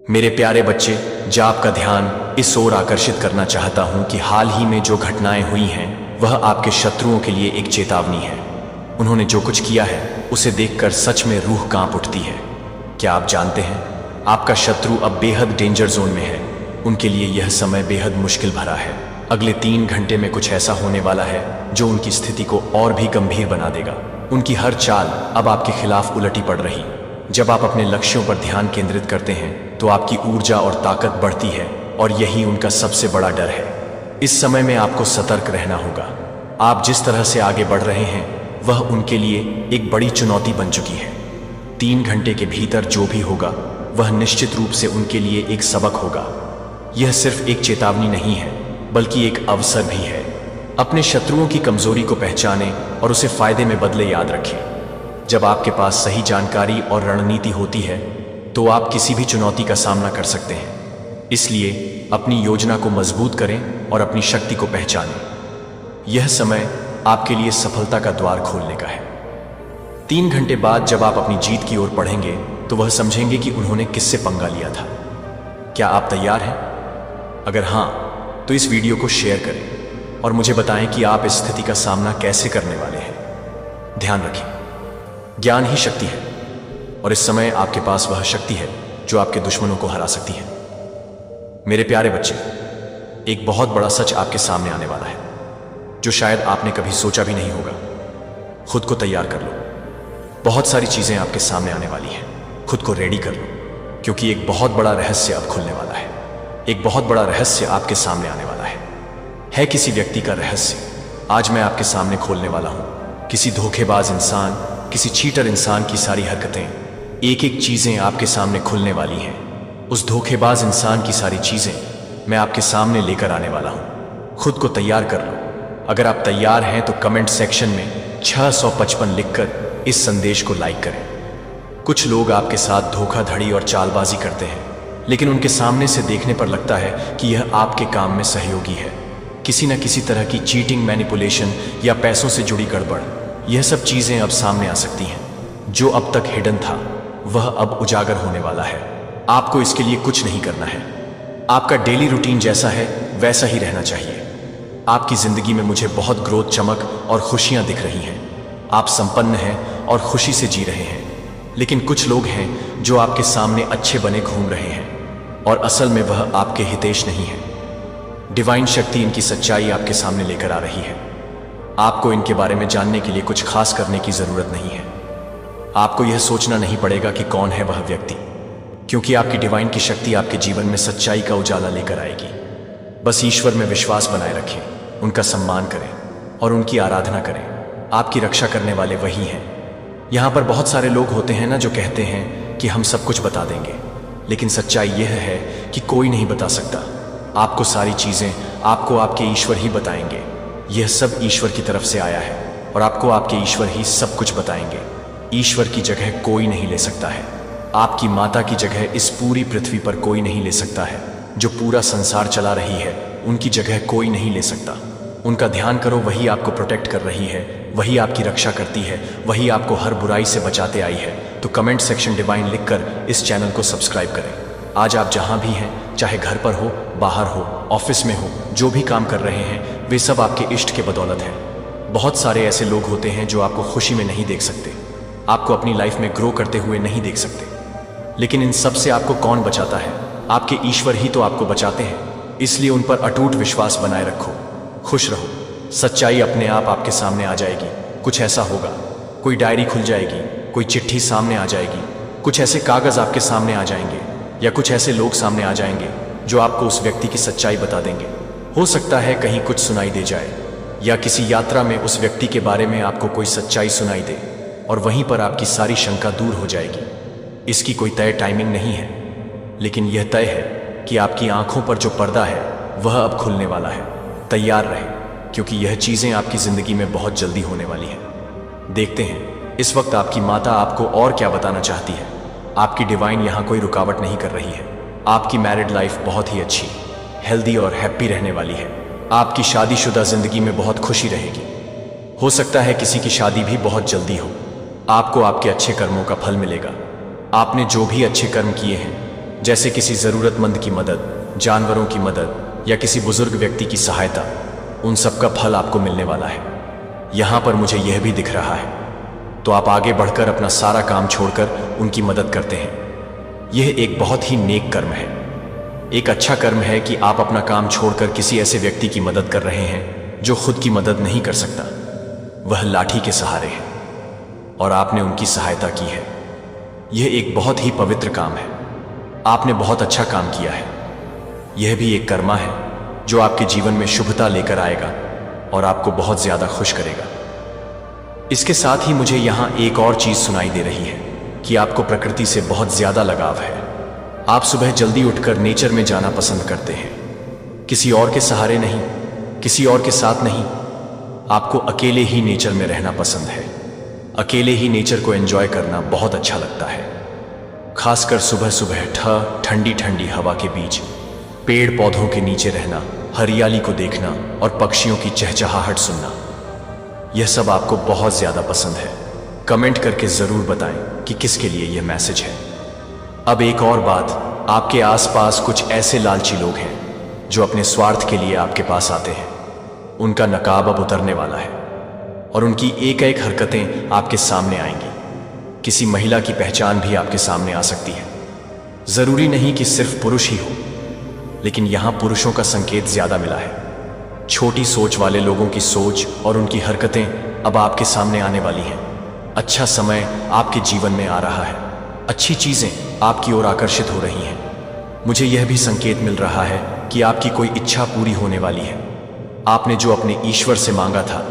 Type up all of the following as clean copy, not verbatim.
मेरे प्यारे बच्चे, जब आपका ध्यान इस ओर आकर्षित करना चाहता हूं कि हाल ही में जो घटनाएं हुई हैं वह आपके शत्रुओं के लिए एक चेतावनी है। उन्होंने जो कुछ किया है उसे देखकर सच में रूह कांप उठती है। क्या आप जानते हैं, आपका शत्रु अब बेहद डेंजर जोन में है। उनके लिए यह समय बेहद मुश्किल भरा है। अगले 3 घंटे में कुछ ऐसा होने वाला है जो उनकी स्थिति को और भी गंभीर बना देगा। उनकी हर चाल अब आपके खिलाफ उलटी पड़ रही। जब आप अपने लक्ष्यों पर ध्यान केंद्रित करते हैं तो आपकी ऊर्जा और ताकत बढ़ती है और यही उनका सबसे बड़ा डर है। इस समय में आपको सतर्क रहना होगा। आप जिस तरह से आगे बढ़ रहे हैं वह उनके लिए एक बड़ी चुनौती बन चुकी है। 3 घंटे के भीतर जो भी होगा वह निश्चित रूप से उनके लिए एक सबक होगा। यह सिर्फ एक चेतावनी नहीं है बल्कि एक अवसर भी है। अपने शत्रुओं की कमजोरी को पहचानें और उसे फायदे में बदले याद रखें। जब आपके पास सही जानकारी और रणनीति होती है तो आप किसी भी चुनौती का सामना कर सकते हैं। इसलिए अपनी योजना को मजबूत करें और अपनी शक्ति को पहचानें। यह समय आपके लिए सफलता का द्वार खोलने का है। 3 घंटे बाद जब आप अपनी जीत की ओर बढ़ेंगे तो वह समझेंगे कि उन्होंने किससे पंगा लिया था। क्या आप तैयार हैं? अगर हां, तो इस वीडियो को शेयर करें और मुझे बताएं कि आप इस स्थिति का सामना कैसे करने वाले हैं। ध्यान रखें, ज्ञान ही शक्ति है और इस समय आपके पास वह शक्ति है जो आपके दुश्मनों को हरा सकती है। मेरे प्यारे बच्चे, एक बहुत बड़ा सच आपके सामने आने वाला है जो शायद आपने कभी सोचा भी नहीं होगा। खुद को तैयार कर लो। बहुत सारी चीजें आपके सामने आने वाली हैं। खुद को रेडी कर लो क्योंकि एक बहुत बड़ा रहस्य अब खुलने वाला है। एक बहुत बड़ा रहस्य आपके सामने आने वाला है किसी व्यक्ति का रहस्य। आज मैं आपके सामने खोलने वाला हूं। किसी धोखेबाज इंसान, किसी चीटर इंसान की सारी हरकतें, एक एक चीजें आपके सामने खुलने वाली हैं। उस धोखेबाज इंसान की सारी चीजें मैं आपके सामने लेकर आने वाला हूं। खुद को तैयार कर लो। अगर आप तैयार हैं तो कमेंट सेक्शन में 655 लिखकर इस संदेश को लाइक करें। कुछ लोग आपके साथ धोखाधड़ी और चालबाजी करते हैं, लेकिन उनके सामने से देखने पर लगता है कि यह आपके काम में सहयोगी है। किसी न किसी तरह की चीटिंग, मैनिपुलेशन या पैसों से जुड़ी गड़बड़, यह सब चीजें अब सामने आ सकती हैं। जो अब तक हिडन था वह अब उजागर होने वाला है। आपको इसके लिए कुछ नहीं करना है। आपका डेली रूटीन जैसा है वैसा ही रहना चाहिए। आपकी जिंदगी में मुझे बहुत ग्रोथ, चमक और खुशियां दिख रही हैं। आप संपन्न हैं और खुशी से जी रहे हैं। लेकिन कुछ लोग हैं जो आपके सामने अच्छे बने घूम रहे हैं और असल में वह आपके हितेश नहीं है। डिवाइन शक्ति इनकी सच्चाई आपके सामने लेकर आ रही है। आपको इनके बारे में जानने के लिए कुछ खास करने की जरूरत नहीं है। आपको यह सोचना नहीं पड़ेगा कि कौन है वह व्यक्ति, क्योंकि आपकी डिवाइन की शक्ति आपके जीवन में सच्चाई का उजाला लेकर आएगी। बस ईश्वर में विश्वास बनाए रखें, उनका सम्मान करें और उनकी आराधना करें। आपकी रक्षा करने वाले वही हैं। यहां पर बहुत सारे लोग होते हैं ना जो कहते हैं कि हम सब कुछ बता देंगे, लेकिन सच्चाई यह है कि कोई नहीं बता सकता। आपको सारी चीजें आपको आपके ईश्वर ही बताएंगे। यह सब ईश्वर की तरफ से आया है और आपको आपके ईश्वर ही सब कुछ बताएंगे। ईश्वर की जगह कोई नहीं ले सकता है। आपकी माता की जगह इस पूरी पृथ्वी पर कोई नहीं ले सकता है। जो पूरा संसार चला रही है उनकी जगह कोई नहीं ले सकता। उनका ध्यान करो, वही आपको प्रोटेक्ट कर रही है, वही आपकी रक्षा करती है, वही आपको हर बुराई से बचाते आई है। तो कमेंट सेक्शन डिवाइन लिखकर इस चैनल को सब्सक्राइब करें। आज आप जहां भी हैं, चाहे घर पर हो, बाहर हो, ऑफिस में हो, जो भी काम कर रहे हैं वे सब आपके इष्ट के बदौलत है। बहुत सारे ऐसे लोग होते हैं जो आपको खुशी में नहीं देख सकते, आपको अपनी लाइफ में ग्रो करते हुए नहीं देख सकते, लेकिन इन सब से आपको कौन बचाता है? आपके ईश्वर ही तो आपको बचाते हैं। इसलिए उन पर अटूट विश्वास बनाए रखो। खुश रहो। सच्चाई अपने आप आपके सामने आ जाएगी। कुछ ऐसा होगा, कोई डायरी खुल जाएगी, कोई चिट्ठी सामने आ जाएगी, कुछ ऐसे कागज आपके सामने आ जाएंगे या कुछ ऐसे लोग सामने आ जाएंगे जो आपको उस व्यक्ति की सच्चाई बता देंगे। हो सकता है कहीं कुछ सुनाई दे जाए या किसी यात्रा में उस व्यक्ति के बारे में आपको कोई सच्चाई सुनाई दे और वहीं पर आपकी सारी शंका दूर हो जाएगी। इसकी कोई तय टाइमिंग नहीं है, लेकिन यह तय है कि आपकी आंखों पर जो पर्दा है वह अब खुलने वाला है। तैयार रहें, क्योंकि यह चीजें आपकी जिंदगी में बहुत जल्दी होने वाली हैं। देखते हैं इस वक्त आपकी माता आपको और क्या बताना चाहती है। आपकी डिवाइन यहां कोई रुकावट नहीं कर रही है। आपकी मैरिड लाइफ बहुत ही अच्छी, हेल्दी और हैप्पी रहने वाली है। आपकी शादीशुदा जिंदगी में बहुत खुशी रहेगी। हो सकता है किसी की शादी भी बहुत जल्दी हो। आपको आपके अच्छे कर्मों का फल मिलेगा। आपने जो भी अच्छे कर्म किए हैं जैसे किसी ज़रूरतमंद की मदद, जानवरों की मदद या किसी बुजुर्ग व्यक्ति की सहायता, उन सब का फल आपको मिलने वाला है। यहाँ पर मुझे यह भी दिख रहा है, तो आप आगे बढ़कर अपना सारा काम छोड़कर उनकी मदद करते हैं। यह एक बहुत ही नेक कर्म है। एक अच्छा कर्म है कि आप अपना काम छोड़कर किसी ऐसे व्यक्ति की मदद कर रहे हैं जो खुद की मदद नहीं कर सकता। वह लाठी के सहारे है और आपने उनकी सहायता की है। यह एक बहुत ही पवित्र काम है। आपने बहुत अच्छा काम किया है। यह भी एक कर्मा है जो आपके जीवन में शुभता लेकर आएगा और आपको बहुत ज्यादा खुश करेगा। इसके साथ ही मुझे यहाँ एक और चीज सुनाई दे रही है कि आपको प्रकृति से बहुत ज्यादा लगाव है। आप सुबह जल्दी उठकर नेचर में जाना पसंद करते हैं, किसी और के सहारे नहीं, किसी और के साथ नहीं। आपको अकेले ही नेचर में रहना पसंद है। अकेले ही नेचर को एंजॉय करना बहुत अच्छा लगता है। खासकर सुबह सुबह ठंडी ठंडी हवा के बीच, पेड़ पौधों के नीचे रहना, हरियाली को देखना और पक्षियों की चहचहाहट सुनना, यह सब आपको बहुत ज्यादा पसंद है। कमेंट करके जरूर बताएं कि किसके लिए यह मैसेज है। अब एक और बात, आपके आसपास कुछ ऐसे लालची लोग हैं जो अपने स्वार्थ के लिए आपके पास आते हैं। उनका नकाब अब उतरने वाला है और उनकी एक एक हरकतें आपके सामने आएंगी। किसी महिला की पहचान भी आपके सामने आ सकती है। जरूरी नहीं कि सिर्फ पुरुष ही हो, लेकिन यहां पुरुषों का संकेत ज्यादा मिला है। छोटी सोच वाले लोगों की सोच और उनकी हरकतें अब आपके सामने आने वाली हैं। अच्छा समय आपके जीवन में आ रहा है। अच्छी चीजें आपकी ओर आकर्षित हो रही हैं। मुझे यह भी संकेत मिल रहा है कि आपकी कोई इच्छा पूरी होने वाली है। आपने जो अपने ईश्वर से मांगा था,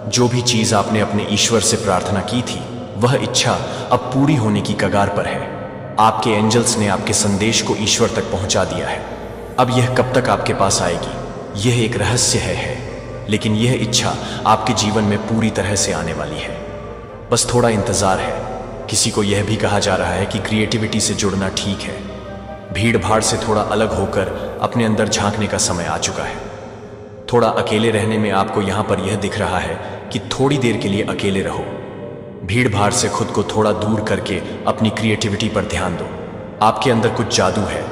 जो भी चीज आपने अपने ईश्वर से प्रार्थना की थी, वह इच्छा अब पूरी होने की कगार पर है। आपके एंजल्स ने आपके संदेश को ईश्वर तक पहुंचा दिया है। अब यह कब तक आपके पास आएगी, यह एक रहस्य है, लेकिन यह इच्छा आपके जीवन में पूरी तरह से आने वाली है। बस थोड़ा इंतजार है। किसी को यह भी कहा जा रहा है कि क्रिएटिविटी से जुड़ना ठीक है। भीड़ भाड़ से थोड़ा अलग होकर अपने अंदर झांकने का समय आ चुका है। थोड़ा अकेले रहने में आपको यहां पर यह दिख रहा है कि थोड़ी देर के लिए अकेले रहो। भीड़ भाड़ से खुद को थोड़ा दूर करके अपनी क्रिएटिविटी पर ध्यान दो। आपके अंदर कुछ जादू है,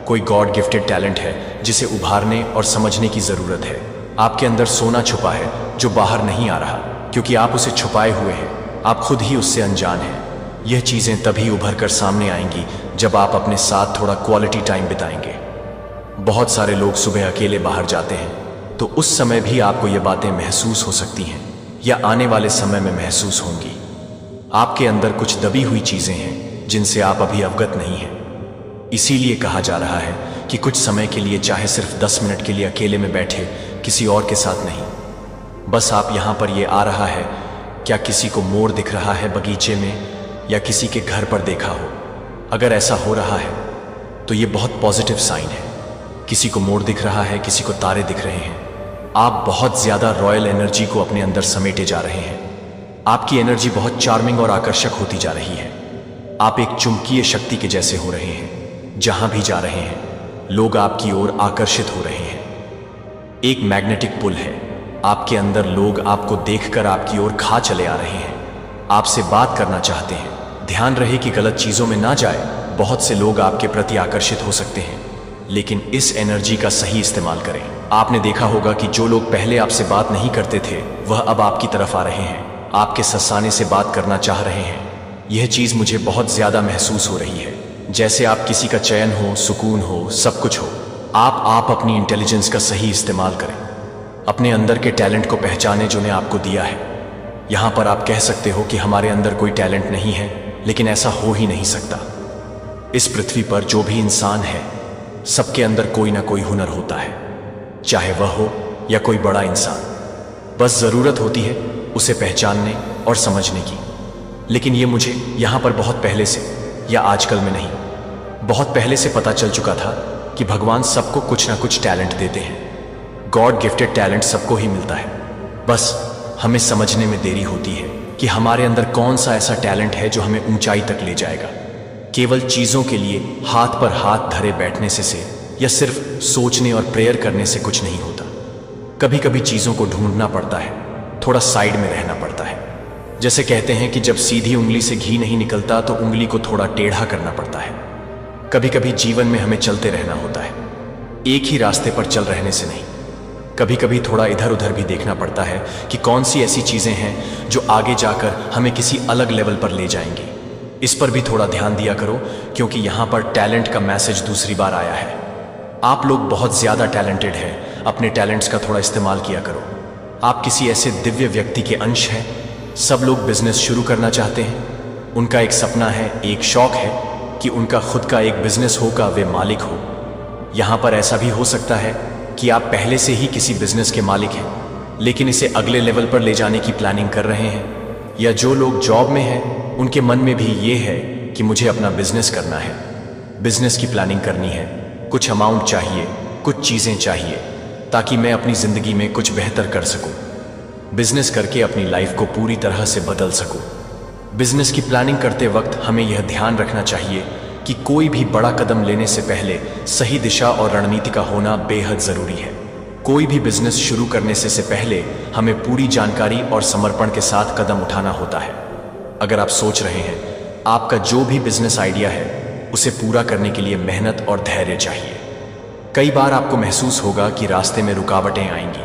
कोई गॉड गिफ्टेड टैलेंट है जिसे उभारने और समझने की जरूरत है। आपके अंदर सोना छुपा है जो बाहर नहीं आ रहा, क्योंकि आप उसे छुपाए हुए हैं। आप खुद ही उससे अनजान हैं। यह चीजें तभी उभर कर सामने आएंगी जब आप अपने साथ थोड़ा क्वालिटी टाइम बिताएंगे। बहुत सारे लोग सुबह अकेले बाहर जाते हैं, तो उस समय भी आपको ये बातें महसूस हो सकती हैं या आने वाले समय में महसूस होंगी। आपके अंदर कुछ दबी हुई चीजें हैं जिनसे आप अभी अवगत नहीं हैं। इसीलिए कहा जा रहा है कि कुछ समय के लिए, चाहे सिर्फ 10 मिनट के लिए अकेले में बैठे, किसी और के साथ नहीं। बस आप यहां पर ये आ रहा है, क्या किसी को मोर दिख रहा है बगीचे में या किसी के घर पर देखा हो? अगर ऐसा हो रहा है तो ये बहुत पॉजिटिव साइन है। किसी को मोर दिख रहा है, किसी को तारे दिख रहे हैं। आप बहुत ज्यादा रॉयल एनर्जी को अपने अंदर समेटे जा रहे हैं। आपकी एनर्जी बहुत चार्मिंग और आकर्षक होती जा रही है। आप एक चुंबकीय शक्ति के जैसे हो रहे हैं। जहां भी जा रहे हैं, लोग आपकी ओर आकर्षित हो रहे हैं। एक मैग्नेटिक पुल है आपके अंदर। लोग आपको देखकर आपकी ओर खा चले आ रहे हैं, आपसे बात करना चाहते हैं। ध्यान रहे कि गलत चीजों में ना जाए। बहुत से लोग आपके प्रति आकर्षित हो सकते हैं, लेकिन इस एनर्जी का सही इस्तेमाल करें। आपने देखा होगा कि जो लोग पहले आपसे बात नहीं करते थे, वह अब आपकी तरफ आ रहे हैं, आपके ससाने से बात करना चाह रहे हैं। यह चीज मुझे बहुत ज्यादा महसूस हो रही है, जैसे आप किसी का चयन हो, सुकून हो, सब कुछ हो। आप अपनी इंटेलिजेंस का सही इस्तेमाल करें। अपने अंदर के टैलेंट को पहचाने जो ने आपको दिया है। यहां पर आप कह सकते हो कि हमारे अंदर कोई टैलेंट नहीं है, लेकिन ऐसा हो ही नहीं सकता। इस पृथ्वी पर जो भी इंसान है, सबके अंदर कोई ना कोई हुनर होता है, चाहे वह हो या कोई बड़ा इंसान। बस जरूरत होती है उसे पहचानने और समझने की। लेकिन ये मुझे यहां पर बहुत पहले से, या आजकल में नहीं, बहुत पहले से पता चल चुका था कि भगवान सबको कुछ ना कुछ टैलेंट देते हैं। गॉड गिफ्टेड टैलेंट सबको ही मिलता है। बस हमें समझने में देरी होती है कि हमारे अंदर कौन सा ऐसा टैलेंट है जो हमें ऊंचाई तक ले जाएगा। केवल चीजों के लिए हाथ पर हाथ धरे बैठने से या सिर्फ सोचने और प्रेयर करने से कुछ नहीं होता। कभी कभी चीजों को ढूंढना पड़ता है, थोड़ा साइड में रहना पड़ता है। जैसे कहते हैं कि जब सीधी उंगली से घी नहीं निकलता तो उंगली को थोड़ा टेढ़ा करना पड़ता है। कभी कभी जीवन में हमें चलते रहना होता है, एक ही रास्ते पर चल रहने से नहीं। कभी कभी थोड़ा इधर उधर भी देखना पड़ता है कि कौन सी ऐसी चीजें हैं जो आगे जाकर हमें किसी अलग लेवल पर ले जाएंगी। इस पर भी थोड़ा ध्यान दिया करो, क्योंकि यहां पर टैलेंट का मैसेज दूसरी बार आया है। आप लोग बहुत ज्यादा टैलेंटेड हैं, अपने टैलेंट्स का थोड़ा इस्तेमाल किया करो। आप किसी ऐसे दिव्य व्यक्ति के अंश हैं। सब लोग बिजनेस शुरू करना चाहते हैं, उनका एक सपना है, एक शौक है कि उनका खुद का एक बिजनेस हो का वे मालिक हो। यहां पर ऐसा भी हो सकता है कि आप पहले से ही किसी बिजनेस के मालिक हैं, लेकिन इसे अगले लेवल पर ले जाने की प्लानिंग कर रहे हैं। या जो लोग जॉब में हैं, उनके मन में भी ये है कि मुझे अपना बिजनेस करना है, बिजनेस की प्लानिंग करनी है, कुछ अमाउंट चाहिए, कुछ चीजें चाहिए, ताकि मैं अपनी जिंदगी में कुछ बेहतर कर सकूं, बिजनेस करके अपनी लाइफ को पूरी तरह से बदल सकूं। बिजनेस की प्लानिंग करते वक्त हमें यह ध्यान रखना चाहिए कि कोई भी बड़ा कदम लेने से पहले सही दिशा और रणनीति का होना बेहद जरूरी है। कोई भी बिजनेस शुरू करने से पहले हमें पूरी जानकारी और समर्पण के साथ कदम उठाना होता है। अगर आप सोच रहे हैं, आपका जो भी बिजनेस आइडिया है उसे पूरा करने के लिए मेहनत और धैर्य चाहिए। कई बार आपको महसूस होगा कि रास्ते में रुकावटें आएंगी,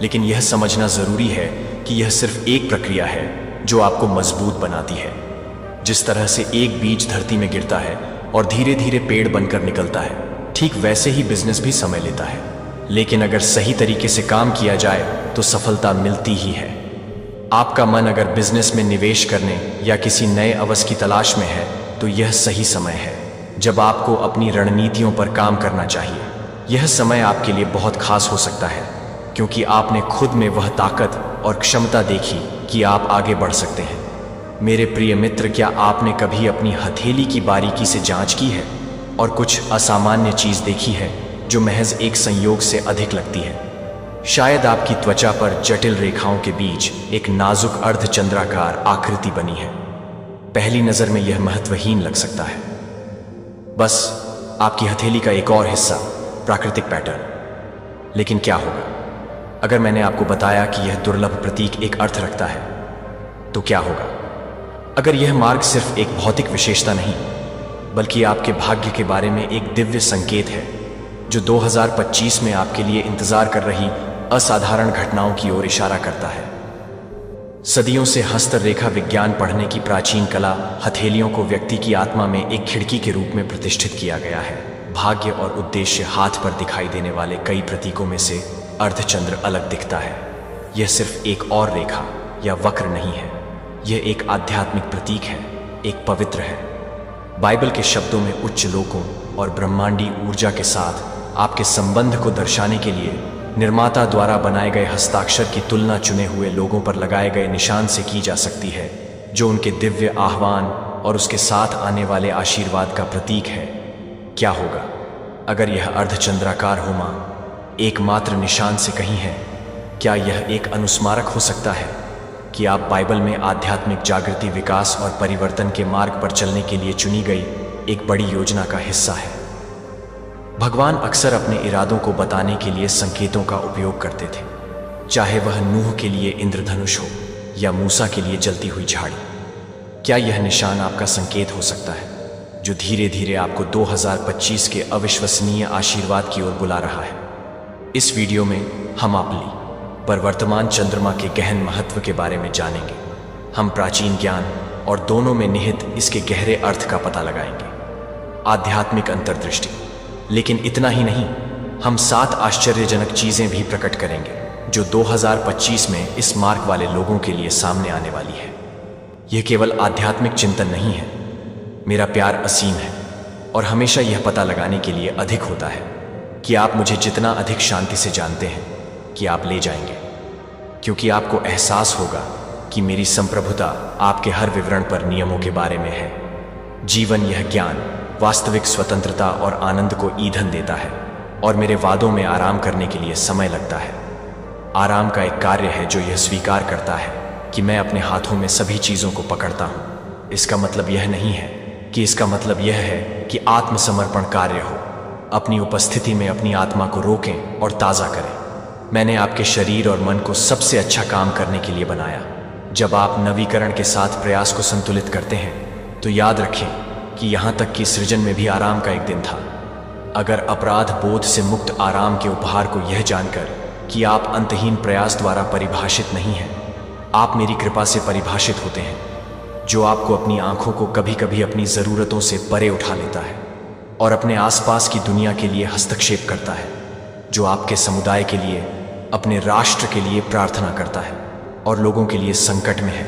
लेकिन यह समझना जरूरी है कि यह सिर्फ एक प्रक्रिया है जो आपको मजबूत बनाती है। जिस तरह से एक बीज धरती में गिरता है और धीरे धीरे पेड़ बनकर निकलता है, ठीक वैसे ही बिजनेस भी समय लेता है, लेकिन अगर सही तरीके से काम किया जाए तो सफलता मिलती ही है। आपका मन अगर बिजनेस में निवेश करने या किसी नए अवसर की तलाश में है, तो यह सही समय है जब आपको अपनी रणनीतियों पर काम करना चाहिए। यह समय आपके लिए बहुत खास हो सकता है, क्योंकि आपने खुद में वह ताकत और क्षमता देखी कि आप आगे बढ़ सकते हैं। मेरे प्रिय मित्र, क्या आपने कभी अपनी हथेली की बारीकी से जांच की है और कुछ असामान्य चीज देखी है जो महज एक संयोग से अधिक लगती है? शायद आपकी त्वचा पर जटिल रेखाओं के बीच एक नाजुक अर्धचंद्राकार आकृति बनी है। पहली नजर में यह महत्वहीन लग सकता है, बस आपकी हथेली का एक और हिस्सा, प्राकृतिक पैटर्न। लेकिन क्या होगा अगर मैंने आपको बताया कि यह दुर्लभ प्रतीक एक अर्थ रखता है? तो क्या होगा अगर यह मार्ग सिर्फ एक भौतिक विशेषता नहीं, बल्कि आपके भाग्य के बारे में एक दिव्य संकेत है जो 2025 में आपके लिए इंतजार कर रही असाधारण घटनाओं की ओर इशारा करता है। सदियों से हस्तरेखा विज्ञान पढ़ने की प्राचीन कला, हथेलियों को व्यक्ति की आत्मा में एक खिड़की के रूप में प्रतिष्ठित किया गया है। भाग्य और उद्देश्य हाथ पर दिखाई देने वाले कई प्रतीकों में से अर्धचंद्र अलग दिखता है। यह सिर्फ एक और रेखा या वक्र नहीं है, यह एक आध्यात्मिक प्रतीक है, एक पवित्र है। बाइबल के शब्दों में उच्च लोकों और ब्रह्मांडी ऊर्जा के साथ आपके संबंध को दर्शाने के लिए निर्माता द्वारा बनाए गए हस्ताक्षर की तुलना चुने हुए लोगों पर लगाए गए निशान से की जा सकती है, जो उनके दिव्य आह्वान और उसके साथ आने वाले आशीर्वाद का प्रतीक है। क्या होगा अगर यह अर्धचंद्राकार होमा एकमात्र निशान से कहीं है? क्या यह एक अनुस्मारक हो सकता है कि आप बाइबल में आध्यात्मिक जागृति, विकास और परिवर्तन के मार्ग पर चलने के लिए चुनी गई एक बड़ी योजना का हिस्सा है? भगवान अक्सर अपने इरादों को बताने के लिए संकेतों का उपयोग करते थे, चाहे वह नूह के लिए इंद्रधनुष हो या मूसा के लिए जलती हुई झाड़ी। क्या यह निशान आपका संकेत हो सकता है, जो धीरे धीरे आपको 2025 के अविश्वसनीय आशीर्वाद की ओर बुला रहा है? इस वीडियो में हम आपली पर वर्तमान चंद्रमा के गहन महत्व के बारे में जानेंगे। हम प्राचीन ज्ञान और दोनों में निहित इसके गहरे अर्थ का पता लगाएंगे। आध्यात्मिक अंतर्दृष्टि। लेकिन इतना ही नहीं, हम 7 आश्चर्यजनक चीजें भी प्रकट करेंगे जो 2025 में इस मार्ग वाले लोगों के लिए सामने आने वाली है। यह केवल आध्यात्मिक चिंतन नहीं है, मेरा प्यार असीम है और हमेशा यह पता लगाने के लिए अधिक होता है कि आप मुझे जितना अधिक शांति से जानते हैं कि आप ले जाएंगे, क्योंकि आपको एहसास होगा कि मेरी संप्रभुता आपके हर विवरण पर नियमों के बारे में है। जीवन यह ज्ञान वास्तविक स्वतंत्रता और आनंद को ईंधन देता है, और मेरे वादों में आराम करने के लिए समय लगता है। आराम का एक कार्य है जो यह स्वीकार करता है कि मैं अपने हाथों में सभी चीजों को पकड़ता हूं। इसका मतलब यह नहीं है कि इसका मतलब यह है कि आत्मसमर्पण कार्य हो। अपनी उपस्थिति में अपनी आत्मा को रोकें और ताज़ा करें। मैंने आपके शरीर और मन को सबसे अच्छा काम करने के लिए बनाया। जब आप नवीकरण के साथ प्रयास को संतुलित करते हैं तो याद रखें कि यहाँ तक कि सृजन में भी आराम का एक दिन था। अगर अपराध बोध से मुक्त आराम के उपहार को यह जानकर कि आप अंतहीन प्रयास द्वारा परिभाषित नहीं हैं, आप मेरी कृपा से परिभाषित होते हैं, जो आपको अपनी आंखों को कभी कभी अपनी ज़रूरतों से परे उठा लेता है और अपने आसपास की दुनिया के लिए हस्तक्षेप करता है, जो आपके समुदाय के लिए, अपने राष्ट्र के लिए प्रार्थना करता है और लोगों के लिए संकट में है,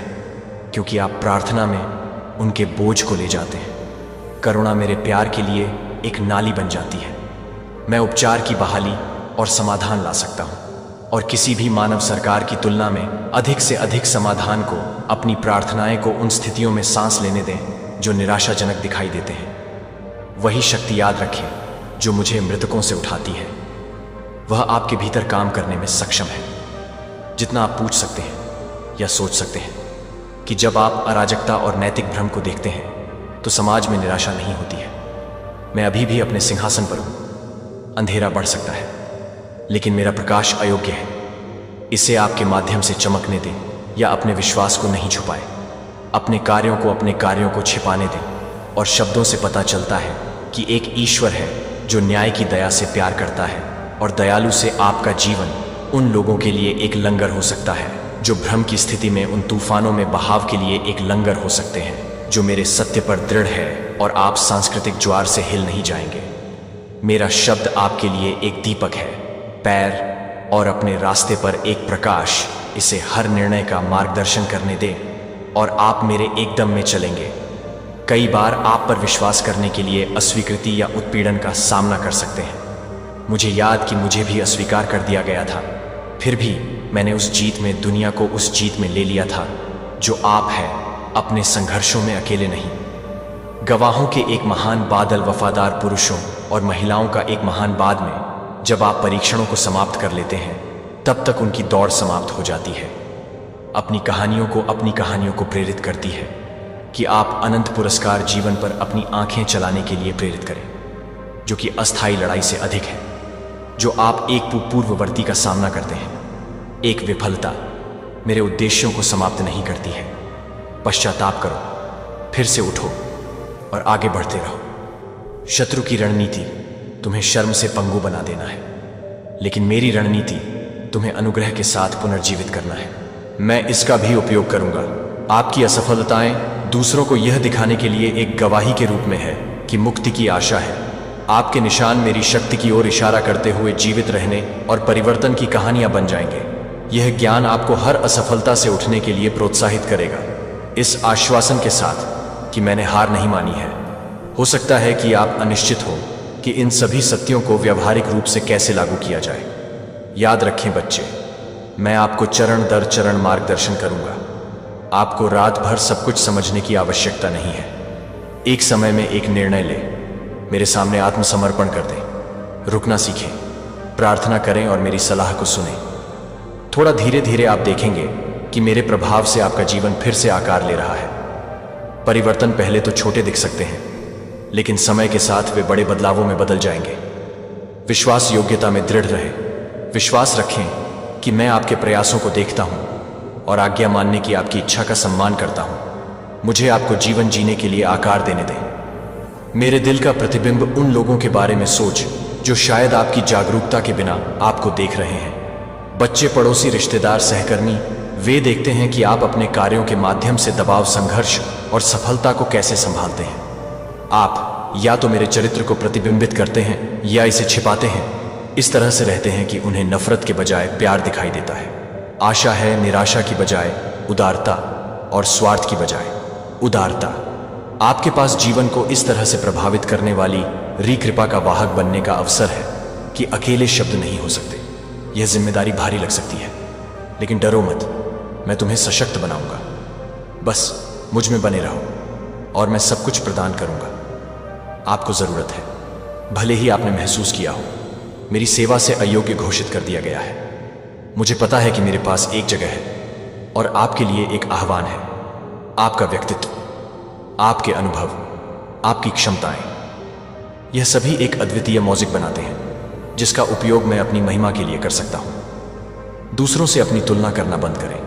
क्योंकि आप प्रार्थना में उनके बोझ को ले जाते हैं। करुणा मेरे प्यार के लिए एक नाली बन जाती है। मैं उपचार की बहाली और समाधान ला सकता हूँ, और किसी भी मानव सरकार की तुलना में अधिक से अधिक समाधान को, अपनी प्रार्थनाएं को उन स्थितियों में सांस लेने दें जो निराशाजनक दिखाई देते हैं। वही शक्ति याद रखें जो मुझे मृतकों से उठाती है। वह आपके भीतर काम करने में सक्षम है, जितना आप पूछ सकते हैं या सोच सकते हैं कि जब आप अराजकता और नैतिक भ्रम को देखते हैं तो समाज में निराशा नहीं होती है। मैं अभी भी अपने सिंहासन पर हूं। अंधेरा बढ़ सकता है, लेकिन मेरा प्रकाश अयोग्य है। इसे आपके माध्यम से चमकने दें या अपने विश्वास को नहीं छुपाएं। अपने कार्यों को छिपाने दें और शब्दों से पता चलता है कि एक ईश्वर है जो न्याय की दया से प्यार करता है, और दयालु से आपका जीवन उन लोगों के लिए एक लंगर हो सकता है जो भ्रम की स्थिति में उन तूफानों में बहाव के लिए एक लंगर हो सकते हैं, जो मेरे सत्य पर दृढ़ है और आप सांस्कृतिक ज्वार से हिल नहीं जाएंगे। मेरा शब्द आपके लिए एक दीपक है, पैर और अपने रास्ते पर एक प्रकाश। इसे हर निर्णय का मार्गदर्शन करने दें और आप मेरे एकदम में चलेंगे। कई बार आप पर विश्वास करने के लिए अस्वीकृति या उत्पीड़न का सामना कर सकते हैं। मुझे याद कि मुझे भी अस्वीकार कर दिया गया था, फिर भी मैंने उस जीत में दुनिया को उस जीत में ले लिया था जो आप हैं, अपने संघर्षों में अकेले नहीं। गवाहों के एक महान बादल, वफादार पुरुषों और महिलाओं का एक महान बाद में, जब आप परीक्षणों को समाप्त कर लेते हैं, तब तक उनकी दौड़ समाप्त हो जाती है। अपनी कहानियों को प्रेरित करती है कि आप अनंत पुरस्कार जीवन पर अपनी आंखें चलाने के लिए प्रेरित करें, जो कि अस्थायी लड़ाई से अधिक है, जो आप एक पूर्ववर्ती का सामना करते हैं। एक विफलता मेरे उद्देश्यों को समाप्त नहीं करती है। पश्चाताप करो, फिर से उठो और आगे बढ़ते रहो। शत्रु की रणनीति तुम्हें शर्म से पंगु बना देना है, लेकिन मेरी रणनीति तुम्हें अनुग्रह के साथ पुनर्जीवित करना है। मैं इसका भी उपयोग करूंगा। आपकी असफलताएं दूसरों को यह दिखाने के लिए एक गवाही के रूप में है कि मुक्ति की आशा है। आपके निशान मेरी शक्ति की ओर इशारा करते हुए जीवित रहने और परिवर्तन की कहानियां बन जाएंगे। यह ज्ञान आपको हर असफलता से उठने के लिए प्रोत्साहित करेगा, इस आश्वासन के साथ कि मैंने हार नहीं मानी है। हो सकता है कि आप अनिश्चित हो कि इन सभी सत्यों को व्यावहारिक रूप से कैसे लागू किया जाए। याद रखें बच्चे, मैं आपको चरण दर चरण मार्गदर्शन करूंगा। आपको रात भर सब कुछ समझने की आवश्यकता नहीं है। एक समय में एक निर्णय लें, मेरे सामने आत्मसमर्पण कर दें, रुकना सीखें, प्रार्थना करें और मेरी सलाह को सुनें। थोड़ा धीरे धीरे आप देखेंगे कि मेरे प्रभाव से आपका जीवन फिर से आकार ले रहा है। परिवर्तन पहले तो छोटे दिख सकते हैं, लेकिन समय के साथ वे बड़े बदलावों में बदल जाएंगे। विश्वास योग्यता में दृढ़ रहे। विश्वास रखें कि मैं आपके प्रयासों को देखता हूं और आज्ञा मानने की आपकी इच्छा का सम्मान करता हूं। मुझे आपको जीवन जीने के लिए आकार देने दें। मेरे दिल का प्रतिबिंब उन लोगों के बारे में सोच जो शायद आपकी जागरूकता के बिना आपको देख रहे हैं। बच्चे, पड़ोसी, रिश्तेदार, सहकर्मी, वे देखते हैं कि आप अपने कार्यों के माध्यम से दबाव, संघर्ष और सफलता को कैसे संभालते हैं। आप या तो मेरे चरित्र को प्रतिबिंबित करते हैं या इसे छिपाते हैं, इस तरह से रहते हैं कि उन्हें नफरत के बजाय प्यार दिखाई देता है। आशा है निराशा की बजाय उदारता, और स्वार्थ की बजाय उदारता। आपके पास जीवन को इस तरह से प्रभावित करने वाली कृपा का वाहक बनने का अवसर है कि अकेले शब्द नहीं हो सकते। यह जिम्मेदारी भारी लग सकती है, लेकिन डरो मत, मैं तुम्हें सशक्त बनाऊंगा। बस मुझ में बने रहो और मैं सब कुछ प्रदान करूंगा। आपको जरूरत है, भले ही आपने महसूस किया हो मेरी सेवा से अयोग्य घोषित कर दिया गया है। मुझे पता है कि मेरे पास एक जगह है और आपके लिए एक आह्वान है। आपका व्यक्तित्व, आपके अनुभव, आपकी क्षमताएं, यह सभी एक अद्वितीय मौजिक बनाते हैं जिसका उपयोग मैं अपनी महिमा के लिए कर सकता हूं। दूसरों से अपनी तुलना करना बंद करें।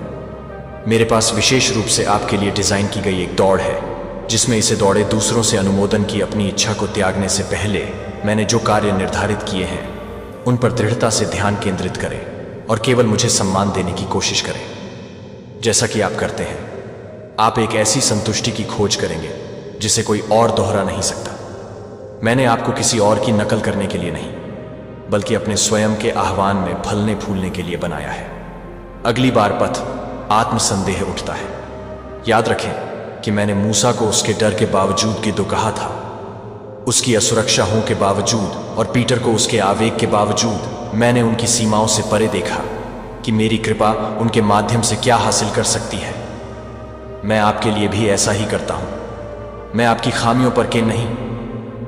मेरे पास विशेष रूप से आपके लिए डिजाइन की गई एक दौड़ है जिसमें इसे दौड़े दूसरों से अनुमोदन की अपनी इच्छा को त्यागने से पहले मैंने जो कार्य निर्धारित किए हैं उन पर दृढ़ता से ध्यान केंद्रित करें और केवल मुझे सम्मान देने की कोशिश करें, जैसा कि आप करते हैं। आप एक ऐसी संतुष्टि की खोज करेंगे जिसे कोई और दोहरा नहीं सकता। मैंने आपको किसी और की नकल करने के लिए नहीं, बल्कि अपने स्वयं के आह्वान में फलने फूलने के लिए बनाया है। अगली बार पथ आत्मसंदेह उठता है, याद रखें कि मैंने मूसा को उसके डर के बावजूद गिद्धो कहा था, उसकी असुरक्षा हों के बावजूद और पीटर को उसके आवेग के बावजूद मैंने उनकी सीमाओं से परे देखा कि मेरी कृपा उनके माध्यम से क्या हासिल कर सकती है। मैं आपके लिए भी ऐसा ही करता हूं। मैं आपकी खामियों पर के नहीं,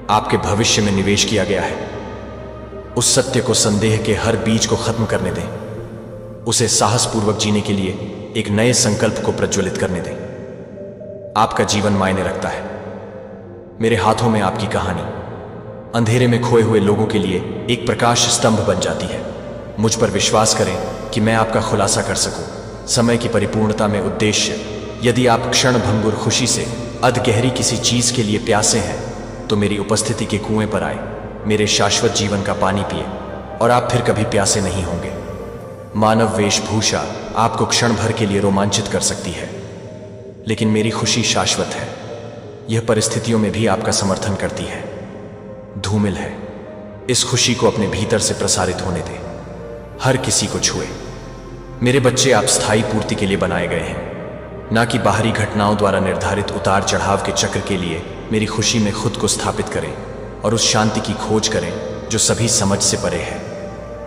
आपके भविष्य में निवेश किया गया है। उस सत्य को संदेह के हर बीज को खत्म करने दें, उसे साहसपूर्वक जीने के लिए एक नए संकल्प को प्रज्वलित करने दें। आपका जीवन मायने रखता है। मेरे हाथों में आपकी कहानी अंधेरे में खोए हुए लोगों के लिए एक प्रकाश स्तंभ बन जाती है। मुझ पर विश्वास करें कि मैं आपका खुलासा कर सकूं। समय की परिपूर्णता में उद्देश्य। यदि आप क्षण भंगुर खुशी से अधगहरी किसी चीज के लिए प्यासे हैं तो मेरी उपस्थिति के कुएं पर आए, मेरे शाश्वत जीवन का पानी पिए और आप फिर कभी प्यासे नहीं होंगे। मानव वेशभूषा आपको क्षण भर के लिए रोमांचित कर सकती है, लेकिन मेरी खुशी शाश्वत है। यह परिस्थितियों में भी आपका समर्थन करती है, धूमिल है। इस खुशी को अपने भीतर से प्रसारित होने दें, हर किसी को छुए। मेरे बच्चे आप स्थायी पूर्ति के लिए बनाए गए हैं, ना कि बाहरी घटनाओं द्वारा निर्धारित उतार चढ़ाव के चक्र के लिए। मेरी खुशी में खुद को स्थापित करें और उस शांति की खोज करें जो सभी समझ से परे है।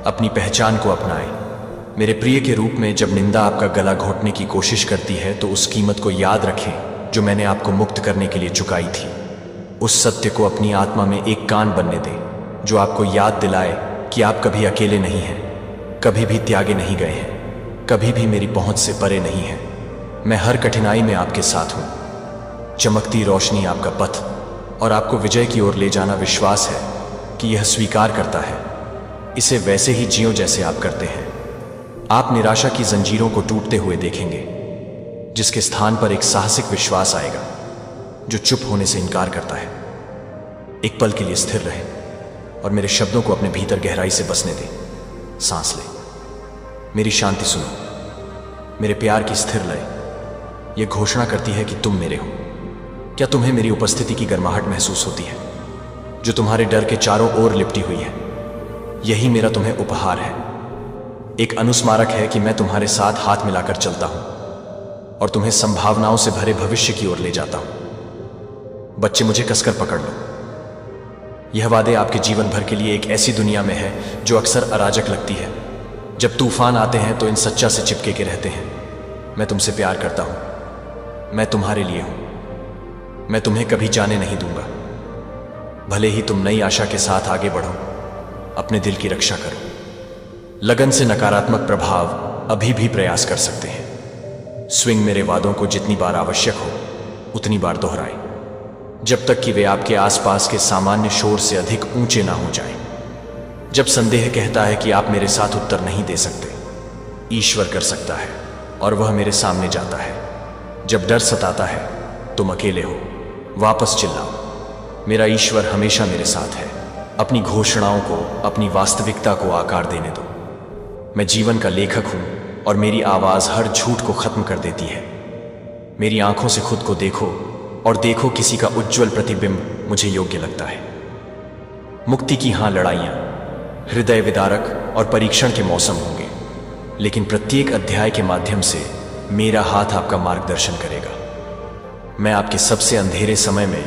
अपनी पहचान को अपनाएं। मेरे प्रिय के रूप में जब निंदा आपका गला घोटने की कोशिश करती है तो उस कीमत को याद रखें जो मैंने आपको मुक्त करने के लिए चुकाई थी। उस सत्य को अपनी आत्मा में एक कान बनने दें जो आपको याद दिलाए कि आप कभी अकेले नहीं हैं, कभी भी त्यागे नहीं गए हैं, कभी भी मेरी पहुंच से परे नहीं हैं। मैं हर कठिनाई में आपके साथ हूं। चमकती रोशनी आपका पथ और आपको विजय की ओर ले जाना विश्वास है कि यह स्वीकार करता है। इसे वैसे ही जियो जैसे आप करते हैं। आप निराशा की जंजीरों को टूटते हुए देखेंगे, जिसके स्थान पर एक साहसिक विश्वास आएगा जो चुप होने से इनकार करता है। एक पल के लिए स्थिर रहे और मेरे शब्दों को अपने भीतर गहराई से बसने दें। सांस लें, मेरी शांति सुनो। मेरे प्यार की स्थिर लय यह घोषणा करती है कि तुम मेरे हो। क्या तुम्हें मेरी उपस्थिति की गर्माहट महसूस होती है जो तुम्हारे डर के चारों ओर लिपटी हुई है? यही मेरा तुम्हें उपहार है, एक अनुस्मारक है कि मैं तुम्हारे साथ हाथ मिलाकर चलता हूं और तुम्हें संभावनाओं से भरे भविष्य की ओर ले जाता हूं। बच्चे, मुझे कसकर पकड़ लो। यह वादे आपके जीवन भर के लिए एक ऐसी दुनिया में है जो अक्सर अराजक लगती है। जब तूफान आते हैं तो इन सच्चा से चिपके के रहते हैं। मैं तुमसे प्यार करता हूं, मैं तुम्हारे लिए हूं, मैं तुम्हें कभी जाने नहीं दूंगा। भले ही तुम नई आशा के साथ आगे बढ़ो, अपने दिल की रक्षा करो। लगन से नकारात्मक प्रभाव अभी भी प्रयास कर सकते हैं। स्विंग मेरे वादों को जितनी बार आवश्यक हो उतनी बार दोहराएं, जब तक कि वे आपके आसपास के सामान्य शोर से अधिक ऊंचे ना हो जाएं। जब संदेह कहता है कि आप मेरे साथ उत्तर नहीं दे सकते, ईश्वर कर सकता है और वह मेरे सामने जाता है। जब डर सताता है, तुम अकेले हो, वापस चिल्लाओ। मेरा ईश्वर हमेशा मेरे साथ है। अपनी घोषणाओं को, अपनी वास्तविकता को आकार देने दो। मैं जीवन का लेखक हूं और मेरी आवाज हर झूठ को खत्म कर देती है। मेरी आंखों से खुद को देखो और देखो किसी का उज्जवल प्रतिबिंब मुझे योग्य लगता है। मुक्ति की हां लड़ाइयां, हृदय विदारक और परीक्षण के मौसम होंगे, लेकिन प्रत्येक अध्याय के माध्यम से मेरा हाथ आपका मार्गदर्शन करेगा। मैं आपके सबसे अंधेरे समय में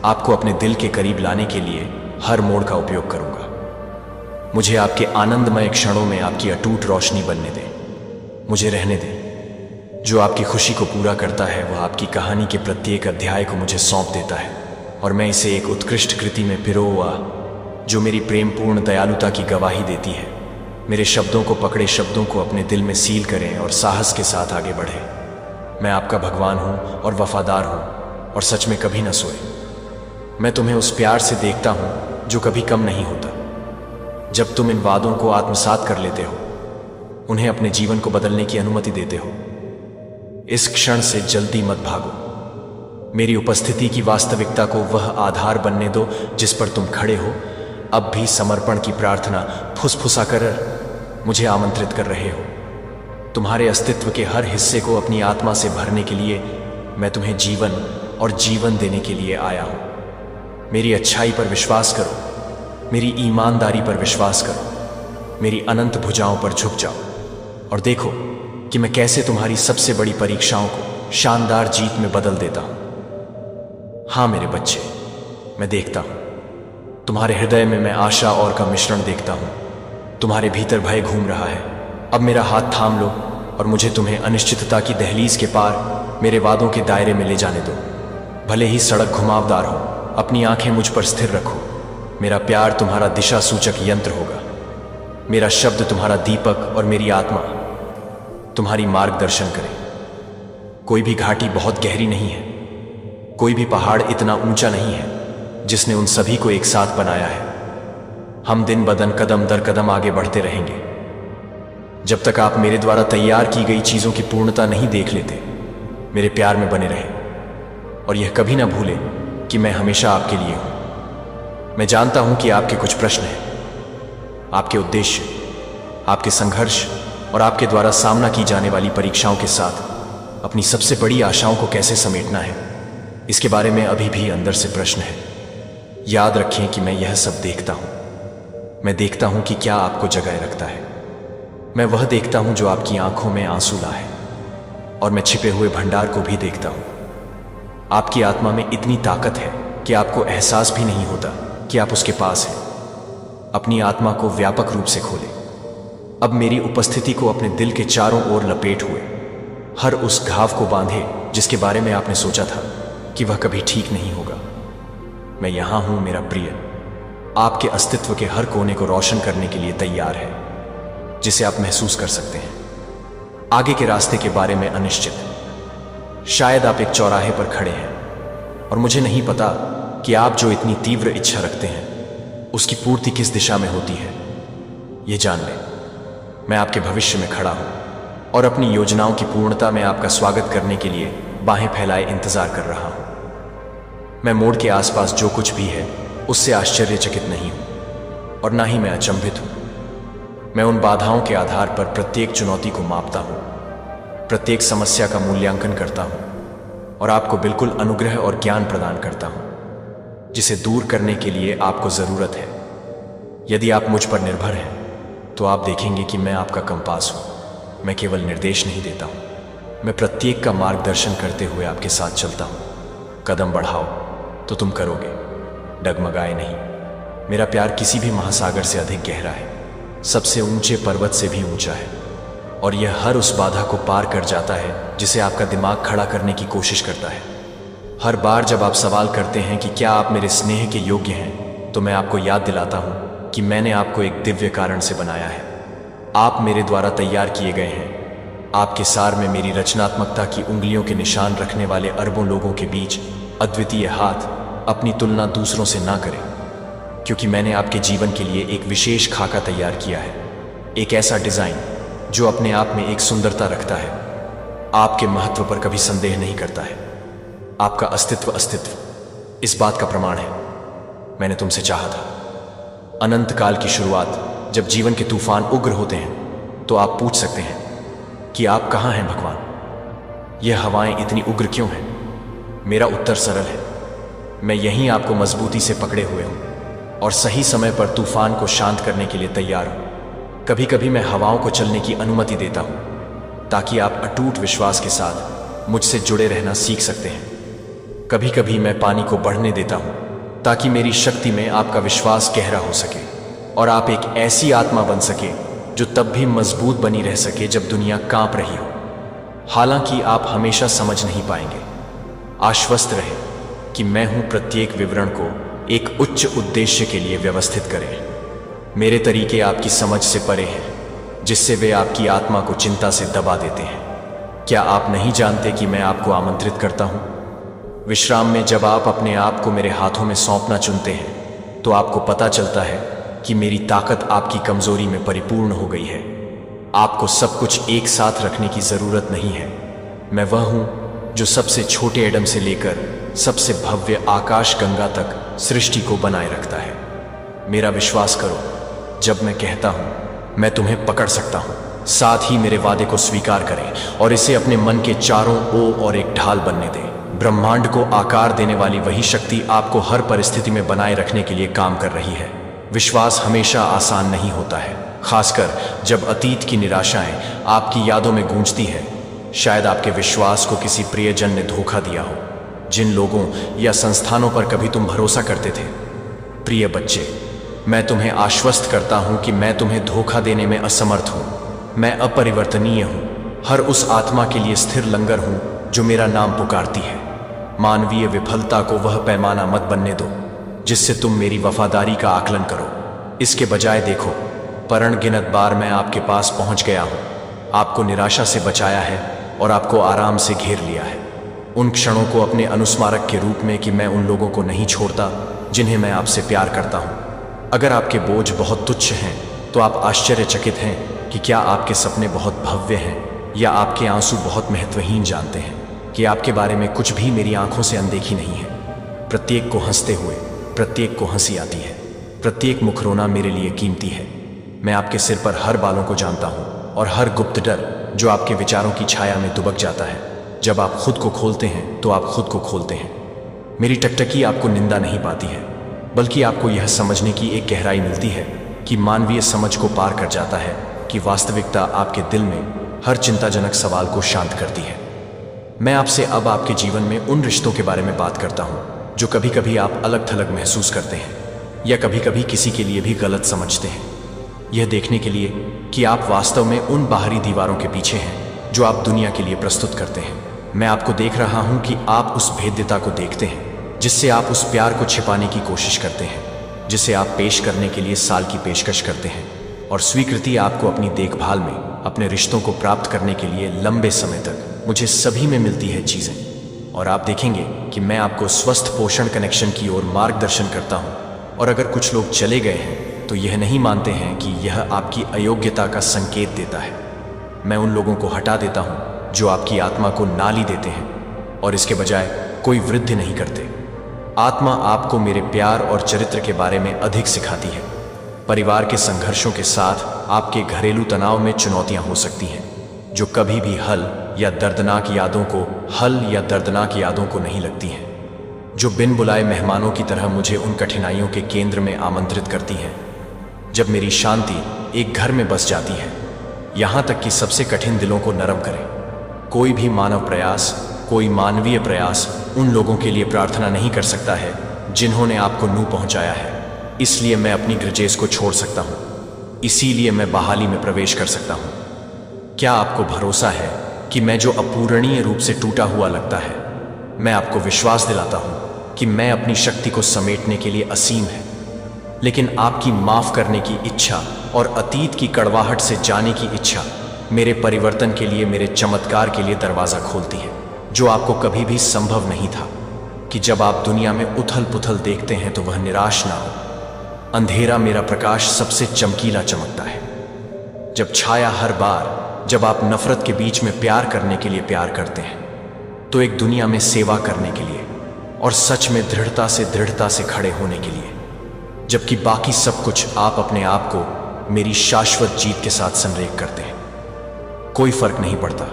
आपको अपने दिल के करीब लाने के लिए हर मोड़ का उपयोग करूंगा। मुझे आपके आनंदमय क्षणों में आपकी अटूट रोशनी बनने दें। मुझे रहने दें। जो आपकी खुशी को पूरा करता है वह आपकी कहानी के प्रत्येक अध्याय को मुझे सौंप देता है और मैं इसे एक उत्कृष्ट कृति में पिरोआ जो मेरी प्रेमपूर्ण दयालुता की गवाही देती है। मेरे शब्दों को पकड़े शब्दों को अपने दिल में सील करें और साहस के साथ आगे बढ़ें। मैं आपका भगवान हूं और वफादार हूं और सच में कभी न सोए। मैं तुम्हें उस प्यार से देखता हूं जो कभी कम नहीं होता। जब तुम इन वादों को आत्मसात कर लेते हो, उन्हें अपने जीवन को बदलने की अनुमति देते हो, इस क्षण से जल्दी मत भागो। मेरी उपस्थिति की वास्तविकता को वह आधार बनने दो जिस पर तुम खड़े हो। अब भी समर्पण की प्रार्थना फुसफुसा कर मुझे आमंत्रित कर रहे हो। तुम्हारे अस्तित्व के हर हिस्से को अपनी आत्मा से भरने के लिए मैं तुम्हें जीवन और जीवन देने के लिए आया हूं। मेरी अच्छाई पर विश्वास करो, मेरी ईमानदारी पर विश्वास करो, मेरी अनंत भुजाओं पर झुक जाओ और देखो कि मैं कैसे तुम्हारी सबसे बड़ी परीक्षाओं को शानदार जीत में बदल देता हूं। हाँ मेरे बच्चे, मैं देखता हूं। तुम्हारे हृदय में मैं आशा और का मिश्रण देखता हूं। तुम्हारे भीतर भय घूम रहा है। अब मेरा हाथ थाम लो और मुझे तुम्हें अनिश्चितता की दहलीज के पार मेरे वादों के दायरे में ले जाने दो। भले ही सड़क घुमावदार हो, अपनी आंखें मुझ पर स्थिर रखो। मेरा प्यार तुम्हारा दिशा सूचक यंत्र होगा। मेरा शब्द तुम्हारा दीपक और मेरी आत्मा तुम्हारी मार्गदर्शन करे। कोई भी घाटी बहुत गहरी नहीं है, कोई भी पहाड़ इतना ऊंचा नहीं है जिसने उन सभी को एक साथ बनाया है। हम दिन बदन कदम दर कदम आगे बढ़ते रहेंगे जब तक आप मेरे द्वारा तैयार की गई चीजों की पूर्णता नहीं देख लेते। मेरे प्यार में बने रहे और यह कभी ना भूले कि मैं हमेशा आपके लिए हूं। मैं जानता हूं कि आपके कुछ प्रश्न हैं, आपके उद्देश्य, आपके संघर्ष और आपके द्वारा सामना की जाने वाली परीक्षाओं के साथ अपनी सबसे बड़ी आशाओं को कैसे समेटना है, इसके बारे में अभी भी अंदर से प्रश्न है। याद रखें कि मैं यह सब देखता हूं। मैं देखता हूं कि क्या आपको जगाए रखता है। मैं वह देखता हूं जो आपकी आंखों में आंसू लाए, और मैं छिपे हुए भंडार को भी देखता हूं। आपकी आत्मा में इतनी ताकत है कि आपको एहसास भी नहीं होता कि आप उसके पास हैं। अपनी आत्मा को व्यापक रूप से खोलें। अब मेरी उपस्थिति को अपने दिल के चारों ओर लपेट हुए हर उस घाव को बांधे जिसके बारे में आपने सोचा था कि वह कभी ठीक नहीं होगा। मैं यहां हूं मेरा प्रिय, आपके अस्तित्व के हर कोने को रोशन करने के लिए तैयार है, जिसे आप महसूस कर सकते हैं। आगे के रास्ते के बारे में अनिश्चित। शायद आप एक चौराहे पर खड़े हैं और मुझे नहीं पता कि आप जो इतनी तीव्र इच्छा रखते हैं उसकी पूर्ति किस दिशा में होती है। यह जान लें, मैं आपके भविष्य में खड़ा हूं और अपनी योजनाओं की पूर्णता में आपका स्वागत करने के लिए बाहें फैलाए इंतजार कर रहा हूं। मैं मोड़ के आसपास जो कुछ भी है उससे आश्चर्यचकित नहीं हूं और ना ही मैं अचंभित हूं। मैं उन बाधाओं के आधार पर प्रत्येक चुनौती को मापता हूं, प्रत्येक समस्या का मूल्यांकन करता हूं और आपको बिल्कुल अनुग्रह और ज्ञान प्रदान करता हूं जिसे दूर करने के लिए आपको जरूरत है। यदि आप मुझ पर निर्भर हैं तो आप देखेंगे कि मैं आपका कंपास हूं। मैं केवल निर्देश नहीं देता हूं, मैं प्रत्येक का मार्गदर्शन करते हुए आपके साथ चलता हूं। कदम बढ़ाओ तो तुम करोगे, डगमगाए नहीं। मेरा प्यार किसी भी महासागर से अधिक गहरा है, सबसे ऊंचे पर्वत से भी ऊंचा है, और यह हर उस बाधा को पार कर जाता है जिसे आपका दिमाग खड़ा करने की कोशिश करता है। हर बार जब आप सवाल करते हैं कि क्या आप मेरे स्नेह के योग्य हैं, तो मैं आपको याद दिलाता हूं कि मैंने आपको एक दिव्य कारण से बनाया है। आप मेरे द्वारा तैयार किए गए हैं। आपके सार में मेरी रचनात्मकता की उंगलियों के निशान रखने वाले अरबों लोगों के बीच अद्वितीय हाथ अपनी तुलना दूसरों से ना करें, क्योंकि मैंने आपके जीवन के लिए एक विशेष खाका तैयार किया है। एक ऐसा डिजाइन जो अपने आप में एक सुंदरता रखता है, आपके महत्व पर कभी संदेह नहीं करता है। आपका अस्तित्व इस बात का प्रमाण है। मैंने तुमसे चाहा था। अनंत काल की शुरुआत जब जीवन के तूफान उग्र होते हैं तो आप पूछ सकते हैं कि आप कहां हैं भगवान? यह हवाएं इतनी उग्र क्यों हैं? मेरा उत्तर सरल है, मैं यहीं आपको मजबूती से पकड़े हुए हूं और सही समय पर तूफान को शांत करने के लिए तैयार हूं। कभी कभी मैं हवाओं को चलने की अनुमति देता हूं ताकि आप अटूट विश्वास के साथ मुझसे जुड़े रहना सीख सकते हैं। कभी कभी मैं पानी को बढ़ने देता हूं ताकि मेरी शक्ति में आपका विश्वास गहरा हो सके और आप एक ऐसी आत्मा बन सके जो तब भी मजबूत बनी रह सके जब दुनिया कांप रही हो। हालांकि आप हमेशा समझ नहीं पाएंगे। आश्वस्त रहे कि मैं हूं प्रत्येक विवरण को एक उच्च उद्देश्य के लिए व्यवस्थित करें। मेरे तरीके आपकी समझ से परे हैं, जिससे वे आपकी आत्मा को चिंता से दबा देते हैं। क्या आप नहीं जानते कि मैं आपको आमंत्रित करता हूं? विश्राम में जब आप अपने आप को मेरे हाथों में सौंपना चुनते हैं तो आपको पता चलता है कि मेरी ताकत आपकी कमजोरी में परिपूर्ण हो गई है। आपको सब कुछ एक साथ रखने की जरूरत नहीं है। मैं वह हूं जो सबसे छोटे एडम से लेकर सबसे भव्य आकाश गंगा तक सृष्टि को बनाए रखता है। मेरा विश्वास करो, जब मैं कहता हूं मैं तुम्हें पकड़ सकता हूं, साथ ही मेरे वादे को स्वीकार करें और इसे अपने मन के चारों ओर एक ढाल बनने दें। ब्रह्मांड को आकार देने वाली वही शक्ति आपको हर परिस्थिति में बनाए रखने के लिए काम कर रही है। विश्वास हमेशा आसान नहीं होता है, खासकर जब अतीत की निराशाएं आपकी यादों में गूंजती है। शायद आपके विश्वास को किसी प्रियजन ने धोखा दिया हो, जिन लोगों या संस्थानों पर कभी तुम भरोसा करते थे। प्रिय बच्चे, मैं तुम्हें आश्वस्त करता हूं कि मैं तुम्हें धोखा देने में असमर्थ हूं। मैं अपरिवर्तनीय हूं, हर उस आत्मा के लिए स्थिर लंगर हूं जो मेरा नाम पुकारती है। मानवीय विफलता को वह पैमाना मत बनने दो जिससे तुम मेरी वफादारी का आकलन करो। इसके बजाय देखो, अनगिनत बार मैं आपके पास पहुंच गया हूं, आपको निराशा से बचाया है और आपको आराम से घेर लिया है। उन क्षणों को अपने अनुस्मारक के रूप में कि मैं उन लोगों को नहीं छोड़ता जिन्हें मैं आपसे प्यार करता हूं। अगर आपके बोझ बहुत तुच्छ हैं तो आप आश्चर्यचकित हैं कि क्या आपके सपने बहुत भव्य हैं या आपके आंसू बहुत महत्वहीन। जानते हैं कि आपके बारे में कुछ भी मेरी आंखों से अनदेखी नहीं है। प्रत्येक को हंसते हुए प्रत्येक को हंसी आती है, प्रत्येक मुख रोना मेरे लिए कीमती है। मैं आपके सिर पर हर बालों को जानता हूं और हर गुप्त डर जो आपके विचारों की छाया में दुबक जाता है। जब आप खुद को खोलते हैं तो आप खुद को खोलते हैं। मेरी टकटकी आपको निंदा नहीं पाती है, बल्कि आपको यह समझने की एक गहराई मिलती है कि मानवीय समझ को पार कर जाता है कि वास्तविकता आपके दिल में हर चिंताजनक सवाल को शांत करती है। मैं आपसे अब आपके जीवन में उन रिश्तों के बारे में बात करता हूं जो कभी कभी आप अलग थलग महसूस करते हैं या कभी कभी किसी के लिए भी गलत समझते हैं, यह देखने के लिए कि आप वास्तव में उन बाहरी दीवारों के पीछे हैं जो आप दुनिया के लिए प्रस्तुत करते हैं। मैं आपको देख रहा हूं कि आप उस भेद्यता को देखते हैं जिससे आप उस प्यार को छिपाने की कोशिश करते हैं, जिसे आप पेश करने के लिए साल की पेशकश करते हैं, और स्वीकृति आपको अपनी देखभाल में अपने रिश्तों को प्राप्त करने के लिए लंबे समय तक मुझे सभी में मिलती है चीज़ें। और आप देखेंगे कि मैं आपको स्वस्थ पोषण कनेक्शन की ओर मार्गदर्शन करता हूं। और अगर कुछ लोग चले गए हैं तो यह नहीं मानते हैं कि यह आपकी अयोग्यता का संकेत देता है। मैं उन लोगों को हटा देता हूं जो आपकी आत्मा को नाली देते हैं और इसके बजाय कोई वृद्धि नहीं करते। आत्मा आपको मेरे प्यार और चरित्र के बारे में अधिक सिखाती है। परिवार के संघर्षों के साथ आपके घरेलू तनाव में चुनौतियां हो सकती हैं जो कभी भी हल या दर्दनाक यादों को नहीं लगती हैं, जो बिन बुलाए मेहमानों की तरह मुझे उन कठिनाइयों के केंद्र में आमंत्रित करती हैं। जब मेरी शांति एक घर में बस जाती है, यहां तक कि सबसे कठिन दिलों को नरम करे। कोई भी मानव प्रयास, कोई मानवीय प्रयास उन लोगों के लिए प्रार्थना नहीं कर सकता है जिन्होंने आपको नूह पहुंचाया है। इसलिए मैं अपनी ग्रजेस को छोड़ सकता हूं, इसीलिए मैं बहाली में प्रवेश कर सकता हूं। क्या आपको भरोसा है कि मैं जो अपूरणीय रूप से टूटा हुआ लगता है, मैं आपको विश्वास दिलाता हूं कि मैं अपनी शक्ति को समेटने के लिए असीम है, लेकिन आपकी माफ करने की इच्छा और अतीत की कड़वाहट से जाने की इच्छा मेरे परिवर्तन के लिए, मेरे चमत्कार के लिए दरवाजा खोलती है, जो आपको कभी भी संभव नहीं था। कि जब आप दुनिया में उथल पुथल देखते हैं तो वह निराश ना हो। अंधेरा मेरा प्रकाश सबसे चमकीला चमकता है। जब छाया हर बार, जब आप नफरत के बीच में प्यार करने के लिए प्यार करते हैं, तो एक दुनिया में सेवा करने के लिए और सच में दृढ़ता से खड़े होने के लिए, जबकि बाकी सब कुछ आप अपने आप को मेरी शाश्वत जीत के साथ संरेख करते हैं। कोई फर्क नहीं पड़ता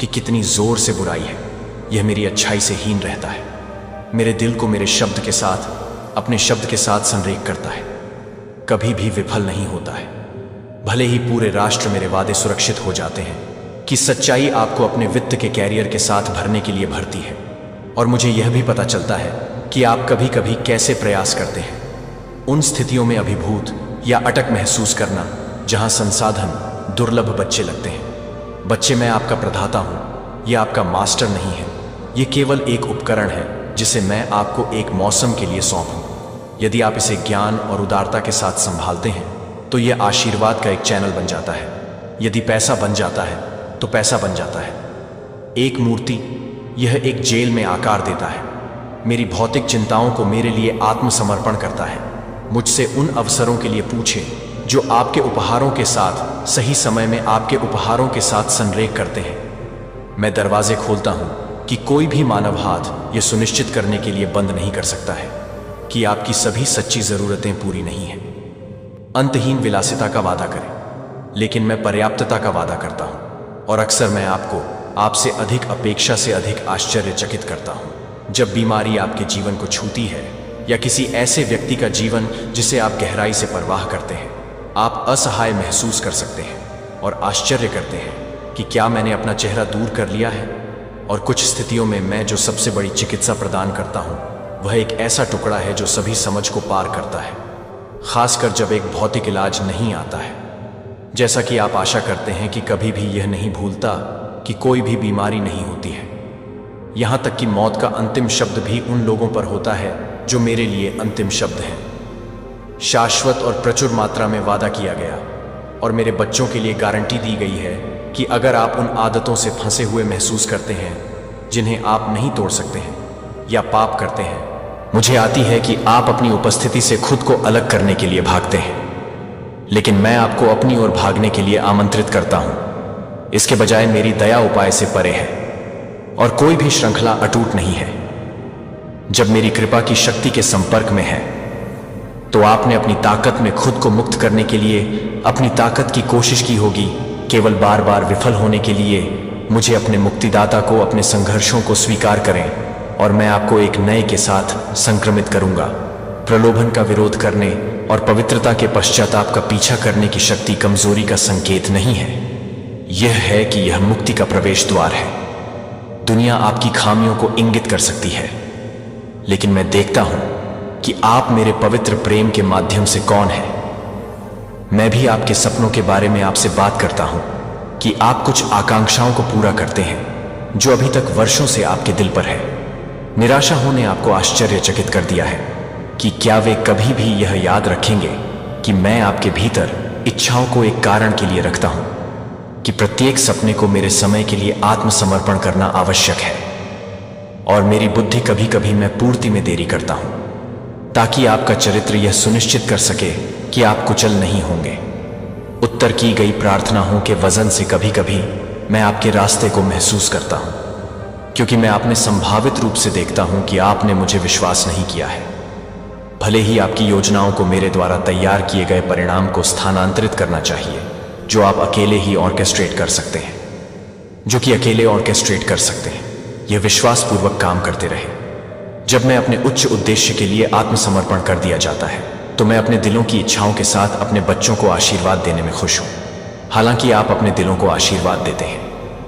कि कितनी जोर से बुराई है, यह मेरी अच्छाई से हीन रहता है। मेरे दिल को मेरे शब्द के साथ, अपने शब्द के साथ संरेख करता है, कभी भी विफल नहीं होता है। भले ही पूरे राष्ट्र मेरे वादे सुरक्षित हो जाते हैं कि सच्चाई आपको अपने वित्त के कैरियर के साथ भरने के लिए भरती है, और मुझे यह भी पता चलता है कि आप कभी कभी कैसे प्रयास करते हैं उन स्थितियों में अभिभूत या अटक महसूस करना जहां संसाधन दुर्लभ बच्चे लगते हैं। बच्चे, मैं आपका प्रदाता हूं, यह आपका मास्टर नहीं है। यह केवल एक उपकरण है जिसे मैं आपको एक मौसम के लिए सौंपूं। यदि आप इसे ज्ञान और उदारता के साथ संभालते हैं तो यह आशीर्वाद का एक चैनल बन जाता है। यदि पैसा बन जाता है तो पैसा बन जाता है एक मूर्ति, यह एक जेल में आकार देता है। मेरी भौतिक चिंताओं को मेरे लिए आत्मसमर्पण करता है। मुझसे उन अवसरों के लिए पूछें जो आपके उपहारों के साथ, सही समय में आपके उपहारों के साथ संरेख करते हैं। मैं दरवाजे खोलता हूं कि कोई भी मानव हाथ यह सुनिश्चित करने के लिए बंद नहीं कर सकता है कि आपकी सभी सच्ची जरूरतें पूरी नहीं हैं। अंतहीन विलासिता का वादा करें, लेकिन मैं पर्याप्तता का वादा करता हूं, और अक्सर मैं आपसे अधिक अपेक्षा से अधिक आश्चर्यचकित करता हूं। जब बीमारी आपके जीवन को छूती है या किसी ऐसे व्यक्ति का जीवन जिसे आप गहराई से परवाह करते हैं, आप असहाय महसूस कर सकते हैं और आश्चर्य करते हैं कि क्या मैंने अपना चेहरा दूर कर लिया है। और कुछ स्थितियों में मैं जो सबसे बड़ी चिकित्सा प्रदान करता हूं वह एक ऐसा टुकड़ा है जो सभी समझ को पार करता है, खासकर जब एक भौतिक इलाज नहीं आता है। जैसा कि आप आशा करते हैं कि कभी भी यह नहीं भूलता कि कोई भी बीमारी नहीं होती है, यहां तक कि मौत का अंतिम शब्द भी उन लोगों पर होता है जो मेरे लिए अंतिम शब्द है। शाश्वत और प्रचुर मात्रा में वादा किया गया और मेरे बच्चों के लिए गारंटी दी गई है कि अगर आप उन आदतों से फंसे हुए महसूस करते हैं जिन्हें आप नहीं तोड़ सकते हैं या पाप करते हैं, मुझे आती है कि आप अपनी उपस्थिति से खुद को अलग करने के लिए भागते हैं, लेकिन मैं आपको अपनी ओर भागने के लिए आमंत्रित करता हूं। इसके बजाय मेरी दया उपाय से परे है और कोई भी श्रृंखला अटूट नहीं है। जब मेरी कृपा की शक्ति के संपर्क में है तो आपने अपनी ताकत में खुद को मुक्त करने के लिए अपनी ताकत की कोशिश की होगी, केवल बार बार विफल होने के लिए। मुझे अपने मुक्तिदाता को, अपने संघर्षों को स्वीकार करें और मैं आपको एक नए के साथ संक्रमित करूंगा। प्रलोभन का विरोध करने और पवित्रता के पश्चाताप का पीछा करने की शक्ति कमजोरी का संकेत नहीं है, यह है कि यह मुक्ति का प्रवेश द्वार है। दुनिया आपकी खामियों को इंगित कर सकती है, लेकिन मैं देखता हूं कि आप मेरे पवित्र प्रेम के माध्यम से कौन हैं। मैं भी आपके सपनों के बारे में आपसे बात करता हूं कि आप कुछ आकांक्षाओं को पूरा करते हैं जो अभी तक वर्षों से आपके दिल पर है। निराशा होने आपको आश्चर्यचकित कर दिया है कि क्या वे कभी भी यह याद रखेंगे कि मैं आपके भीतर इच्छाओं को एक कारण के लिए रखता हूं, कि प्रत्येक सपने को मेरे समय के लिए आत्मसमर्पण करना आवश्यक है। और मेरी बुद्धि कभी कभी मैं पूर्ति में देरी करता हूं ताकि आपका चरित्र यह सुनिश्चित कर सके कि आप कुचल नहीं होंगे। उत्तर की गई प्रार्थनाओं के वजन से कभी कभी मैं आपके रास्ते को महसूस करता हूं, क्योंकि मैं आप में संभावित रूप से देखता हूं कि आपने मुझे विश्वास नहीं किया है। भले ही आपकी योजनाओं को मेरे द्वारा तैयार किए गए परिणाम को स्थानांतरित करना चाहिए, जो आप अकेले ही ऑर्केस्ट्रेट कर सकते हैं, जो कि अकेले ऑर्केस्ट्रेट कर सकते हैं, यह विश्वासपूर्वक काम करते रहे। जब मैं अपने उच्च उद्देश्य के लिए आत्मसमर्पण कर दिया जाता है तो मैं अपने दिलों की इच्छाओं के साथ अपने बच्चों को आशीर्वाद देने में खुश हूं। हालांकि आप अपने दिलों को आशीर्वाद देते हैं,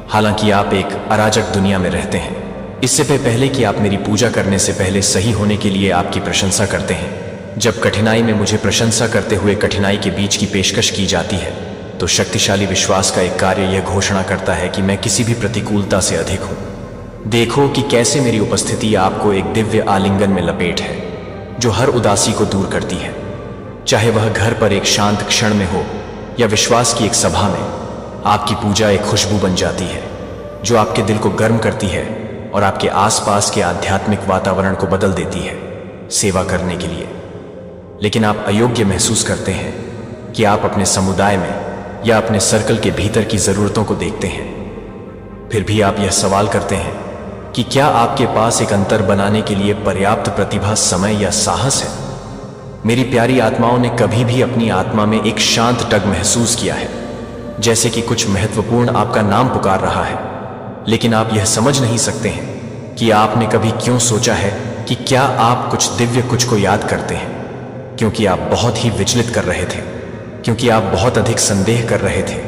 हालांकि आप एक अराजक दुनिया में रहते हैं, इससे पहले कि आप मेरी पूजा करने से पहले सही होने के लिए आपकी प्रशंसा करते हैं। जब कठिनाई में मुझे प्रशंसा करते हुए कठिनाई के बीच की पेशकश की जाती है तो शक्तिशाली विश्वास का एक कार्य यह घोषणा करता है कि मैं किसी भी प्रतिकूलता से अधिक हूं। देखो कि कैसे मेरी उपस्थिति आपको एक दिव्य आलिंगन में लपेट है जो हर उदासी को दूर करती है, चाहे वह घर पर एक शांत क्षण में हो या विश्वास की एक सभा में। आपकी पूजा एक खुशबू बन जाती है जो आपके दिल को गर्म करती है और आपके आसपास के आध्यात्मिक वातावरण को बदल देती है सेवा करने के लिए। लेकिन आप अयोग्य महसूस करते हैं कि आप अपने समुदाय में या अपने सर्कल के भीतर की जरूरतों को देखते हैं। फिर भी आप यह सवाल करते हैं कि क्या आपके पास एक अंतर बनाने के लिए पर्याप्त प्रतिभा, समय या साहस है। मेरी प्यारी आत्माओं ने कभी भी अपनी आत्मा में एक शांत टग महसूस किया है, जैसे कि कुछ महत्वपूर्ण आपका नाम पुकार रहा है, लेकिन आप यह समझ नहीं सकते हैं कि आपने कभी क्यों सोचा है कि क्या आप कुछ दिव्य कुछ को याद करते हैं, क्योंकि आप बहुत ही विचलित कर रहे थे, क्योंकि आप बहुत अधिक संदेह कर रहे थे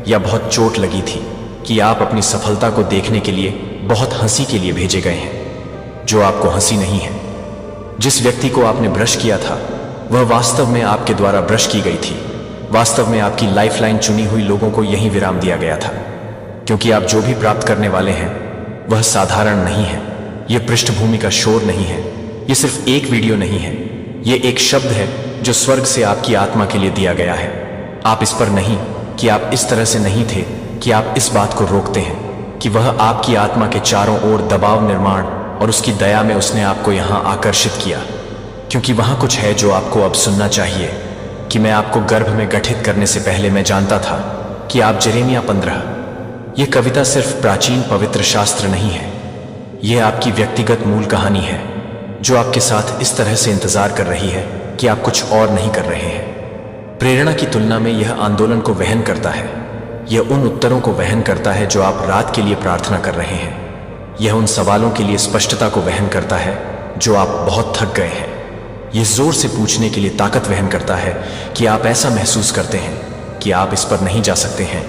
या बहुत चोट लगी थी कि आप अपनी सफलता को देखने के लिए बहुत हंसी के लिए भेजे गए हैं, जो आपको हंसी नहीं है। जिस व्यक्ति को आपने ब्रश किया था वह वास्तव में आपके द्वारा ब्रश की गई थी। वास्तव में आपकी लाइफलाइन चुनी हुई लोगों को यही विराम दिया गया था, क्योंकि आप जो भी प्राप्त करने वाले हैं वह साधारण नहीं है। यह पृष्ठभूमि का शोर नहीं है, यह सिर्फ एक वीडियो नहीं है, यह एक शब्द है जो स्वर्ग से आपकी आत्मा के लिए दिया गया है। आप इस पर नहीं कि आप इस तरह से नहीं थे कि आप इस बात को रोकते हैं कि वह आपकी आत्मा के चारों ओर दबाव निर्माण और उसकी दया में उसने आपको यहां आकर्षित किया, क्योंकि वहां कुछ है जो आपको अब सुनना चाहिए। कि मैं आपको गर्भ में गठित करने से पहले मैं जानता था कि आप यिर्मयाह 15। यह कविता सिर्फ प्राचीन पवित्र शास्त्र नहीं है, यह आपकी व्यक्तिगत मूल कहानी है जो आपके साथ इस तरह से इंतजार कर रही है कि आप कुछ और नहीं कर रहे हैं। प्रेरणा की तुलना में यह आंदोलन को वहन करता है। यह उन उत्तरों को वहन करता है जो आप रात के लिए प्रार्थना कर रहे हैं। यह उन सवालों के लिए स्पष्टता को वहन करता है जो आप बहुत थक गए हैं। यह जोर से पूछने के लिए ताकत वहन करता है कि आप ऐसा महसूस करते हैं कि आप इस पर नहीं जा सकते हैं,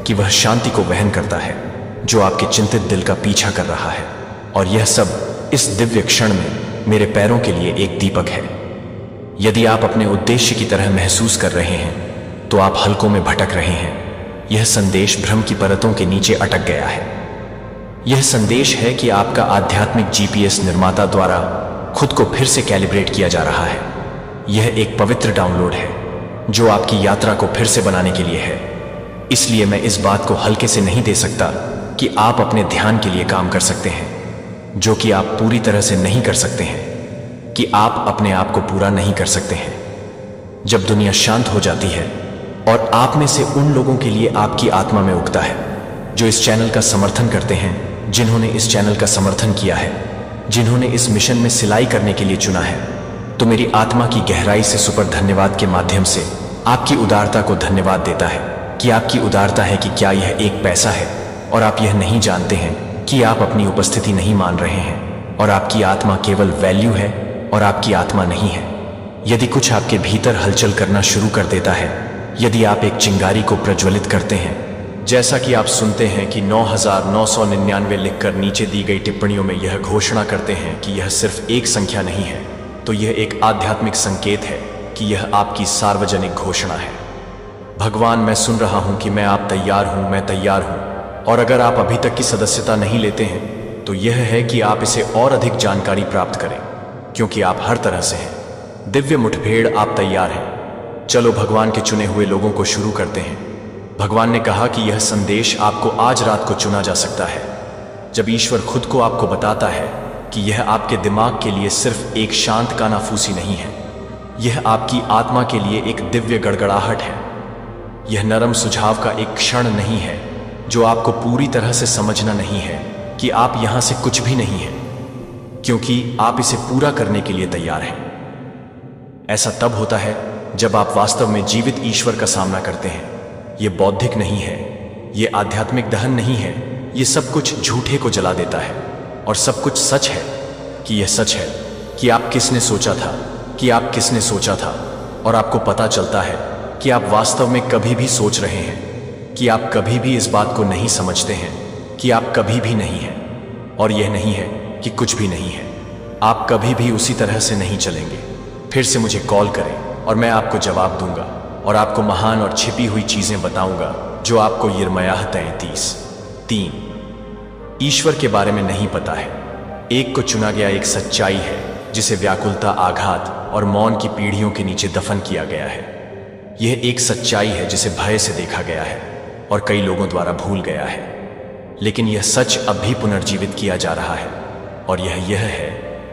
कि वह शांति को वहन करता है जो आपके चिंतित दिल का पीछा कर रहा है। और यह सब इस दिव्य क्षण में मेरे पैरों के लिए एक दीपक है। यदि आप अपने उद्देश्य की तरह महसूस कर रहे हैं तो आप हलकों में भटक रहे हैं। यह संदेश भ्रम की परतों के नीचे अटक गया है। यह संदेश है कि आपका आध्यात्मिक जीपीएस निर्माता द्वारा खुद को फिर से कैलिब्रेट किया जा रहा है। यह एक पवित्र डाउनलोड है जो आपकी यात्रा को फिर से बनाने के लिए है। इसलिए मैं इस बात को हल्के से नहीं दे सकता कि आप अपने ध्यान के लिए काम कर सकते हैं, जो कि आप पूरी तरह से नहीं कर सकते हैं, कि आप अपने आप को पूरा नहीं कर सकते हैं। जब दुनिया शांत हो जाती है और आप में से उन लोगों के लिए आपकी आत्मा में उगता है जो इस चैनल का समर्थन करते हैं, जिन्होंने इस चैनल का समर्थन किया है, जिन्होंने इस मिशन में सिलाई करने के लिए चुना है, तो मेरी आत्मा की गहराई से सुपर धन्यवाद के माध्यम से आपकी उदारता को धन्यवाद देता है कि आपकी उदारता है कि क्या यह एक पैसा है और आप यह नहीं जानते हैं कि आप अपनी उपस्थिति नहीं मान रहे हैं और आपकी आत्मा केवल वैल्यू है और आपकी आत्मा नहीं है। यदि कुछ आपके भीतर हलचल करना शुरू कर देता है, यदि आप एक चिंगारी को प्रज्वलित करते हैं, जैसा कि आप सुनते हैं कि 9999 लिखकर नीचे दी गई टिप्पणियों में यह घोषणा करते हैं कि यह सिर्फ एक संख्या नहीं है, तो यह एक आध्यात्मिक संकेत है कि यह आपकी सार्वजनिक घोषणा है। भगवान, मैं सुन रहा हूं कि मैं तैयार हूं, मैं तैयार हूं। और अगर आप अभी तक की सदस्यता नहीं लेते हैं तो यह है कि आप इसे और अधिक जानकारी प्राप्त करें, क्योंकि आप हर तरह से हैं। दिव्य मुठभेड़, आप तैयार हैं? चलो भगवान के चुने हुए लोगों को शुरू करते हैं। भगवान ने कहा कि यह संदेश आपको आज रात को चुना जा सकता है। जब ईश्वर खुद को आपको बताता है कि यह आपके दिमाग के लिए सिर्फ एक शांत कानाफूसी नहीं है, यह आपकी आत्मा के लिए एक दिव्य गड़गड़ाहट है। यह नरम सुझाव का एक क्षण नहीं है जो आपको पूरी तरह से समझना नहीं है कि आप यहां से कुछ भी नहीं हैं, क्योंकि आप इसे पूरा करने के लिए तैयार हैं। ऐसा तब होता है जब आप वास्तव में जीवित ईश्वर का सामना करते हैं। यह बौद्धिक नहीं है, यह आध्यात्मिक दहन नहीं है, यह सब कुछ झूठे को जला देता है। और सब कुछ सच है कि यह सच है कि आप किसने सोचा था, कि आप किसने सोचा था। और आपको पता चलता है कि आप वास्तव में कभी भी सोच रहे हैं, कि आप कभी भी इस बात को नहीं समझते हैं कि आप कभी भी नहीं हैं। और यह नहीं है कि कुछ भी नहीं है। आप कभी भी उसी तरह से नहीं चलेंगे। फिर से मुझे कॉल करें और मैं आपको जवाब दूंगा और आपको महान और छिपी हुई चीजें बताऊंगा जो आपको यिर्मयाह 33:3 ईश्वर के बारे में नहीं पता है। एक को चुना गया एक सच्चाई है जिसे व्याकुलता, आघात और मौन की पीढ़ियों के नीचे दफन किया गया है। यह एक सच्चाई है जिसे भय से देखा गया है और कई लोगों द्वारा भूल गया है, लेकिन यह सच अब भी पुनर्जीवित किया जा रहा है। और यह है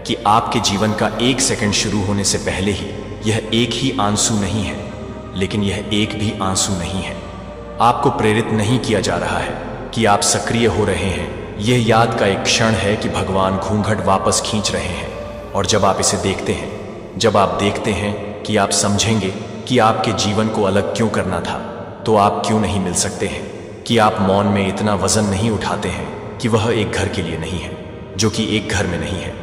कि आपके जीवन का एक सेकंड शुरू होने से पहले ही यह एक ही आंसू नहीं है, लेकिन यह एक भी आंसू नहीं है। आपको प्रेरित नहीं किया जा रहा है कि आप सक्रिय हो रहे हैं। यह याद का एक क्षण है कि भगवान घूंघट वापस खींच रहे हैं। और जब आप इसे देखते हैं, जब आप देखते हैं कि आप समझेंगे कि आपके जीवन को अलग क्यों करना था, तो आप क्यों नहीं मिल सकते हैं, कि आप मौन में इतना वजन नहीं उठाते हैं कि वह एक घर के लिए नहीं है, जो कि एक घर में नहीं है।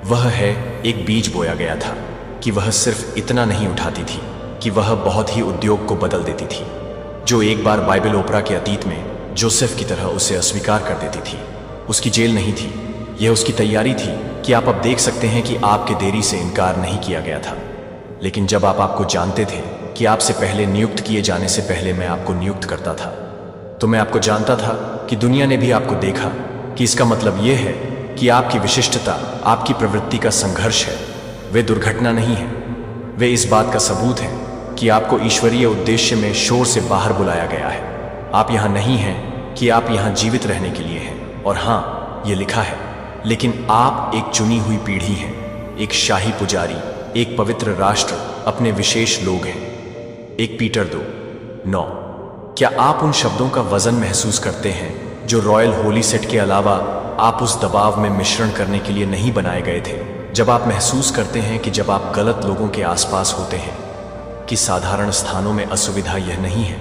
वह है एक बीज बोया गया था कि वह सिर्फ इतना नहीं उठाती थी कि वह बहुत ही उद्योग को बदल देती थी, जो एक बार बाइबल ओपरा के अतीत में जोसेफ की तरह उसे अस्वीकार कर देती थी। उसकी जेल नहीं थी, यह उसकी तैयारी थी कि आप अब देख सकते हैं कि आपके देरी से इनकार नहीं किया गया था। लेकिन जब आपको जानते थे कि आपसे पहले नियुक्त किए जाने से पहले मैं आपको नियुक्त करता था, तो मैं आपको जानता था कि दुनिया ने भी आपको देखा, कि इसका मतलब यह है कि आपकी विशिष्टता, आपकी प्रवृत्ति का संघर्ष है। वे दुर्घटना नहीं है, वे इस बात का सबूत है कि आपको ईश्वरीय उद्देश्य में शोर से बाहर बुलाया गया है। आप यहाँ नहीं हैं कि आप यहाँ जीवित रहने के लिए हैं। और हाँ, ये लिखा है, लेकिन आप एक चुनी हुई पीढ़ी हैं, एक शाही पुजारी, एक पवित्र राष्ट्र, अपने विशेष लोग हैं। 1 पीटर 2:9। क्या आप उन शब्दों का वजन महसूस करते हैं जो रॉयल होली सेट के अलावा आप उस दबाव में मिश्रण करने के लिए नहीं बनाए गए थे। जब आप महसूस करते हैं कि जब आप गलत लोगों के आसपास होते हैं कि साधारण स्थानों में असुविधा यह नहीं है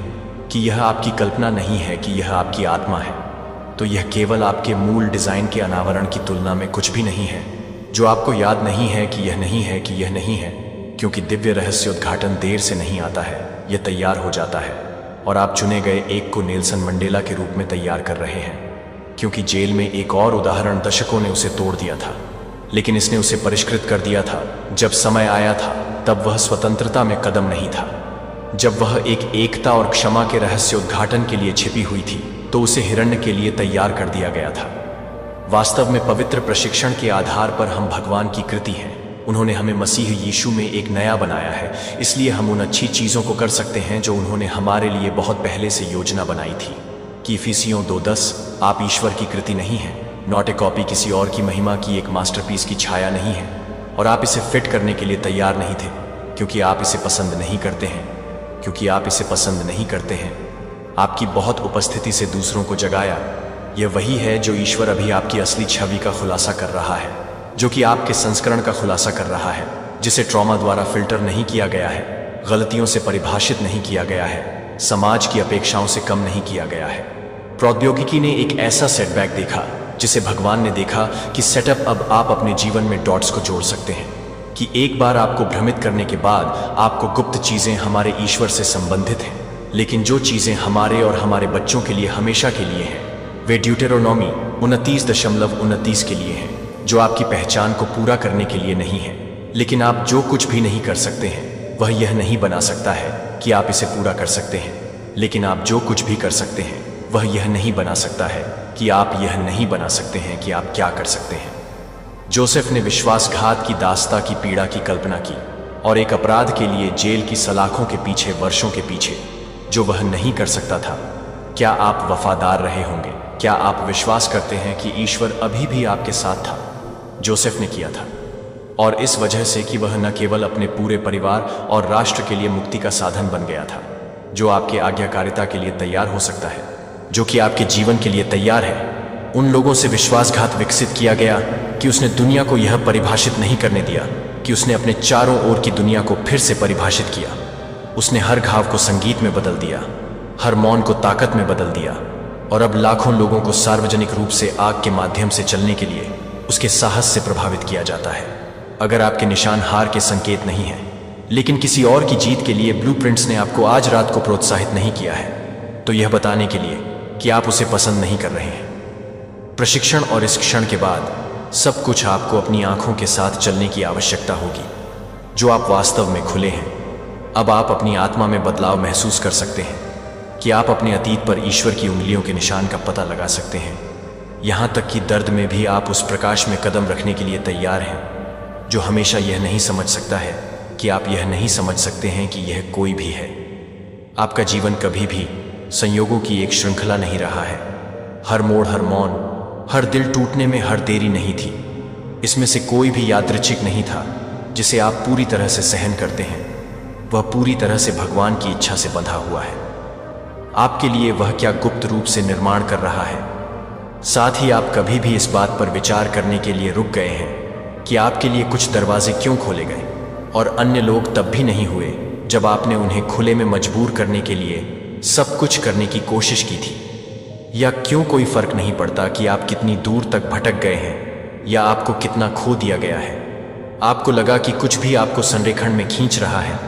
कि यह आपकी कल्पना नहीं है कि यह आपकी आत्मा है, तो यह केवल आपके मूल डिजाइन के अनावरण की तुलना में कुछ भी नहीं है। जो आपको याद नहीं है कि यह नहीं है कि यह नहीं है, क्योंकि दिव्य रहस्य उद्घाटन देर से नहीं आता है, यह तैयार हो जाता है और आप चुने गए एक को नेल्सन मंडेला के रूप में तैयार कर रहे हैं, क्योंकि जेल में एक और उदाहरण दशकों ने उसे तोड़ दिया था, लेकिन इसने उसे परिष्कृत कर दिया था। जब समय आया था तब वह स्वतंत्रता में कदम नहीं था। जब वह एक एकता और क्षमा के रहस्य उद्घाटन के लिए छिपी हुई थी, तो उसे हिरण्य के लिए तैयार कर दिया गया था। वास्तव में पवित्र प्रशिक्षण के आधार पर हम भगवान की कृति हैं। उन्होंने हमें मसीह यीशु में एक नया बनाया है, इसलिए हम उन अच्छी चीज़ों को कर सकते हैं जो उन्होंने हमारे लिए बहुत पहले से योजना बनाई थी। कि इफिसियों 2:10, आप ईश्वर की कृति नहीं हैं, नॉट ए कॉपी, किसी और की महिमा की एक मास्टरपीस की छाया नहीं है, और आप इसे फिट करने के लिए तैयार नहीं थे, क्योंकि आप इसे पसंद नहीं करते हैं। क्योंकि आप इसे पसंद नहीं करते हैं, आपकी बहुत उपस्थिति से दूसरों को जगाया। यह वही है जो ईश्वर अभी आपकी असली छवि का खुलासा कर रहा है, जो कि आपके संस्करण का खुलासा कर रहा है, जिसे ट्रॉमा द्वारा फिल्टर नहीं किया गया है, गलतियों से परिभाषित नहीं किया गया है, समाज की अपेक्षाओं से कम नहीं किया गया है। प्रौद्योगिकी ने एक ऐसा सेटबैक देखा जिसे भगवान ने देखा कि सेटअप अब आप अपने जीवन में डॉट्स को जोड़ सकते हैं, कि एक बार आपको भ्रमित करने के बाद आपको गुप्त चीजें हमारे ईश्वर से संबंधित हैं, लेकिन जो चीजें हमारे और हमारे बच्चों के लिए हमेशा के लिए हैं, वे ड्यूटेरोनॉमी 29:29 के लिए हैं, जो आपकी पहचान को पूरा करने के लिए नहीं है। लेकिन आप जो कुछ भी नहीं कर सकते हैं वह यह नहीं बना सकता है कि आप इसे पूरा कर सकते हैं। लेकिन आप जो कुछ भी कर सकते हैं वह यह नहीं बना सकता है कि आप यह नहीं बना सकते हैं कि आप क्या कर सकते हैं। जोसेफ ने विश्वासघात की दास्ता की पीड़ा की कल्पना की और एक अपराध के लिए जेल की सलाखों के पीछे वर्षों के पीछे, जो वह नहीं कर सकता था। क्या आप वफादार रहे होंगे? क्या आप विश्वास करते हैं कि ईश्वर अभी भी आपके साथ था? जोसेफ ने किया था, और इस वजह से कि वह न केवल अपने पूरे परिवार और राष्ट्र के लिए मुक्ति का साधन बन गया था, जो आपके आज्ञाकारिता के लिए तैयार हो सकता है, जो कि आपके जीवन के लिए तैयार है। उन लोगों से विश्वासघात विकसित किया गया कि उसने दुनिया को यह परिभाषित नहीं करने दिया कि उसने अपने चारों ओर की दुनिया को फिर से परिभाषित किया। उसने हर घाव को संगीत में बदल दिया, हर मौन को ताकत में बदल दिया, और अब लाखों लोगों को सार्वजनिक रूप से आग के माध्यम से चलने के लिए उसके साहस से प्रभावित किया जाता है। अगर आपके निशान हार के संकेत नहीं है, लेकिन किसी और की जीत के लिए ब्लूप्रिंट्स ने आपको आज रात को प्रोत्साहित नहीं किया है, तो यह बताने के लिए कि आप उसे पसंद नहीं कर रहे हैं। प्रशिक्षण और इस क्षण के बाद सब कुछ आपको अपनी आंखों के साथ चलने की आवश्यकता होगी, जो आप वास्तव में खुले हैं। अब आप अपनी आत्मा में बदलाव महसूस कर सकते हैं कि आप अपने अतीत पर ईश्वर की उंगलियों के निशान का पता लगा सकते हैं। यहाँ तक कि दर्द में भी आप उस प्रकाश में कदम रखने के लिए तैयार हैं, जो हमेशा यह नहीं समझ सकता है कि आप यह नहीं समझ सकते हैं कि यह कोई भी है। आपका जीवन कभी भी संयोगों की एक श्रृंखला नहीं रहा है। हर मोड़, हर मौन, हर दिल टूटने में हर देरी नहीं थी। इसमें से कोई भी यादृच्छिक नहीं था जिसे आप पूरी तरह से सहन करते हैं। वह पूरी तरह से भगवान की इच्छा से बंधा हुआ है। आपके लिए वह क्या गुप्त रूप से निर्माण कर रहा है। साथ ही आप कभी भी इस बात पर विचार करने के लिए रुक गए हैं कि आपके लिए कुछ दरवाजे क्यों खोले गए और अन्य लोग तब भी नहीं हुए जब आपने उन्हें खुले में मजबूर करने के लिए सब कुछ करने की कोशिश की थी। या क्यों कोई फर्क नहीं पड़ता कि आप कितनी दूर तक भटक गए हैं या आपको कितना खो दिया गया है। आपको लगा कि कुछ भी आपको संरेखण में खींच रहा है,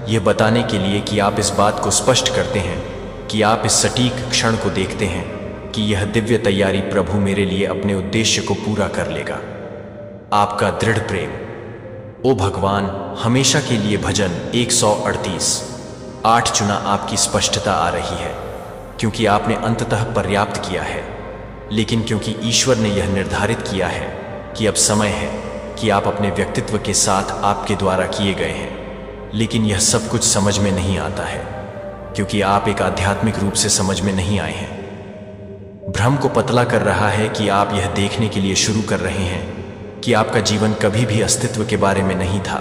यह बताने के लिए कि आप इस बात को स्पष्ट करते हैं कि आप इस सटीक क्षण को देखते हैं कि यह दिव्य तैयारी प्रभु मेरे लिए अपने उद्देश्य को पूरा कर लेगा। आपका दृढ़ प्रेम। ओ भगवान, हमेशा के लिए भजन 138:8 चुना आपकी स्पष्टता आ रही है, क्योंकि आपने अंततः पर्याप्त किया है, लेकिन क्योंकि ईश्वर ने यह निर्धारित किया है कि अब समय है कि आप अपने व्यक्तित्व के साथ आपके द्वारा किए गए हैं। लेकिन यह सब कुछ समझ में नहीं आता है, क्योंकि आप एक आध्यात्मिक रूप से समझ में नहीं आए हैं। भ्रम को पतला कर रहा है कि आप यह देखने के लिए शुरू कर रहे हैं कि आपका जीवन कभी भी अस्तित्व के बारे में नहीं था।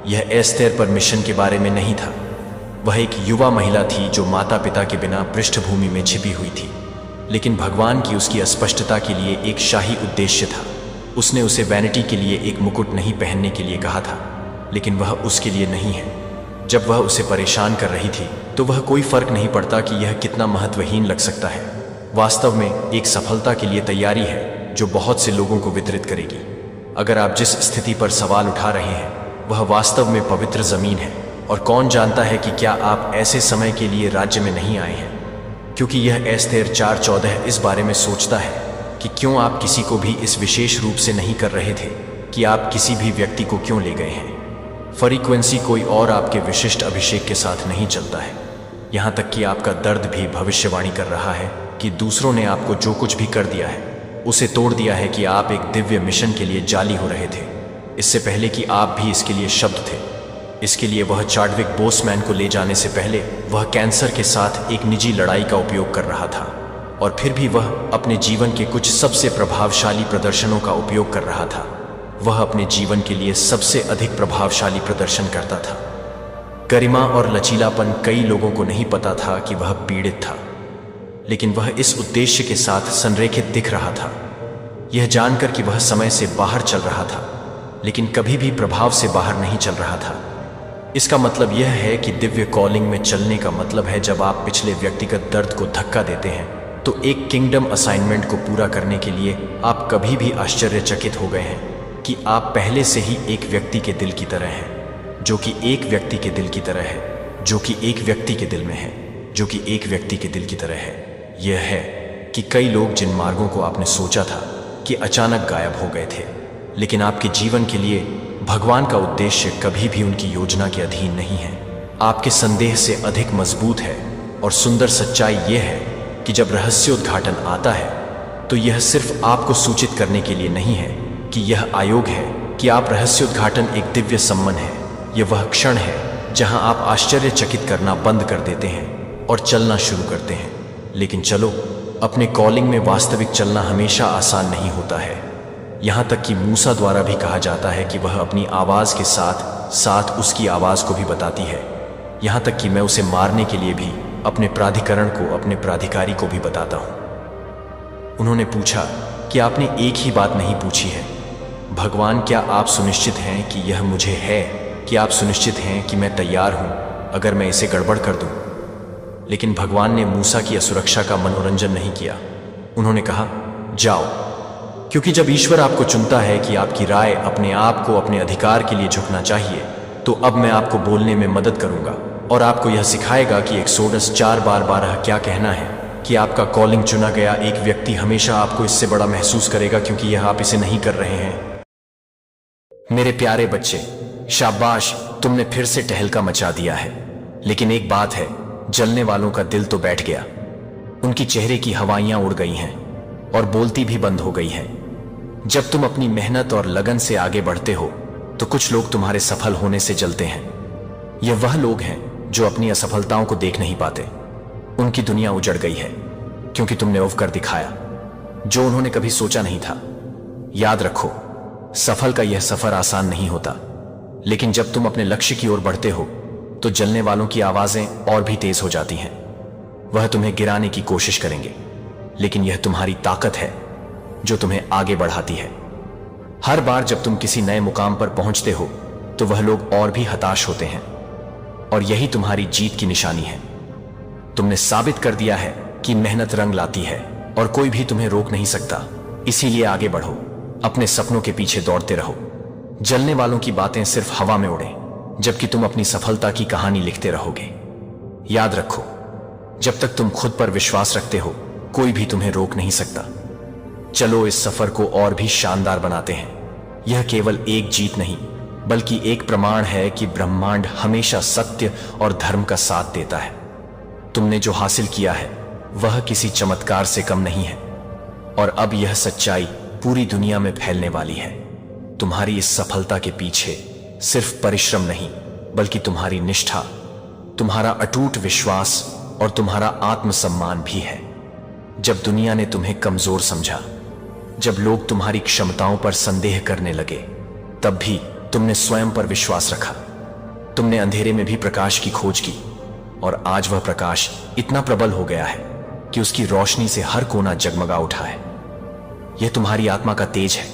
यह एस्तेर पर मिशन के बारे में नहीं था। वह एक युवा महिला थी जो माता पिता के बिना पृष्ठभूमि में छिपी हुई थी, लेकिन भगवान की उसकी अस्पष्टता के लिए एक शाही उद्देश्य था। उसने उसे वैनिटी के लिए एक मुकुट नहीं पहनने के लिए कहा था, लेकिन वह उसके लिए नहीं है। जब वह उसे परेशान कर रही थी तो वह कोई फर्क नहीं पड़ता कि यह कितना महत्वहीन लग सकता है, वास्तव में एक सफलता के लिए तैयारी है जो बहुत से लोगों को वितरित करेगी। अगर आप जिस स्थिति पर सवाल उठा रहे हैं वह वास्तव में पवित्र जमीन है, और कौन जानता है कि क्या आप ऐसे समय के लिए राज्य में नहीं आए हैं, क्योंकि यह एस्तेर 4:14 इस बारे में सोचता है कि क्यों आप किसी को भी इस विशेष रूप से नहीं कर रहे थे कि आप किसी भी व्यक्ति को क्यों ले गए हैं। फ्रीक्वेंसी कोई और आपके विशिष्ट अभिषेक के साथ नहीं चलता है। यहाँ तक कि आपका दर्द भी भविष्यवाणी कर रहा है कि दूसरों ने आपको जो कुछ भी कर दिया है उसे तोड़ दिया है कि आप एक दिव्य मिशन के लिए जाली हो रहे थे, इससे पहले कि आप भी इसके लिए शब्द थे। इसके लिए वह चाडविक बोसमैन को ले जाने से पहले वह कैंसर के साथ एक निजी लड़ाई का उपयोग कर रहा था, और फिर भी वह अपने जीवन के कुछ सबसे प्रभावशाली प्रदर्शनों का उपयोग कर रहा था। वह अपने जीवन के लिए सबसे अधिक प्रभावशाली प्रदर्शन करता था। गरिमा और लचीलापन कई लोगों को नहीं पता था कि वह पीड़ित था, लेकिन वह इस उद्देश्य के साथ संरेखित दिख रहा था, यह जानकर कि वह समय से बाहर चल रहा था, लेकिन कभी भी प्रभाव से बाहर नहीं चल रहा था। इसका मतलब यह है कि दिव्य कॉलिंग में चलने का मतलब है जब आप पिछले व्यक्तिगत दर्द को धक्का देते हैं तो एक किंगडम असाइनमेंट को पूरा करने के लिए आप कभी भी आश्चर्यचकित हो गए हैं कि आप पहले से ही एक व्यक्ति के दिल की तरह हैं, जो कि एक व्यक्ति के दिल की तरह है, जो कि एक व्यक्ति के दिल में है, जो कि एक व्यक्ति के दिल की तरह है। यह है कि कई लोग जिन मार्गों को आपने सोचा था कि अचानक गायब हो गए थे, लेकिन आपके जीवन के लिए भगवान का उद्देश्य कभी भी उनकी योजना के अधीन नहीं है। आपके संदेह से अधिक मजबूत है, और सुंदर सच्चाई यह है कि जब रहस्योद्घाटन आता है तो यह सिर्फ आपको सूचित करने के लिए नहीं है कि यह आयोग है कि आप रहस्योद्घाटन एक दिव्य सम्मन है। यह वह क्षण है जहां आप आश्चर्यचकित करना बंद कर देते हैं और चलना शुरू करते हैं। लेकिन चलो, अपने कॉलिंग में वास्तविक चलना हमेशा आसान नहीं होता है। यहाँ तक कि मूसा द्वारा भी कहा जाता है कि वह अपनी आवाज़ के साथ साथ उसकी आवाज़ को भी बताती है। यहाँ तक कि मैं उसे मारने के लिए भी अपने प्राधिकरण को, अपने प्राधिकारी को भी बताता हूँ। उन्होंने पूछा कि आपने एक ही बात नहीं पूछी है, भगवान, क्या आप सुनिश्चित हैं कि यह मुझे है, कि आप सुनिश्चित हैं कि मैं तैयार हूं अगर मैं इसे गड़बड़ कर दूं? लेकिन भगवान ने मूसा की असुरक्षा का मनोरंजन नहीं किया। उन्होंने कहा, जाओ, क्योंकि जब ईश्वर आपको चुनता है कि आपकी राय अपने आप को अपने अधिकार के लिए झुकना चाहिए, तो अब मैं आपको बोलने में मदद करूंगा और आपको यह सिखाएगा कि एक्सोडस 4:12 क्या कहना है, कि आपका कॉलिंग चुना गया एक व्यक्ति हमेशा आपको इससे बड़ा महसूस करेगा क्योंकि यह आप इसे नहीं कर रहे हैं। मेरे प्यारे बच्चे, शाबाश, तुमने फिर से टहलका मचा दिया है। लेकिन एक बात है, जलने वालों का दिल तो बैठ गया। उनकी चेहरे की हवाइयां उड़ गई हैं और बोलती भी बंद हो गई हैं। जब तुम अपनी मेहनत और लगन से आगे बढ़ते हो तो कुछ लोग तुम्हारे सफल होने से जलते हैं। यह वह लोग हैं जो अपनी असफलताओं को देख नहीं पाते। उनकी दुनिया उजड़ गई है क्योंकि तुमने उफ कर दिखाया जो उन्होंने कभी सोचा नहीं था। याद रखो, सफल का यह सफर आसान नहीं होता, लेकिन जब तुम अपने लक्ष्य की ओर बढ़ते हो तो जलने वालों की आवाजें और भी तेज हो जाती हैं। वह तुम्हें गिराने की कोशिश करेंगे, लेकिन यह तुम्हारी ताकत है जो तुम्हें आगे बढ़ाती है। हर बार जब तुम किसी नए मुकाम पर पहुंचते हो तो वह लोग और भी हताश होते हैं, और यही तुम्हारी जीत की निशानी है। तुमने साबित कर दिया है कि मेहनत रंग लाती है और कोई भी तुम्हें रोक नहीं सकता। इसीलिए आगे बढ़ो, अपने सपनों के पीछे दौड़ते रहो। जलने वालों की बातें सिर्फ हवा में उड़े, जबकि तुम अपनी सफलता की कहानी लिखते रहोगे। याद रखो, जब तक तुम खुद पर विश्वास रखते हो कोई भी तुम्हें रोक नहीं सकता। चलो इस सफर को और भी शानदार बनाते हैं। यह केवल एक जीत नहीं बल्कि एक प्रमाण है कि ब्रह्मांड हमेशा सत्य और धर्म का साथ देता है। तुमने जो हासिल किया है वह किसी चमत्कार से कम नहीं है, और अब यह सच्चाई पूरी दुनिया में फैलने वाली है। तुम्हारी इस सफलता के पीछे सिर्फ परिश्रम नहीं बल्कि तुम्हारी निष्ठा, तुम्हारा अटूट विश्वास और तुम्हारा आत्मसम्मान भी है। जब दुनिया ने तुम्हें कमजोर समझा, जब लोग तुम्हारी क्षमताओं पर संदेह करने लगे, तब भी तुमने स्वयं पर विश्वास रखा। तुमने अंधेरे में भी प्रकाश की खोज की, और आज वह प्रकाश इतना प्रबल हो गया है कि उसकी रोशनी से हर कोना जगमगा उठा है। यह तुम्हारी आत्मा का तेज है,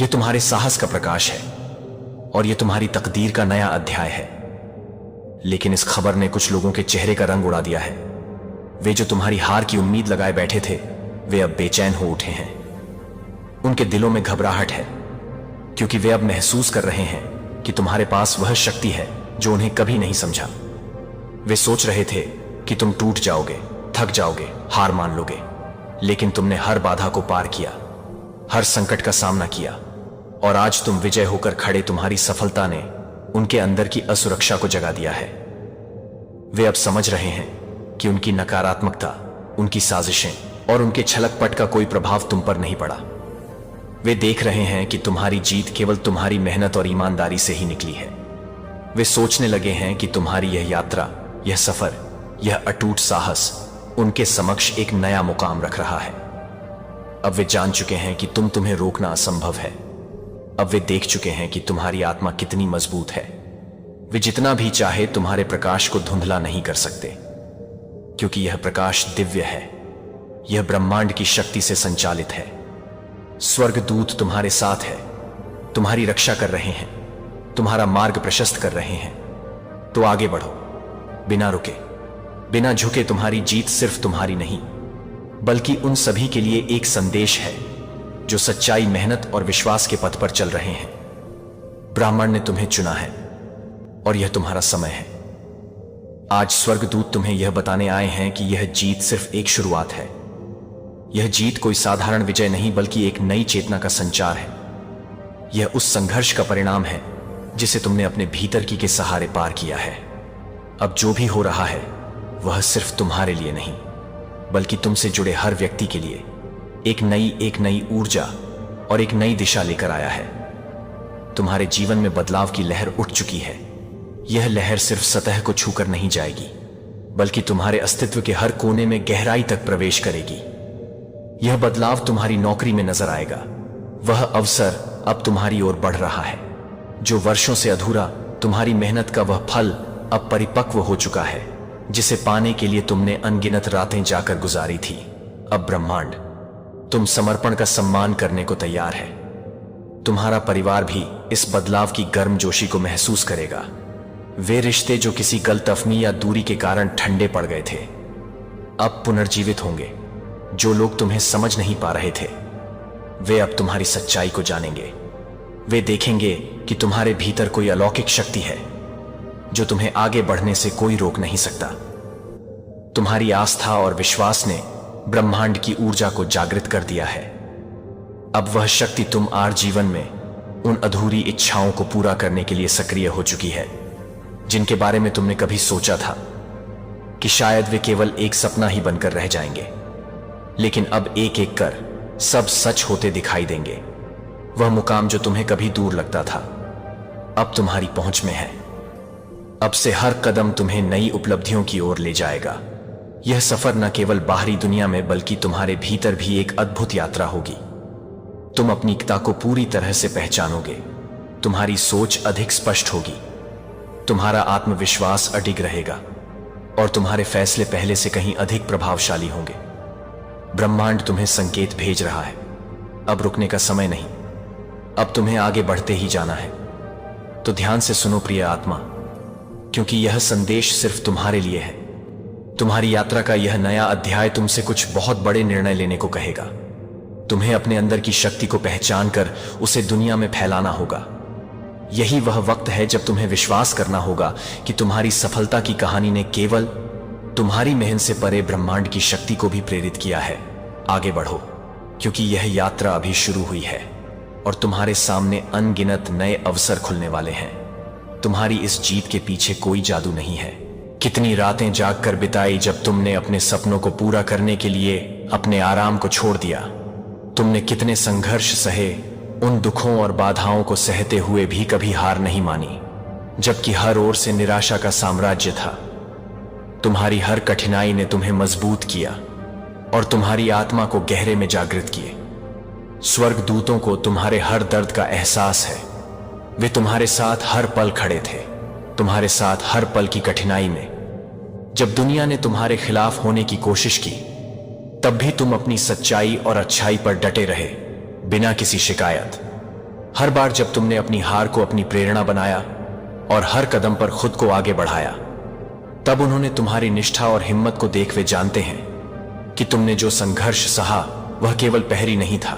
यह तुम्हारे साहस का प्रकाश है और यह तुम्हारी तकदीर का नया अध्याय है। लेकिन इस खबर ने कुछ लोगों के चेहरे का रंग उड़ा दिया है। वे जो तुम्हारी हार की उम्मीद लगाए बैठे थे, वे अब बेचैन हो उठे हैं। उनके दिलों में घबराहट है, क्योंकि वे अब महसूस कर रहे हैं कि तुम्हारे पास वह शक्ति है जो उन्हें कभी नहीं समझा। वे सोच रहे थे कि तुम टूट जाओगे, थक जाओगे, हार मान लोगे, लेकिन तुमने हर बाधा को पार किया, हर संकट का सामना किया और आज तुम विजय होकर खड़े। तुम्हारी सफलता ने उनके अंदर की असुरक्षा को जगा दिया है। वे अब समझ रहे हैं कि उनकी नकारात्मकता, उनकी साजिशें और उनके छलकपट का कोई प्रभाव तुम पर नहीं पड़ा। वे देख रहे हैं कि तुम्हारी जीत केवल तुम्हारी मेहनत और ईमानदारी से ही निकली है। वे सोचने लगे हैं कि तुम्हारी यह यात्रा, यह सफर, यह अटूट साहस उनके समक्ष एक नया मुकाम रख रहा है। अब वे जान चुके हैं कि तुम्हें रोकना असंभव है। अब वे देख चुके हैं कि तुम्हारी आत्मा कितनी मजबूत है। वे जितना भी चाहे तुम्हारे प्रकाश को धुंधला नहीं कर सकते, क्योंकि यह प्रकाश दिव्य है। यह ब्रह्मांड की शक्ति से संचालित है। स्वर्गदूत तुम्हारे साथ है, तुम्हारी रक्षा कर रहे हैं, तुम्हारा मार्ग प्रशस्त कर रहे हैं। तो आगे बढ़ो, बिना रुके, बिना झुके। तुम्हारी जीत सिर्फ तुम्हारी नहीं, बल्कि उन सभी के लिए एक संदेश है जो सच्चाई, मेहनत और विश्वास के पथ पर चल रहे हैं। ब्राह्मण ने तुम्हें चुना है और यह तुम्हारा समय है। आज स्वर्गदूत तुम्हें यह बताने आए हैं कि यह जीत सिर्फ एक शुरुआत है। यह जीत कोई साधारण विजय नहीं, बल्कि एक नई चेतना का संचार है। यह उस संघर्ष का परिणाम है जिसे तुमने अपने भीतर की के सहारे पार किया है। अब जो भी हो रहा है वह सिर्फ तुम्हारे लिए नहीं, बल्कि तुमसे जुड़े हर व्यक्ति के लिए एक नई ऊर्जा और एक नई दिशा लेकर आया है। तुम्हारे जीवन में बदलाव की लहर उठ चुकी है। यह लहर सिर्फ सतह को छूकर नहीं जाएगी, बल्कि तुम्हारे अस्तित्व के हर कोने में गहराई तक प्रवेश करेगी। यह बदलाव तुम्हारी नौकरी में नजर आएगा। वह अवसर अब तुम्हारी ओर बढ़ रहा है। जो वर्षों से अधूरा, तुम्हारी मेहनत का वह फल अब परिपक्व हो चुका है, जिसे पाने के लिए तुमने अनगिनत रातें जाकर गुजारी थी। अब ब्रह्मांड तुम समर्पण का सम्मान करने को तैयार है। तुम्हारा परिवार भी इस बदलाव की गर्मजोशी को महसूस करेगा। वे रिश्ते जो किसी गलतफहमी या दूरी के कारण ठंडे पड़ गए थे, अब पुनर्जीवित होंगे। जो लोग तुम्हें समझ नहीं पा रहे थे, वे अब तुम्हारी सच्चाई को जानेंगे। वे देखेंगे कि तुम्हारे भीतर कोई अलौकिक शक्ति है जो तुम्हें आगे बढ़ने से कोई रोक नहीं सकता। तुम्हारी आस्था और विश्वास ने ब्रह्मांड की ऊर्जा को जागृत कर दिया है। अब वह शक्ति तुम जीवन में उन अधूरी इच्छाओं को पूरा करने के लिए सक्रिय हो चुकी है, जिनके बारे में तुमने कभी सोचा था कि शायद वे केवल एक सपना ही बनकर रह जाएंगे। लेकिन अब एक एक कर सब सच होते दिखाई देंगे। वह मुकाम जो तुम्हें कभी दूर लगता था, अब तुम्हारी पहुंच में है। अब से हर कदम तुम्हें नई उपलब्धियों की ओर ले जाएगा। यह सफर न केवल बाहरी दुनिया में, बल्कि तुम्हारे भीतर भी एक अद्भुत यात्रा होगी। तुम अपनी एकता को पूरी तरह से पहचानोगे। तुम्हारी सोच अधिक स्पष्ट होगी, तुम्हारा आत्मविश्वास अडिग रहेगा और तुम्हारे फैसले पहले से कहीं अधिक प्रभावशाली होंगे। ब्रह्मांड तुम्हें संकेत भेज रहा है। अब रुकने का समय नहीं, अब तुम्हें आगे बढ़ते ही जाना है। तो ध्यान से सुनो प्रिय आत्मा, क्योंकि यह संदेश सिर्फ तुम्हारे लिए है। तुम्हारी यात्रा का यह नया अध्याय तुमसे कुछ बहुत बड़े निर्णय लेने को कहेगा। तुम्हें अपने अंदर की शक्ति को पहचान कर उसे दुनिया में फैलाना होगा। यही वह वक्त है जब तुम्हें विश्वास करना होगा कि तुम्हारी सफलता की कहानी ने केवल तुम्हारी मेहनत से परे ब्रह्मांड की शक्ति को भी प्रेरित किया है। आगे बढ़ो, क्योंकि यह यात्रा अभी शुरू हुई है और तुम्हारे सामने अनगिनत नए अवसर खुलने वाले हैं। तुम्हारी इस जीत के पीछे कोई जादू नहीं है। कितनी रातें जाग कर बिताई जब तुमने अपने सपनों को पूरा करने के लिए अपने आराम को छोड़ दिया। तुमने कितने संघर्ष सहे, उन दुखों और बाधाओं को सहते हुए भी कभी हार नहीं मानी, जबकि हर ओर से निराशा का साम्राज्य था। तुम्हारी हर कठिनाई ने तुम्हें मजबूत किया और तुम्हारी आत्मा को गहरे में जागृत किए। स्वर्गदूतों को तुम्हारे हर दर्द का एहसास है। वे तुम्हारे साथ हर पल खड़े थे, तुम्हारे साथ हर पल की कठिनाई में। जब दुनिया ने तुम्हारे खिलाफ होने की कोशिश की, तब भी तुम अपनी सच्चाई और अच्छाई पर डटे रहे, बिना किसी शिकायत। हर बार जब तुमने अपनी हार को अपनी प्रेरणा बनाया और हर कदम पर खुद को आगे बढ़ाया, तब उन्होंने तुम्हारी निष्ठा और हिम्मत को देख वे जानते हैं कि तुमने जो संघर्ष सहा वह केवल पहरी नहीं था,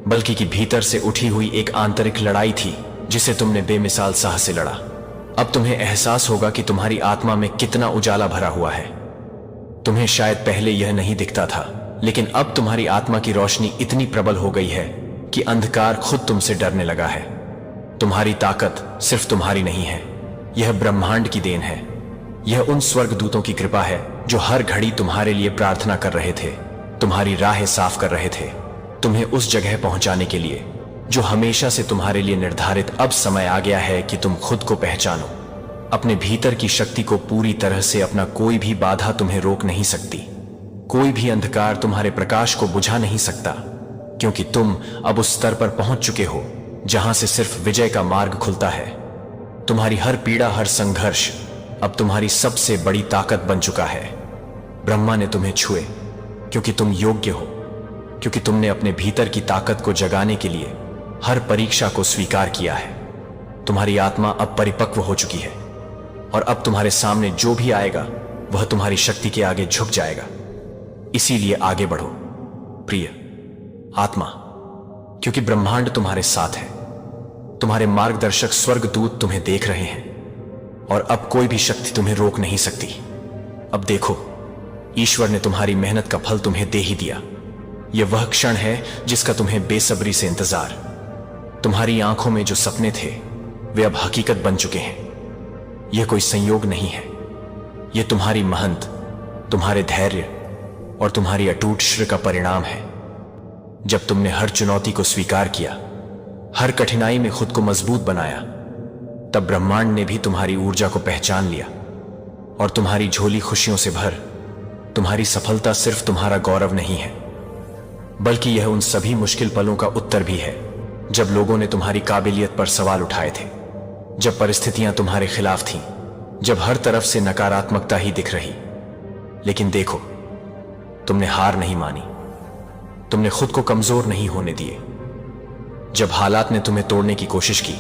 बल्कि कि भीतर से उठी हुई एक आंतरिक लड़ाई थी जिसे तुमने बेमिसाल साहस से लड़ा। अब तुम्हें एहसास होगा कि तुम्हारी आत्मा में कितना उजाला भरा हुआ है। तुम्हें शायद पहले यह नहीं दिखता था, लेकिन अब तुम्हारी आत्मा की रोशनी इतनी प्रबल हो गई है कि अंधकार खुद तुमसे डरने लगा है। तुम्हारी ताकत सिर्फ तुम्हारी नहीं है, यह ब्रह्मांड की देन है। यह उन स्वर्गदूतों की कृपा है जो हर घड़ी तुम्हारे लिए प्रार्थना कर रहे थे, तुम्हारी राहें साफ कर रहे थे, तुम्हें उस जगह पहुंचाने के लिए जो हमेशा से तुम्हारे लिए निर्धारित। अब समय आ गया है कि तुम खुद को पहचानो, अपने भीतर की शक्ति को पूरी तरह से अपना। कोई भी बाधा तुम्हें रोक नहीं सकती, कोई भी अंधकार तुम्हारे प्रकाश को बुझा नहीं सकता, क्योंकि तुम अब उस स्तर पर पहुंच चुके हो जहां से सिर्फ विजय का मार्ग खुलता है। तुम्हारी हर पीड़ा, हर संघर्ष अब तुम्हारी सबसे बड़ी ताकत बन चुका है। ब्रह्मा ने तुम्हें छुए क्योंकि तुम योग्य हो, क्योंकि तुमने अपने भीतर की ताकत को जगाने के लिए हर परीक्षा को स्वीकार किया है। तुम्हारी आत्मा अब परिपक्व हो चुकी है और अब तुम्हारे सामने जो भी आएगा वह तुम्हारी शक्ति के आगे झुक जाएगा। इसीलिए आगे बढ़ो प्रिय आत्मा, क्योंकि ब्रह्मांड तुम्हारे साथ है। तुम्हारे मार्गदर्शक स्वर्गदूत तुम्हें देख रहे हैं और अब कोई भी शक्ति तुम्हें रोक नहीं सकती। अब देखो, ईश्वर ने तुम्हारी मेहनत का फल तुम्हें दे ही दिया। यह वह क्षण है जिसका तुम्हें बेसब्री से इंतजार। तुम्हारी आंखों में जो सपने थे वे अब हकीकत बन चुके हैं। यह कोई संयोग नहीं है, यह तुम्हारी महंत, तुम्हारे धैर्य और तुम्हारी अटूट श्रद्धा का परिणाम है। जब तुमने हर चुनौती को स्वीकार किया, हर कठिनाई में खुद को मजबूत बनाया, तब ब्रह्मांड ने भी तुम्हारी ऊर्जा को पहचान लिया और तुम्हारी झोली खुशियों से भर। तुम्हारी सफलता सिर्फ तुम्हारा गौरव नहीं है, बल्कि यह उन सभी मुश्किल पलों का उत्तर भी है जब लोगों ने तुम्हारी काबिलियत पर सवाल उठाए थे, जब परिस्थितियां तुम्हारे खिलाफ थीं, जब हर तरफ से नकारात्मकता ही दिख रही। लेकिन देखो, तुमने हार नहीं मानी, तुमने खुद को कमजोर नहीं होने दिए। जब हालात ने तुम्हें तोड़ने की कोशिश की,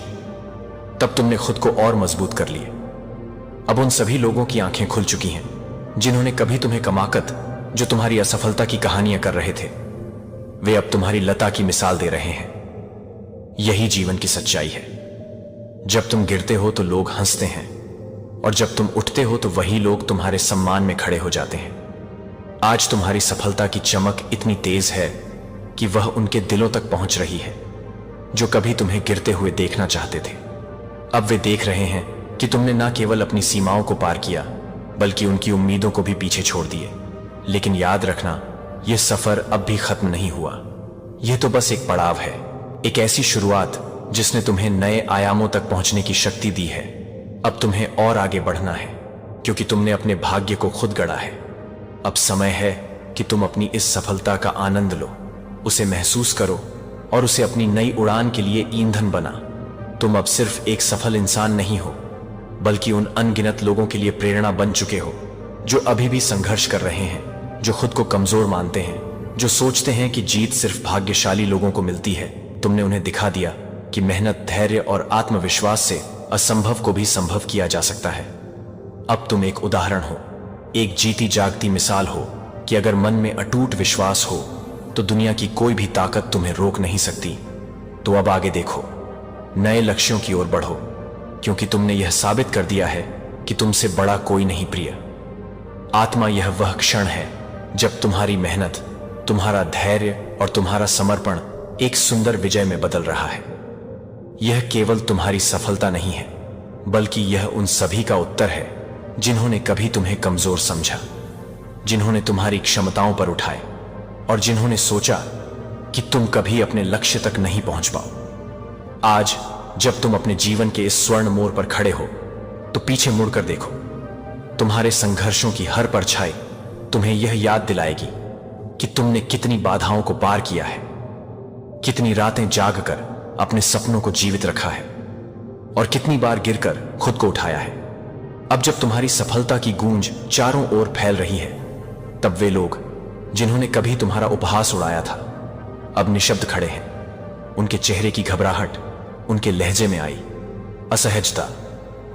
तब तुमने खुद को और मजबूत कर लिए। अब उन सभी लोगों की आंखें खुल चुकी हैं जिन्होंने कभी तुम्हें कमाकत, जो तुम्हारी असफलता की कहानियां कर रहे थे, वे अब तुम्हारी लता की मिसाल दे रहे हैं। यही जीवन की सच्चाई है। जब तुम गिरते हो तो लोग हंसते हैं, और जब तुम उठते हो तो वही लोग तुम्हारे सम्मान में खड़े हो जाते हैं। आज तुम्हारी सफलता की चमक इतनी तेज है कि वह उनके दिलों तक पहुंच रही है जो कभी तुम्हें गिरते हुए देखना चाहते थे। अब वे देख रहे हैं कि तुमने न केवल अपनी सीमाओं को पार किया, बल्कि उनकी उम्मीदों को भी पीछे छोड़ दिए। लेकिन याद रखना, यह सफर अब भी खत्म नहीं हुआ। यह तो बस एक पड़ाव है, एक ऐसी शुरुआत जिसने तुम्हें नए आयामों तक पहुंचने की शक्ति दी है। अब तुम्हें और आगे बढ़ना है, क्योंकि तुमने अपने भाग्य को खुद गढ़ा है। अब समय है कि तुम अपनी इस सफलता का आनंद लो, उसे महसूस करो और उसे अपनी नई उड़ान के लिए ईंधन बना। तुम अब सिर्फ एक सफल इंसान नहीं हो, बल्कि उन अनगिनत लोगों के लिए प्रेरणा बन चुके हो जो अभी भी संघर्ष कर रहे हैं, जो खुद को कमजोर मानते हैं, जो सोचते हैं कि जीत सिर्फ भाग्यशाली लोगों को मिलती है। तुमने उन्हें दिखा दिया कि मेहनत, धैर्य और आत्मविश्वास से असंभव को भी संभव किया जा सकता है। अब तुम एक उदाहरण हो, एक जीती जागती मिसाल हो कि अगर मन में अटूट विश्वास हो तो दुनिया की कोई भी ताकत तुम्हें रोक नहीं सकती। तो अब आगे देखो, नए लक्ष्यों की ओर बढ़ो, क्योंकि तुमने यह साबित कर दिया है कि तुमसे बड़ा कोई नहीं प्रिय आत्मा। यह वह क्षण है जब तुम्हारी मेहनत, तुम्हारा धैर्य और तुम्हारा समर्पण एक सुंदर विजय में बदल रहा है। यह केवल तुम्हारी सफलता नहीं है, बल्कि यह उन सभी का उत्तर है जिन्होंने कभी तुम्हें कमजोर समझा, जिन्होंने तुम्हारी क्षमताओं पर उठाए और जिन्होंने सोचा कि तुम कभी अपने लक्ष्य तक नहीं पहुंच पाओ। आज जब तुम अपने जीवन के इस स्वर्ण मोड़ पर खड़े हो, तो पीछे मुड़कर देखो। तुम्हारे संघर्षों की हर परछाई तुम्हें यह याद दिलाएगी कि तुमने कितनी बाधाओं को पार किया है, कितनी रातें जागकर अपने सपनों को जीवित रखा है और कितनी बार गिरकर खुद को उठाया है। अब जब तुम्हारी सफलता की गूंज चारों ओर फैल रही है, तब वे लोग जिन्होंने कभी तुम्हारा उपहास उड़ाया था, अब निशब्द खड़े हैं। उनके चेहरे की घबराहट उनके लहजे में आई, असहजता,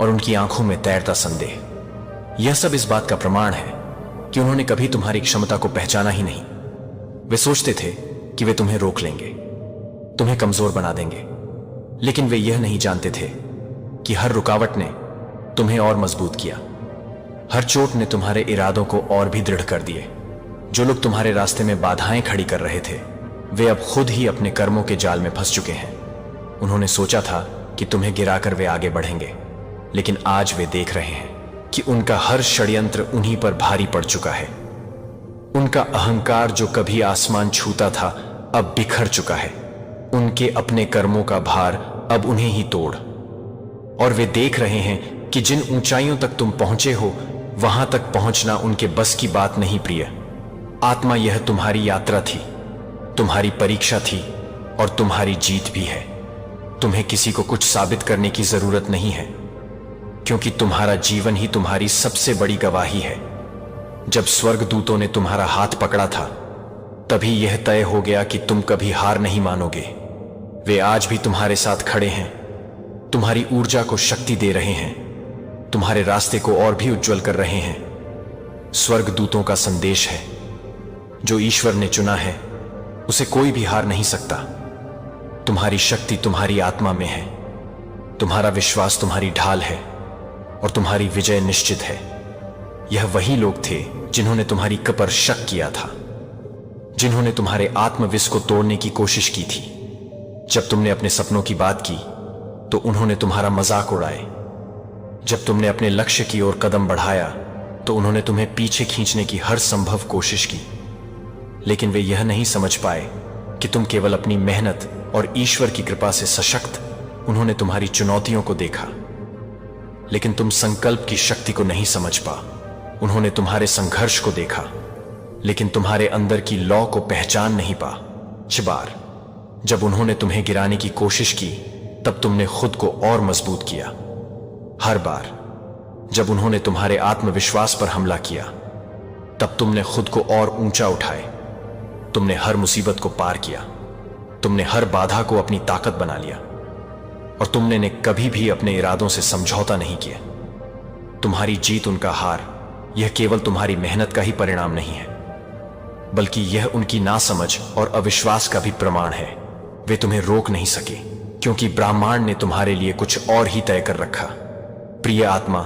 और उनकी आंखों में तैरता संदेह। यह सब इस बात का प्रमाण है कि उन्होंने कभी तुम्हारी क्षमता को पहचाना ही नहीं। वे सोचते थे कि वे तुम्हें रोक लेंगे, तुम्हें कमजोर बना देंगे, लेकिन वे यह नहीं जानते थे कि हर रुकावट ने तुम्हें और मजबूत किया। हर चोट ने तुम्हारे इरादों को और भी दृढ़ कर दिए। जो लोग तुम्हारे रास्ते में बाधाएं खड़ी कर रहे थे, वे अब खुद ही अपने कर्मों के जाल में फंस चुके हैं। उन्होंने सोचा था कि तुम्हें गिराकर वे आगे बढ़ेंगे, लेकिन आज वे देख रहे हैं कि उनका हर षड्यंत्र उन्हीं पर भारी पड़ चुका है। उनका अहंकार जो कभी आसमान छूता था, अब बिखर चुका है। उनके अपने कर्मों का भार अब उन्हें ही तोड़, और वे देख रहे हैं कि जिन ऊंचाइयों तक तुम पहुंचे हो, वहां तक पहुंचना उनके बस की बात नहीं। प्रिय आत्मा, यह तुम्हारी यात्रा थी, तुम्हारी परीक्षा थी, और तुम्हारी जीत भी है। तुम्हें किसी को कुछ साबित करने की जरूरत नहीं है, क्योंकि तुम्हारा जीवन ही तुम्हारी सबसे बड़ी गवाही है। जब स्वर्गदूतों ने तुम्हारा हाथ पकड़ा था, तभी यह तय हो गया कि तुम कभी हार नहीं मानोगे। वे आज भी तुम्हारे साथ खड़े हैं, तुम्हारी ऊर्जा को शक्ति दे रहे हैं, तुम्हारे रास्ते को और भी उज्जवल कर रहे हैं। स्वर्गदूतों का संदेश है, जो ईश्वर ने चुना है उसे कोई भी हार नहीं सकता। तुम्हारी शक्ति तुम्हारी आत्मा में है, तुम्हारा विश्वास तुम्हारी ढाल है, और तुम्हारी विजय निश्चित है। यह वही लोग थे जिन्होंने तुम्हारी पर शक किया था, जिन्होंने तुम्हारे आत्मविश्वास को तोड़ने की कोशिश की थी। जब तुमने अपने सपनों की बात की तो उन्होंने तुम्हारा मजाक उड़ाए। जब तुमने अपने लक्ष्य की ओर कदम बढ़ाया तो उन्होंने तुम्हें पीछे खींचने की हर संभव कोशिश की, लेकिन वे यह नहीं समझ पाए कि तुम केवल अपनी मेहनत और ईश्वर की कृपा से सशक्त। उन्होंने तुम्हारी चुनौतियों को देखा, लेकिन तुम संकल्प की शक्ति को नहीं समझ पा। उन्होंने तुम्हारे संघर्ष को देखा, लेकिन तुम्हारे अंदर की लौ को पहचान नहीं पा। बार जब उन्होंने तुम्हें गिराने की कोशिश की, तब तुमने खुद को और मजबूत किया। हर बार जब उन्होंने तुम्हारे आत्मविश्वास पर हमला किया, तब तुमने खुद को और ऊंचा उठाए। तुमने हर मुसीबत को पार किया, तुमने हर बाधा को अपनी ताकत बना लिया, और तुमने ने कभी भी अपने इरादों से समझौता नहीं किया। तुम्हारी जीत, उनका हार, यह केवल तुम्हारी मेहनत का ही परिणाम नहीं है, बल्कि यह उनकी नासमझ और अविश्वास का भी प्रमाण है। वे तुम्हें रोक नहीं सके, क्योंकि ब्रह्मांड ने तुम्हारे लिए कुछ और ही तय कर रखा। प्रिय आत्मा,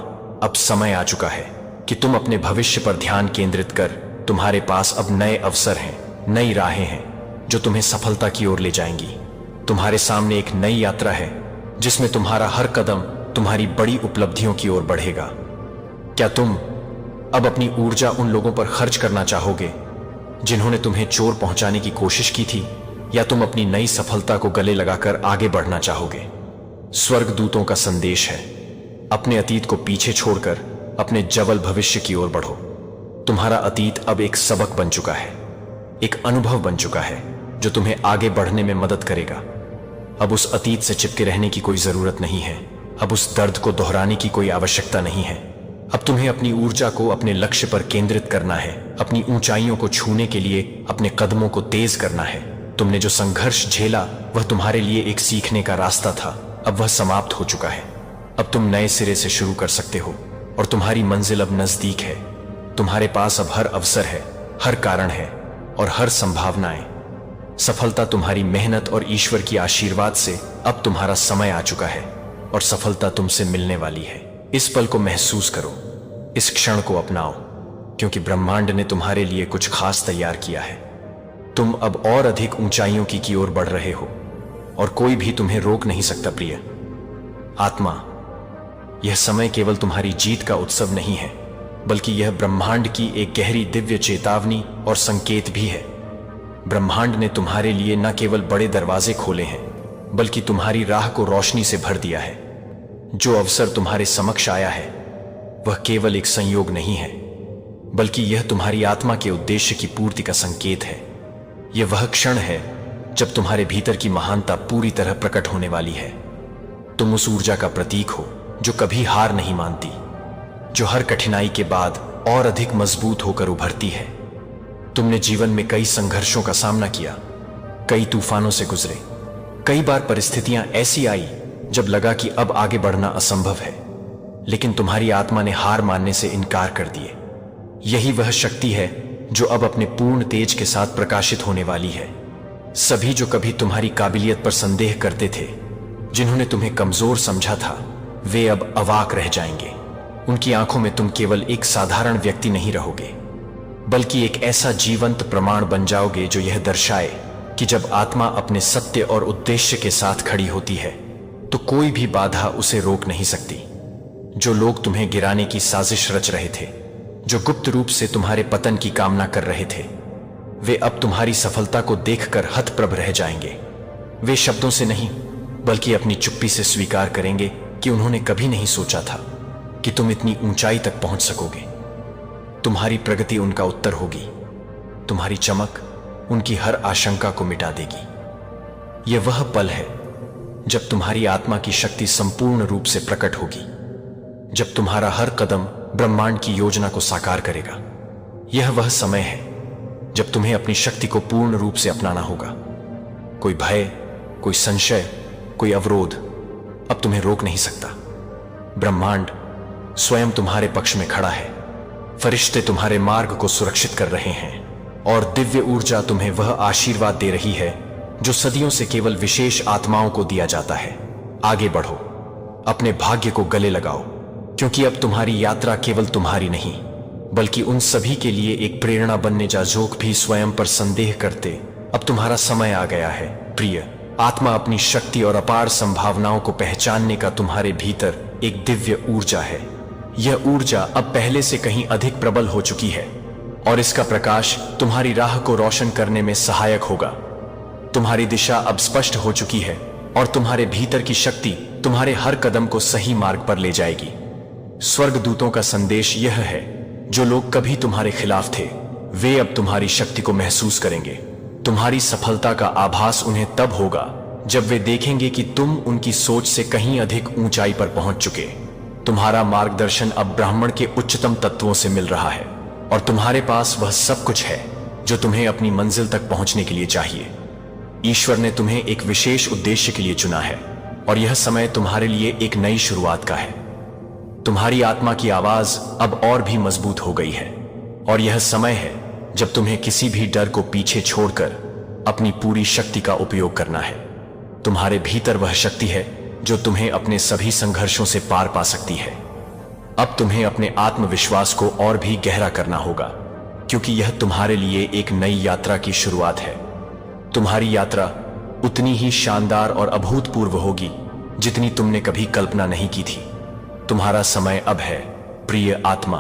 अब समय आ चुका है कि तुम अपने भविष्य पर ध्यान केंद्रित कर। तुम्हारे पास अब नए अवसर हैं, नई राहें हैं जो तुम्हें सफलता की ओर ले जाएंगी। तुम्हारे सामने एक नई यात्रा है, जिसमें तुम्हारा हर कदम तुम्हारी बड़ी उपलब्धियों की ओर बढ़ेगा। क्या तुम अब अपनी ऊर्जा उन लोगों पर खर्च करना चाहोगे जिन्होंने तुम्हें चोर पहुंचाने की कोशिश की थी, या तुम अपनी नई सफलता को गले लगाकर आगे बढ़ना चाहोगे? स्वर्गदूतों का संदेश है, अपने अतीत को पीछे छोड़कर अपने जबल भविष्य की ओर बढ़ो। तुम्हारा अतीत अब एक सबक बन चुका है, एक अनुभव बन चुका है जो तुम्हें आगे बढ़ने में मदद करेगा। अब उस अतीत से चिपके रहने की कोई जरूरत नहीं है, अब उस दर्द को दोहराने की कोई आवश्यकता नहीं है। अब तुम्हें अपनी ऊर्जा को अपने लक्ष्य पर केंद्रित करना है, अपनी ऊंचाइयों को छूने के लिए अपने कदमों को तेज करना है। तुमने जो संघर्ष झेला, वह तुम्हारे लिए एक सीखने का रास्ता था। अब वह समाप्त हो चुका है। अब तुम नए सिरे से शुरू कर सकते हो, और तुम्हारी मंजिल अब नजदीक है। तुम्हारे पास अब हर अवसर है, हर कारण है, और हर संभावनाएं। सफलता तुम्हारी मेहनत और ईश्वर की आशीर्वाद से अब तुम्हारा समय आ चुका है, और सफलता तुमसे मिलने वाली है। इस पल को महसूस करो, इस क्षण को अपनाओ, क्योंकि ब्रह्मांड ने तुम्हारे लिए कुछ खास तैयार किया है। तुम अब और अधिक ऊंचाइयों की ओर बढ़ रहे हो, और कोई भी तुम्हें रोक नहीं सकता। प्रिय आत्मा, यह समय केवल तुम्हारी जीत का उत्सव नहीं है, बल्कि यह ब्रह्मांड की एक गहरी दिव्य चेतावनी और संकेत भी है। ब्रह्मांड ने तुम्हारे लिए न केवल बड़े दरवाजे खोले हैं, बल्कि तुम्हारी राह को रोशनी से भर दिया है। जो अवसर तुम्हारे समक्ष आया है, वह केवल एक संयोग नहीं है, बल्कि यह तुम्हारी आत्मा के उद्देश्य की पूर्ति का संकेत है। यह वह क्षण है जब तुम्हारे भीतर की महानता पूरी तरह प्रकट होने वाली है। तुम उस ऊर्जा का प्रतीक हो जो कभी हार नहीं मानती, जो हर कठिनाई के बाद और अधिक मजबूत होकर उभरती है। तुमने जीवन में कई संघर्षों का सामना किया, कई तूफानों से गुजरे। कई बार परिस्थितियां ऐसी आई जब लगा कि अब आगे बढ़ना असंभव है, लेकिन तुम्हारी आत्मा ने हार मानने से इनकार कर दिए। यही वह शक्ति है जो अब अपने पूर्ण तेज के साथ प्रकाशित होने वाली है। सभी जो कभी तुम्हारी काबिलियत पर संदेह करते थे, जिन्होंने तुम्हें कमजोर समझा था, वे अब अवाक रह जाएंगे। उनकी आंखों में तुम केवल एक साधारण व्यक्ति नहीं रहोगे, बल्कि एक ऐसा जीवंत प्रमाण बन जाओगे जो यह दर्शाए कि जब आत्मा अपने सत्य और उद्देश्य के साथ खड़ी होती है तो कोई भी बाधा उसे रोक नहीं सकती। जो लोग तुम्हें गिराने की साजिश रच रहे थे, जो गुप्त रूप से तुम्हारे पतन की कामना कर रहे थे, वे अब तुम्हारी सफलता को देखकर हतप्रभ रह जाएंगे। वे शब्दों से नहीं, बल्कि अपनी चुप्पी से स्वीकार करेंगे कि उन्होंने कभी नहीं सोचा था कि तुम इतनी ऊंचाई तक पहुंच सकोगे। तुम्हारी प्रगति उनका उत्तर होगी, तुम्हारी चमक उनकी हर आशंका को मिटा देगी। यह वह पल है जब तुम्हारी आत्मा की शक्ति संपूर्ण रूप से प्रकट होगी, जब तुम्हारा हर कदम ब्रह्मांड की योजना को साकार करेगा। यह वह समय है जब तुम्हें अपनी शक्ति को पूर्ण रूप से अपनाना होगा। कोई भय, कोई संशय, कोई अवरोध अब तुम्हें रोक नहीं सकता। ब्रह्मांड स्वयं तुम्हारे पक्ष में खड़ा है, फरिश्ते तुम्हारे मार्ग को सुरक्षित कर रहे हैं और दिव्य ऊर्जा तुम्हें वह आशीर्वाद दे रही है जो सदियों से केवल विशेष आत्माओं को दिया जाता है। आगे बढ़ो, अपने भाग्य को गले लगाओ, क्योंकि अब तुम्हारी यात्रा केवल तुम्हारी नहीं, बल्कि उन सभी के लिए एक प्रेरणा बनने जा जो भी स्वयं पर संदेह करते। अब तुम्हारा समय आ गया है प्रिय। आत्मा अपनी शक्ति और अपार संभावनाओं को पहचानने का तुम्हारे भीतर एक दिव्य ऊर्जा है। यह ऊर्जा अब पहले से कहीं अधिक प्रबल हो चुकी है और इसका प्रकाश तुम्हारी राह को रोशन करने में सहायक होगा। तुम्हारी दिशा अब स्पष्ट हो चुकी है और तुम्हारे भीतर की शक्ति तुम्हारे हर कदम को सही मार्ग पर ले जाएगी। स्वर्गदूतों का संदेश यह है, जो लोग कभी तुम्हारे खिलाफ थे, वे अब तुम्हारी शक्ति को महसूस करेंगे। तुम्हारी सफलता का आभास उन्हें तब होगा जब वे देखेंगे कि तुम उनकी सोच से कहीं अधिक ऊंचाई पर पहुंच चुके। तुम्हारा मार्गदर्शन अब ब्राह्मण के उच्चतम तत्वों से मिल रहा है और तुम्हारे पास वह सब कुछ है जो तुम्हें अपनी मंजिल तक पहुंचने के लिए चाहिए। ईश्वर ने तुम्हें एक विशेष उद्देश्य के लिए चुना है और यह समय तुम्हारे लिए एक नई शुरुआत का है। तुम्हारी आत्मा की आवाज अब और भी मजबूत हो गई है और यह समय है जब तुम्हें किसी भी डर को पीछे छोड़कर अपनी पूरी शक्ति का उपयोग करना है। तुम्हारे भीतर वह शक्ति है जो तुम्हें अपने सभी संघर्षों से पार पा सकती है। अब तुम्हें अपने आत्मविश्वास को और भी गहरा करना होगा, क्योंकि यह तुम्हारे लिए एक नई यात्रा की शुरुआत है। तुम्हारी यात्रा उतनी ही शानदार और अभूतपूर्व होगी जितनी तुमने कभी कल्पना नहीं की थी। तुम्हारा समय अब है प्रिय आत्मा।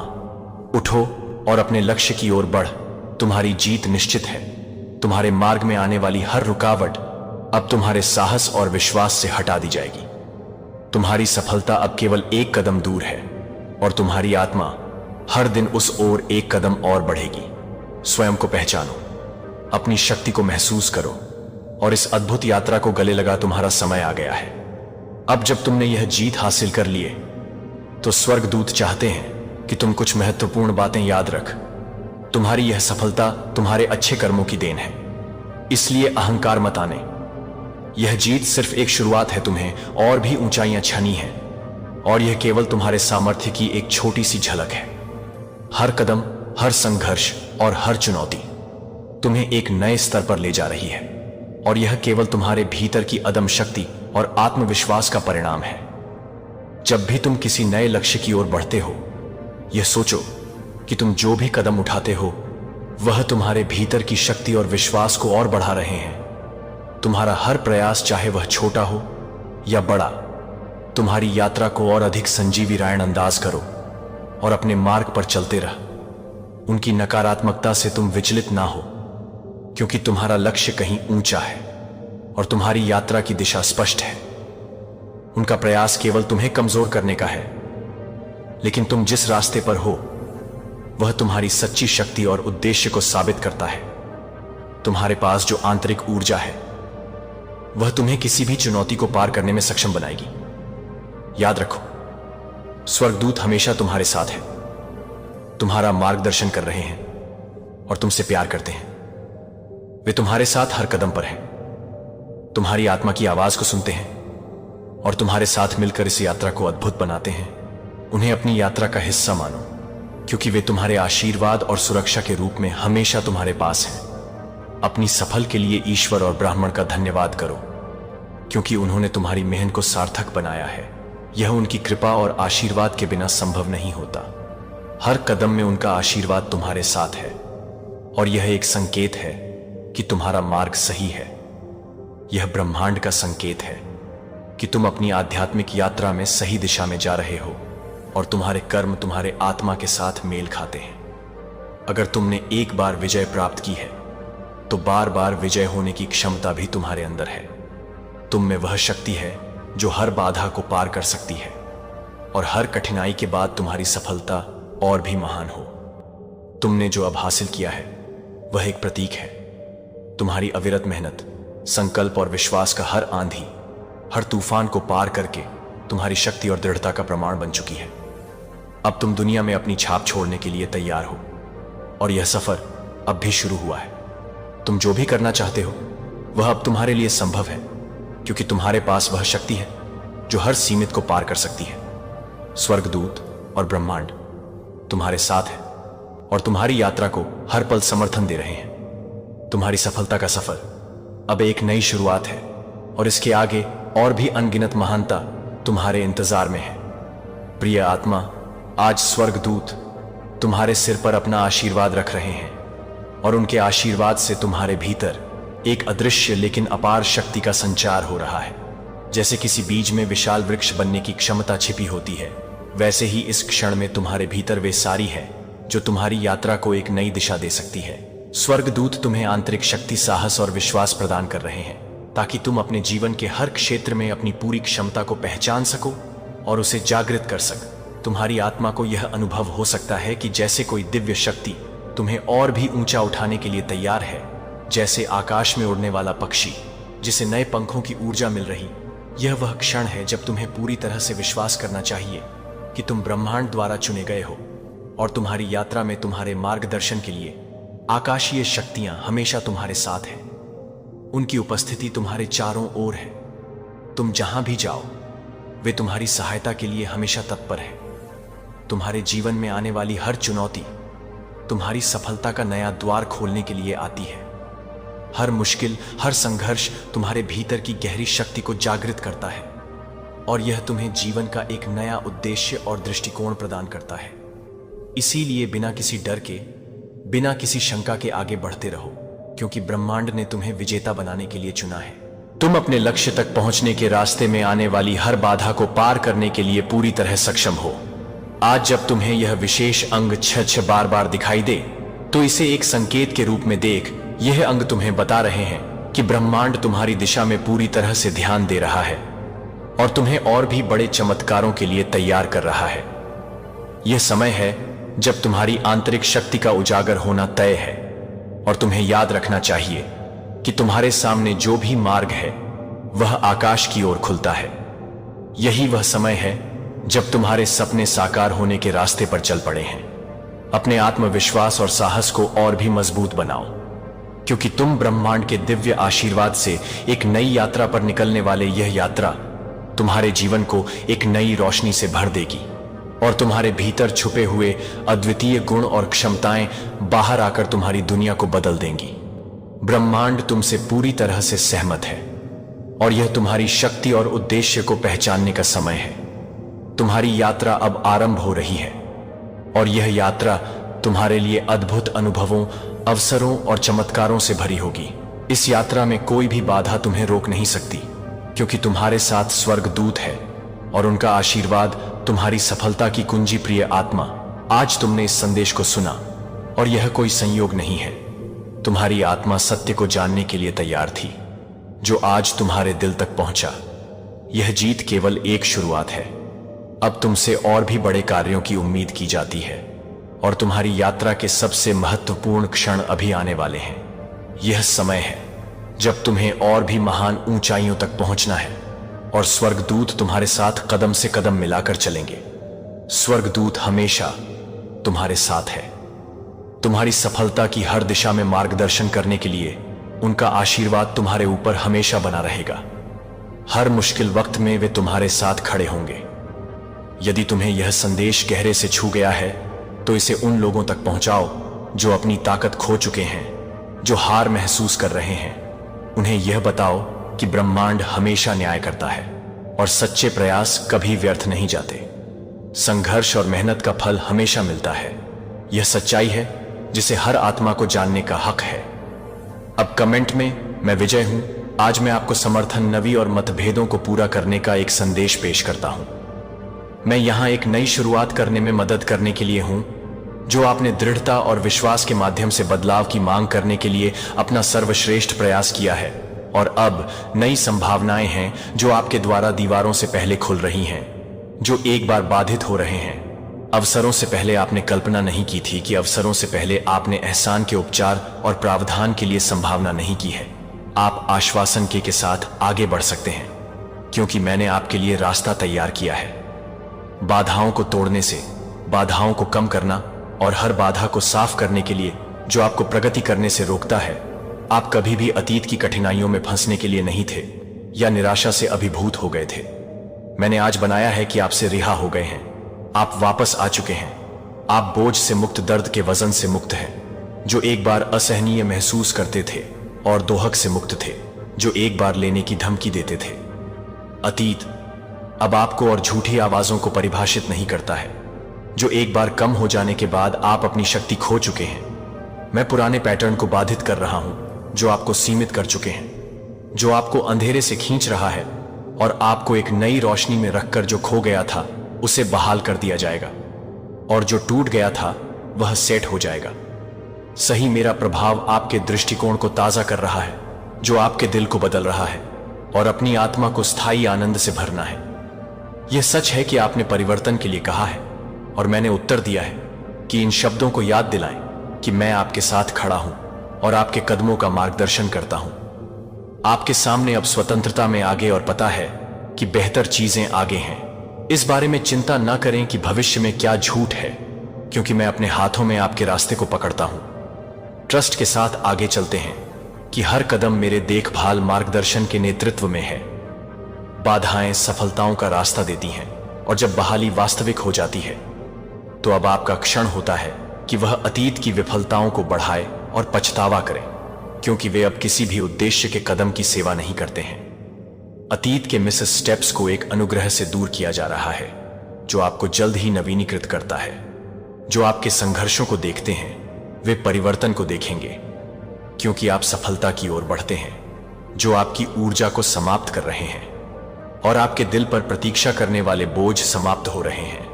उठो और अपने लक्ष्य की ओर बढ़। तुम्हारी जीत निश्चित है। तुम्हारे मार्ग में आने वाली हर रुकावट अब तुम्हारे साहस और विश्वास से हटा दी जाएगी। तुम्हारी सफलता अब केवल एक कदम दूर है और तुम्हारी आत्मा हर दिन उस ओर एक कदम और बढ़ेगी। स्वयं को पहचानो, अपनी शक्ति को महसूस करो और इस अद्भुत यात्रा को गले लगा। तुम्हारा समय आ गया है। अब जब तुमने यह जीत हासिल कर लिए तो स्वर्गदूत चाहते हैं कि तुम कुछ महत्वपूर्ण बातें याद रख। तुम्हारी यह सफलता तुम्हारे अच्छे कर्मों की देन है, इसलिए अहंकार मत आने। यह जीत सिर्फ एक शुरुआत है। तुम्हें और भी ऊंचाइयां छनी हैं और यह केवल तुम्हारे सामर्थ्य की एक छोटी सी झलक है। हर कदम, हर संघर्ष और हर चुनौती तुम्हें एक नए स्तर पर ले जा रही है और यह केवल तुम्हारे भीतर की अदम्य शक्ति और आत्मविश्वास का परिणाम है। जब भी तुम किसी नए लक्ष्य की ओर बढ़ते हो, यह सोचो कि तुम जो भी कदम उठाते हो वह तुम्हारे भीतर की शक्ति और विश्वास को और बढ़ा रहे हैं। तुम्हारा हर प्रयास, चाहे वह छोटा हो या बड़ा, तुम्हारी यात्रा को और अधिक संजीवी रायण अंदाज करो और अपने मार्ग पर चलते रह। उनकी नकारात्मकता से तुम विचलित ना हो, क्योंकि तुम्हारा लक्ष्य कहीं ऊंचा है और तुम्हारी यात्रा की दिशा स्पष्ट है। उनका प्रयास केवल तुम्हें कमजोर करने का है, लेकिन तुम जिस रास्ते पर हो वह तुम्हारी सच्ची शक्ति और उद्देश्य को साबित करता है। तुम्हारे पास जो आंतरिक ऊर्जा है वह तुम्हें किसी भी चुनौती को पार करने में सक्षम बनाएगी। याद रखो, स्वर्गदूत हमेशा तुम्हारे साथ हैं, तुम्हारा मार्गदर्शन कर रहे हैं और तुमसे प्यार करते हैं। वे तुम्हारे साथ हर कदम पर हैं, तुम्हारी आत्मा की आवाज को सुनते हैं और तुम्हारे साथ मिलकर इस यात्रा को अद्भुत बनाते हैं। उन्हें अपनी यात्रा का हिस्सा मानो, क्योंकि वे तुम्हारे आशीर्वाद और सुरक्षा के रूप में हमेशा तुम्हारे पास हैं। अपनी सफल के लिए ईश्वर और ब्राह्मण का धन्यवाद करो, क्योंकि उन्होंने तुम्हारी मेहनत को सार्थक बनाया है। यह उनकी कृपा और आशीर्वाद के बिना संभव नहीं होता। हर कदम में उनका आशीर्वाद तुम्हारे साथ है और यह एक संकेत है कि तुम्हारा मार्ग सही है। यह ब्रह्मांड का संकेत है कि तुम अपनी आध्यात्मिक यात्रा में सही दिशा में जा रहे हो और तुम्हारे कर्म तुम्हारे आत्मा के साथ मेल खाते हैं। अगर तुमने एक बार विजय प्राप्त की है तो बार बार विजय होने की क्षमता भी तुम्हारे अंदर है। तुम में वह शक्ति है जो हर बाधा को पार कर सकती है और हर कठिनाई के बाद तुम्हारी सफलता और भी महान हो। तुमने जो अब हासिल किया है वह एक प्रतीक है। तुम्हारी अविरत मेहनत, संकल्प और विश्वास का हर आंधी, हर तूफान को पार करके तुम्हारी शक्ति और दृढ़ता का प्रमाण बन चुकी है। अब तुम दुनिया में अपनी छाप छोड़ने के लिए तैयार हो और यह सफर अब भी शुरू हुआ है। तुम जो भी करना चाहते हो वह अब तुम्हारे लिए संभव है, क्योंकि तुम्हारे पास वह शक्ति है जो हर सीमित को पार कर सकती है। स्वर्गदूत और ब्रह्मांड तुम्हारे साथ है और तुम्हारी यात्रा को हर पल समर्थन दे रहे हैं। तुम्हारी सफलता का सफर अब एक नई शुरुआत है और इसके आगे और भी अनगिनत महानता तुम्हारे इंतजार में है। प्रिय आत्मा, आज स्वर्गदूत तुम्हारे सिर पर अपना आशीर्वाद रख रहे हैं और उनके आशीर्वाद से तुम्हारे भीतर एक अदृश्य लेकिन अपार शक्ति का संचार हो रहा है। जैसे किसी बीज में विशाल वृक्ष बनने की क्षमता छिपी होती है, वैसे ही इस क्षण में तुम्हारे भीतर वे सारी है जो तुम्हारी यात्रा को एक नई दिशा दे सकती है। स्वर्गदूत तुम्हें आंतरिक शक्ति, साहस और विश्वास प्रदान कर रहे हैं ताकि तुम अपने जीवन के हर क्षेत्र में अपनी पूरी क्षमता को पहचान सको और उसे जागृत कर सको। तुम्हारी आत्मा को यह अनुभव हो सकता है कि जैसे कोई दिव्य शक्ति तुम्हें और भी ऊंचा उठाने के लिए तैयार है, जैसे आकाश में उड़ने वाला पक्षी जिसे नए पंखों की ऊर्जा मिल रही। यह वह क्षण है जब तुम्हें पूरी तरह से विश्वास करना चाहिए कि तुम ब्रह्मांड द्वारा चुने गए हो और तुम्हारी यात्रा में तुम्हारे मार्गदर्शन के लिए आकाशीय शक्तियां हमेशा तुम्हारे साथ हैं। उनकी उपस्थिति तुम्हारे चारों ओर है। तुम जहां भी जाओ वे तुम्हारी सहायता के लिए हमेशा तत्पर है। तुम्हारे जीवन में आने वाली हर चुनौती तुम्हारी सफलता का नया द्वार खोलने के लिए आती है। हर मुश्किल, हर संघर्ष तुम्हारे भीतर की गहरी शक्ति को जागृत करता है और यह तुम्हें जीवन का एक नया उद्देश्य और दृष्टिकोण प्रदान करता है। इसीलिए बिना किसी डर के, बिना किसी शंका के आगे बढ़ते रहो, क्योंकि ब्रह्मांड ने तुम्हें विजेता बनाने के लिए चुना है। तुम अपने लक्ष्य तक पहुंचने के रास्ते में आने वाली हर बाधा को पार करने के लिए पूरी तरह सक्षम हो। आज जब तुम्हें यह विशेष अंग 6 बार बार दिखाई दे तो इसे एक संकेत के रूप में देख। यह अंग तुम्हें बता रहे हैं कि ब्रह्मांड तुम्हारी दिशा में पूरी तरह से ध्यान दे रहा है और तुम्हें और भी बड़े चमत्कारों के लिए तैयार कर रहा है। यह समय है जब तुम्हारी आंतरिक शक्ति का उजागर होना तय है और तुम्हें याद रखना चाहिए कि तुम्हारे सामने जो भी मार्ग है वह आकाश की ओर खुलता है। यही वह समय है जब तुम्हारे सपने साकार होने के रास्ते पर चल पड़े हैं। अपने आत्मविश्वास और साहस को और भी मजबूत बनाओ, क्योंकि तुम ब्रह्मांड के दिव्य आशीर्वाद से एक नई यात्रा पर निकलने वाले। यह यात्रा तुम्हारे जीवन को एक नई रोशनी से भर देगी और तुम्हारे भीतर छुपे हुए अद्वितीय गुण और क्षमताएं बाहर आकर तुम्हारी दुनिया को बदल देंगी। ब्रह्मांड तुमसे पूरी तरह से सहमत है और यह तुम्हारी शक्ति और उद्देश्य को पहचानने का समय है। तुम्हारी यात्रा अब आरंभ हो रही है और यह यात्रा तुम्हारे लिए अद्भुत अनुभवों, अवसरों और चमत्कारों से भरी होगी। इस यात्रा में कोई भी बाधा तुम्हें रोक नहीं सकती, क्योंकि तुम्हारे साथ स्वर्गदूत है और उनका आशीर्वाद तुम्हारी सफलता की कुंजी। प्रिय आत्मा, आज तुमने इस संदेश को सुना और यह कोई संयोग नहीं है। तुम्हारी आत्मा सत्य को जानने के लिए तैयार थी, जो आज तुम्हारे दिल तक पहुंचा। यह जीत केवल एक शुरुआत है। अब तुमसे और भी बड़े कार्यों की उम्मीद की जाती है और तुम्हारी यात्रा के सबसे महत्वपूर्ण क्षण अभी आने वाले हैं। यह समय है जब तुम्हें और भी महान ऊंचाइयों तक पहुंचना है और स्वर्गदूत तुम्हारे साथ कदम से कदम मिलाकर चलेंगे। स्वर्गदूत हमेशा तुम्हारे साथ है। तुम्हारी सफलता की हर दिशा में मार्गदर्शन करने के लिए उनका आशीर्वाद तुम्हारे ऊपर हमेशा बना रहेगा। हर मुश्किल वक्त में वे तुम्हारे साथ खड़े होंगे। यदि तुम्हें यह संदेश गहरे से छू गया है तो इसे उन लोगों तक पहुंचाओ जो अपनी ताकत खो चुके हैं, जो हार महसूस कर रहे हैं। उन्हें यह बताओ कि ब्रह्मांड हमेशा न्याय करता है और सच्चे प्रयास कभी व्यर्थ नहीं जाते। संघर्ष और मेहनत का फल हमेशा मिलता है। यह सच्चाई है जिसे हर आत्मा को जानने का हक है। अब कमेंट में मैं विजय हूं। आज मैं आपको समर्थन, नवी और मतभेदों को पूरा करने का एक संदेश पेश करता हूं। मैं यहां एक नई शुरुआत करने में मदद करने के लिए हूं। जो आपने दृढ़ता और विश्वास के माध्यम से बदलाव की मांग करने के लिए अपना सर्वश्रेष्ठ प्रयास किया है, और अब नई संभावनाएं हैं जो आपके द्वारा दीवारों से पहले खुल रही हैं, जो एक बार बाधित हो रहे हैं। अवसरों से पहले आपने कल्पना नहीं की थी कि अवसरों से पहले आपने एहसान के उपचार और प्रावधान के लिए संभावना नहीं की है। आप आश्वासन के साथ आगे बढ़ सकते हैं, क्योंकि मैंने आपके लिए रास्ता तैयार किया है। बाधाओं को तोड़ने से, बाधाओं को कम करना और हर बाधा को साफ करने के लिए जो आपको प्रगति करने से रोकता है। आप कभी भी अतीत की कठिनाइयों में फंसने के लिए नहीं थे या निराशा से अभिभूत हो गए थे। मैंने आज बनाया है कि आपसे रिहा हो गए हैं। आप वापस आ चुके हैं। आप बोझ से मुक्त, दर्द के वजन से मुक्त हैं जो एक बार असहनीय महसूस करते थे, और दोहक से मुक्त थे जो एक बार लेने की धमकी देते थे। अतीत अब आपको और झूठी आवाजों को परिभाषित नहीं करता है, जो एक बार कम हो जाने के बाद आप अपनी शक्ति खो चुके हैं। मैं पुराने पैटर्न को बाधित कर रहा हूं जो आपको सीमित कर चुके हैं, जो आपको अंधेरे से खींच रहा है, और आपको एक नई रोशनी में रखकर जो खो गया था उसे बहाल कर दिया जाएगा, और जो टूट गया था वह सेट हो जाएगा। सही, मेरा प्रभाव आपके दृष्टिकोण को ताजा कर रहा है, जो आपके दिल को बदल रहा है और अपनी आत्मा को स्थायी आनंद से भरना है। यह सच है कि आपने परिवर्तन के लिए कहा है, और मैंने उत्तर दिया है कि इन शब्दों को याद दिलाएं कि मैं आपके साथ खड़ा हूं और आपके कदमों का मार्गदर्शन करता हूं। आपके सामने अब स्वतंत्रता में आगे, और पता है कि बेहतर चीजें आगे हैं। इस बारे में चिंता न करें कि भविष्य में क्या झूठ है, क्योंकि मैं अपने हाथों में आपके रास्ते को पकड़ता हूं। ट्रस्ट के साथ आगे चलते हैं कि हर कदम मेरे देखभाल, मार्गदर्शन के नेतृत्व में है। बाधाएं सफलताओं का रास्ता देती हैं, और जब बहाली वास्तविक हो जाती है तो अब आपका क्षण होता है कि वह अतीत की विफलताओं को बढ़ाए और पछतावा करें, क्योंकि वे अब किसी भी उद्देश्य के कदम की सेवा नहीं करते हैं। अतीत के मिस स्टेप्स को एक अनुग्रह से दूर किया जा रहा है, जो आपको जल्द ही नवीनीकृत करता है। जो आपके संघर्षों को देखते हैं वे परिवर्तन को देखेंगे, क्योंकि आप सफलता की ओर बढ़ते हैं। जो आपकी ऊर्जा को समाप्त कर रहे हैं और आपके दिल पर प्रतीक्षा करने वाले बोझ समाप्त हो रहे हैं।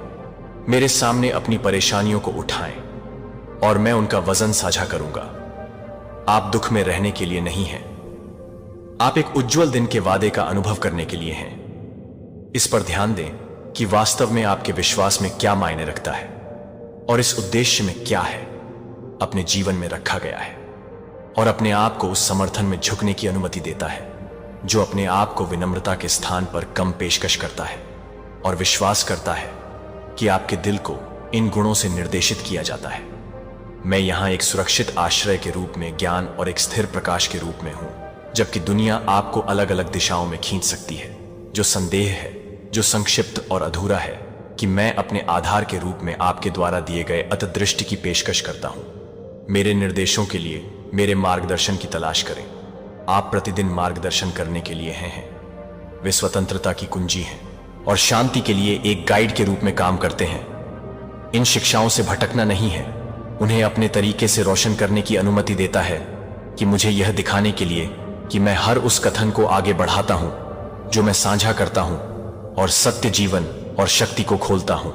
मेरे सामने अपनी परेशानियों को उठाएं और मैं उनका वजन साझा करूंगा। आप दुख में रहने के लिए नहीं हैं, आप एक उज्जवल दिन के वादे का अनुभव करने के लिए हैं। इस पर ध्यान दें कि वास्तव में आपके विश्वास में क्या मायने रखता है और इस उद्देश्य में क्या है अपने जीवन में रखा गया है, और अपने आप को उस समर्थन में झुकने की अनुमति देता है जो अपने आप को विनम्रता के स्थान पर कम पेशकश करता है और विश्वास करता है कि आपके दिल को इन गुणों से निर्देशित किया जाता है। मैं यहां एक सुरक्षित आश्रय के रूप में, ज्ञान और एक स्थिर प्रकाश के रूप में हूं, जबकि दुनिया आपको अलग अलग दिशाओं में खींच सकती है। जो संदेह है, जो संक्षिप्त और अधूरा है, कि मैं अपने आधार के रूप में आपके द्वारा दिए गए अंतर्दृष्टि की पेशकश करता हूं। मेरे निर्देशों के लिए मेरे मार्गदर्शन की तलाश करें। आप प्रतिदिन मार्गदर्शन करने के लिए हैं। वे स्वतंत्रता की कुंजी हैं और शांति के लिए एक गाइड के रूप में काम करते हैं। इन शिक्षाओं से भटकना नहीं है, उन्हें अपने तरीके से रोशन करने की अनुमति देता है, कि मुझे यह दिखाने के लिए कि मैं हर उस कथन को आगे बढ़ाता हूं जो मैं साझा करता हूं, और सत्य, जीवन और शक्ति को खोलता हूं।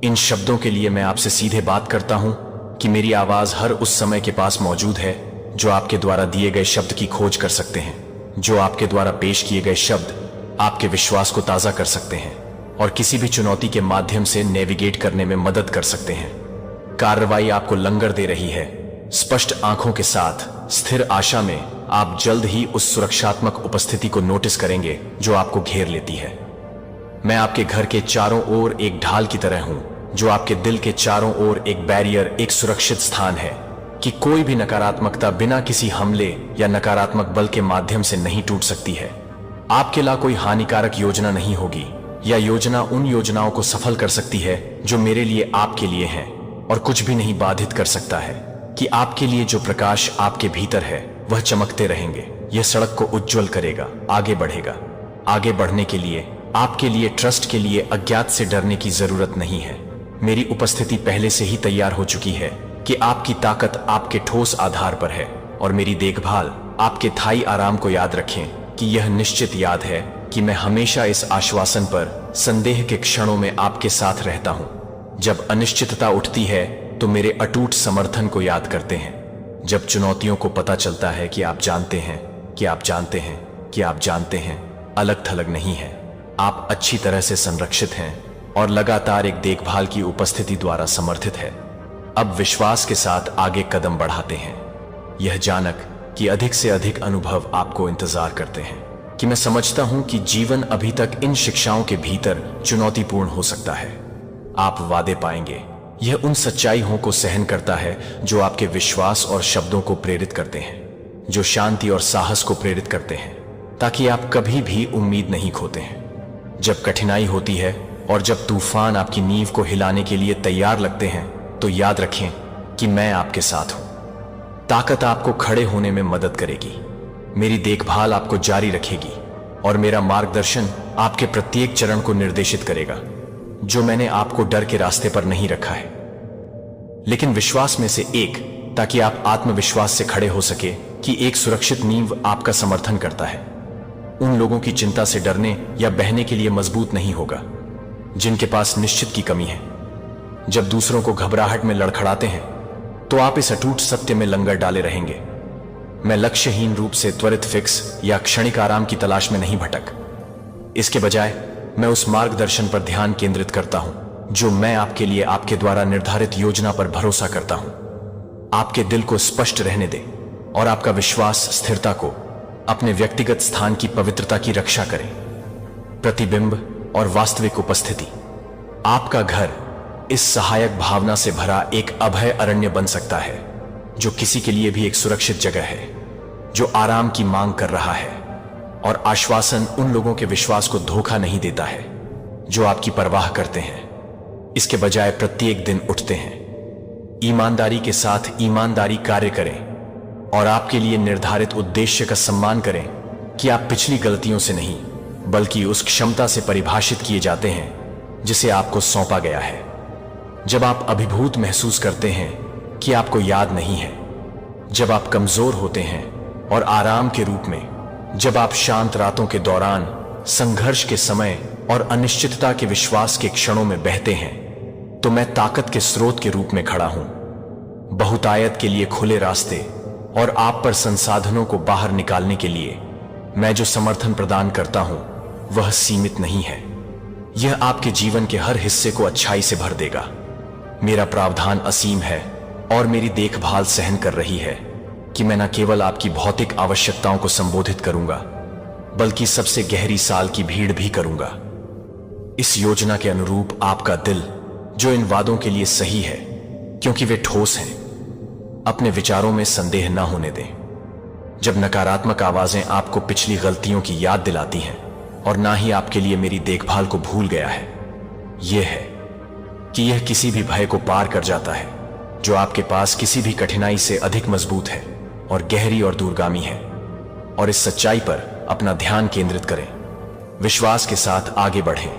इन शब्दों के लिए मैं आपसे सीधे बात करता हूं कि मेरी आवाज हर उस समय के पास मौजूद है जो आपके द्वारा दिए गए शब्द की खोज कर सकते हैं। जो आपके द्वारा पेश किए गए शब्द आपके विश्वास को ताजा कर सकते हैं और किसी भी चुनौती के माध्यम से नेविगेट करने में मदद कर सकते हैं। कार्रवाई आपको लंगर दे रही है। स्पष्ट आंखों के साथ, स्थिर आशा में, आप जल्द ही उस सुरक्षात्मक उपस्थिति को नोटिस करेंगे जो आपको घेर लेती है। मैं आपके घर के चारों ओर एक ढाल की तरह हूं जो आपके दिल के चारों ओर एक बैरियर, एक सुरक्षित स्थान है कि कोई भी नकारात्मकता बिना किसी हमले या नकारात्मक बल के माध्यम से नहीं टूट सकती है। आपके लिए कोई हानिकारक योजना नहीं होगी, या योजना उन योजनाओं को सफल कर सकती है जो मेरे लिए आपके लिए हैं, और कुछ भी नहीं बाधित कर सकता है कि आपके लिए जो प्रकाश आपके भीतर है वह चमकते रहेंगे। यह सड़क को उज्जवल करेगा, आगे बढ़ेगा। आगे बढ़ने के लिए आपके लिए, ट्रस्ट के लिए अज्ञात से डरने की जरूरत नहीं है। मेरी उपस्थिति पहले से ही तैयार हो चुकी है कि आपकी ताकत आपके ठोस आधार पर है, और मेरी देखभाल आपके थाई आराम को याद रखें कि यह निश्चित याद है कि मैं हमेशा इस आश्वासन पर संदेह के क्षणों में आपके साथ रहता हूं। जब अनिश्चितता उठती है तो मेरे अटूट समर्थन को याद करते हैं। जब चुनौतियों को पता चलता है कि आप जानते हैं कि आप जानते हैं कि आप जानते हैं, अलग थलग नहीं है, आप अच्छी तरह से संरक्षित हैं और लगातार एक देखभाल की उपस्थिति द्वारा समर्थित है। अब विश्वास के साथ आगे कदम बढ़ाते हैं, यह जानक कि अधिक से अधिक अनुभव आपको इंतजार करते हैं, कि मैं समझता हूं कि जीवन अभी तक इन शिक्षाओं के भीतर चुनौतीपूर्ण हो सकता है। आप वादे पाएंगे। यह उन सच्चाइयों को सहन करता है जो आपके विश्वास और शब्दों को प्रेरित करते हैं, जो शांति और साहस को प्रेरित करते हैं, ताकि आप कभी भी उम्मीद नहीं खोते हैं। जब कठिनाई होती है और जब तूफान आपकी नींव को हिलाने के लिए तैयार लगते हैं, तो याद रखें कि मैं आपके साथ हूं। ताकत आपको खड़े होने में मदद करेगी, मेरी देखभाल आपको जारी रखेगी, और मेरा मार्गदर्शन आपके प्रत्येक चरण को निर्देशित करेगा, जो मैंने आपको डर के रास्ते पर नहीं रखा है, लेकिन विश्वास में से एक, ताकि आप आत्मविश्वास से खड़े हो सके कि एक सुरक्षित नींव आपका समर्थन करता है। उन लोगों की चिंता से डरने या बहने के लिए मजबूत नहीं होगा जिनके पास निश्चित की कमी है। जब दूसरों को घबराहट में लड़खड़ाते हैं तो आप इस अटूट सत्य में लंगर डाले रहेंगे, मैं लक्ष्यहीन रूप से त्वरित फिक्स या क्षणिक आराम की तलाश में नहीं भटक। इसके बजाय मैं उस मार्गदर्शन पर ध्यान केंद्रित करता हूं जो मैं आपके लिए आपके द्वारा निर्धारित योजना पर भरोसा करता हूं। आपके दिल को स्पष्ट रहने दें और आपका विश्वास स्थिरता को, अपने व्यक्तिगत स्थान की पवित्रता की रक्षा करें। प्रतिबिंब और वास्तविक उपस्थिति। आपका घर इस सहायक भावना से भरा एक अभय अरण्य बन सकता है, जो किसी के लिए भी एक सुरक्षित जगह है, जो आराम की मांग कर रहा है, और आश्वासन उन लोगों के विश्वास को धोखा नहीं देता है जो आपकी परवाह करते हैं। इसके बजाय प्रत्येक दिन उठते हैं, ईमानदारी के साथ ईमानदारी कार्य करें, और आपके लिए निर्धारित उद्देश्य का सम्मान करें कि आप पिछली गलतियों से नहीं, बल्कि उस क्षमता से परिभाषित किए जाते हैं जिसे आपको सौंपा गया है। जब आप अभिभूत महसूस करते हैं कि आपको याद नहीं है, जब आप कमजोर होते हैं और आराम के रूप में, जब आप शांत रातों के दौरान, संघर्ष के समय और अनिश्चितता के विश्वास के क्षणों में बहते हैं, तो मैं ताकत के स्रोत के रूप में खड़ा हूं। बहुतायत के लिए खुले रास्ते और आप पर संसाधनों को बाहर निकालने के लिए मैं जो समर्थन प्रदान करता हूं वह सीमित नहीं है। यह आपके जीवन के हर हिस्से को अच्छाई से भर देगा। मेरा प्रावधान असीम है और मेरी देखभाल सहन कर रही है कि मैं न केवल आपकी भौतिक आवश्यकताओं को संबोधित करूंगा, बल्कि सबसे गहरी साल की भीड़ भी करूंगा। इस योजना के अनुरूप आपका दिल, जो इन वादों के लिए सही है क्योंकि वे ठोस हैं, अपने विचारों में संदेह न होने दें। जब नकारात्मक आवाजें आपको पिछली गलतियों की याद दिलाती हैं और ना ही आपके लिए मेरी देखभाल को भूल गया है, यह है कि यह किसी भी भय को पार कर जाता है जो आपके पास किसी भी कठिनाई से अधिक मजबूत है और गहरी और दूरगामी है। और इस सच्चाई पर अपना ध्यान केंद्रित करें, विश्वास के साथ आगे बढ़ें,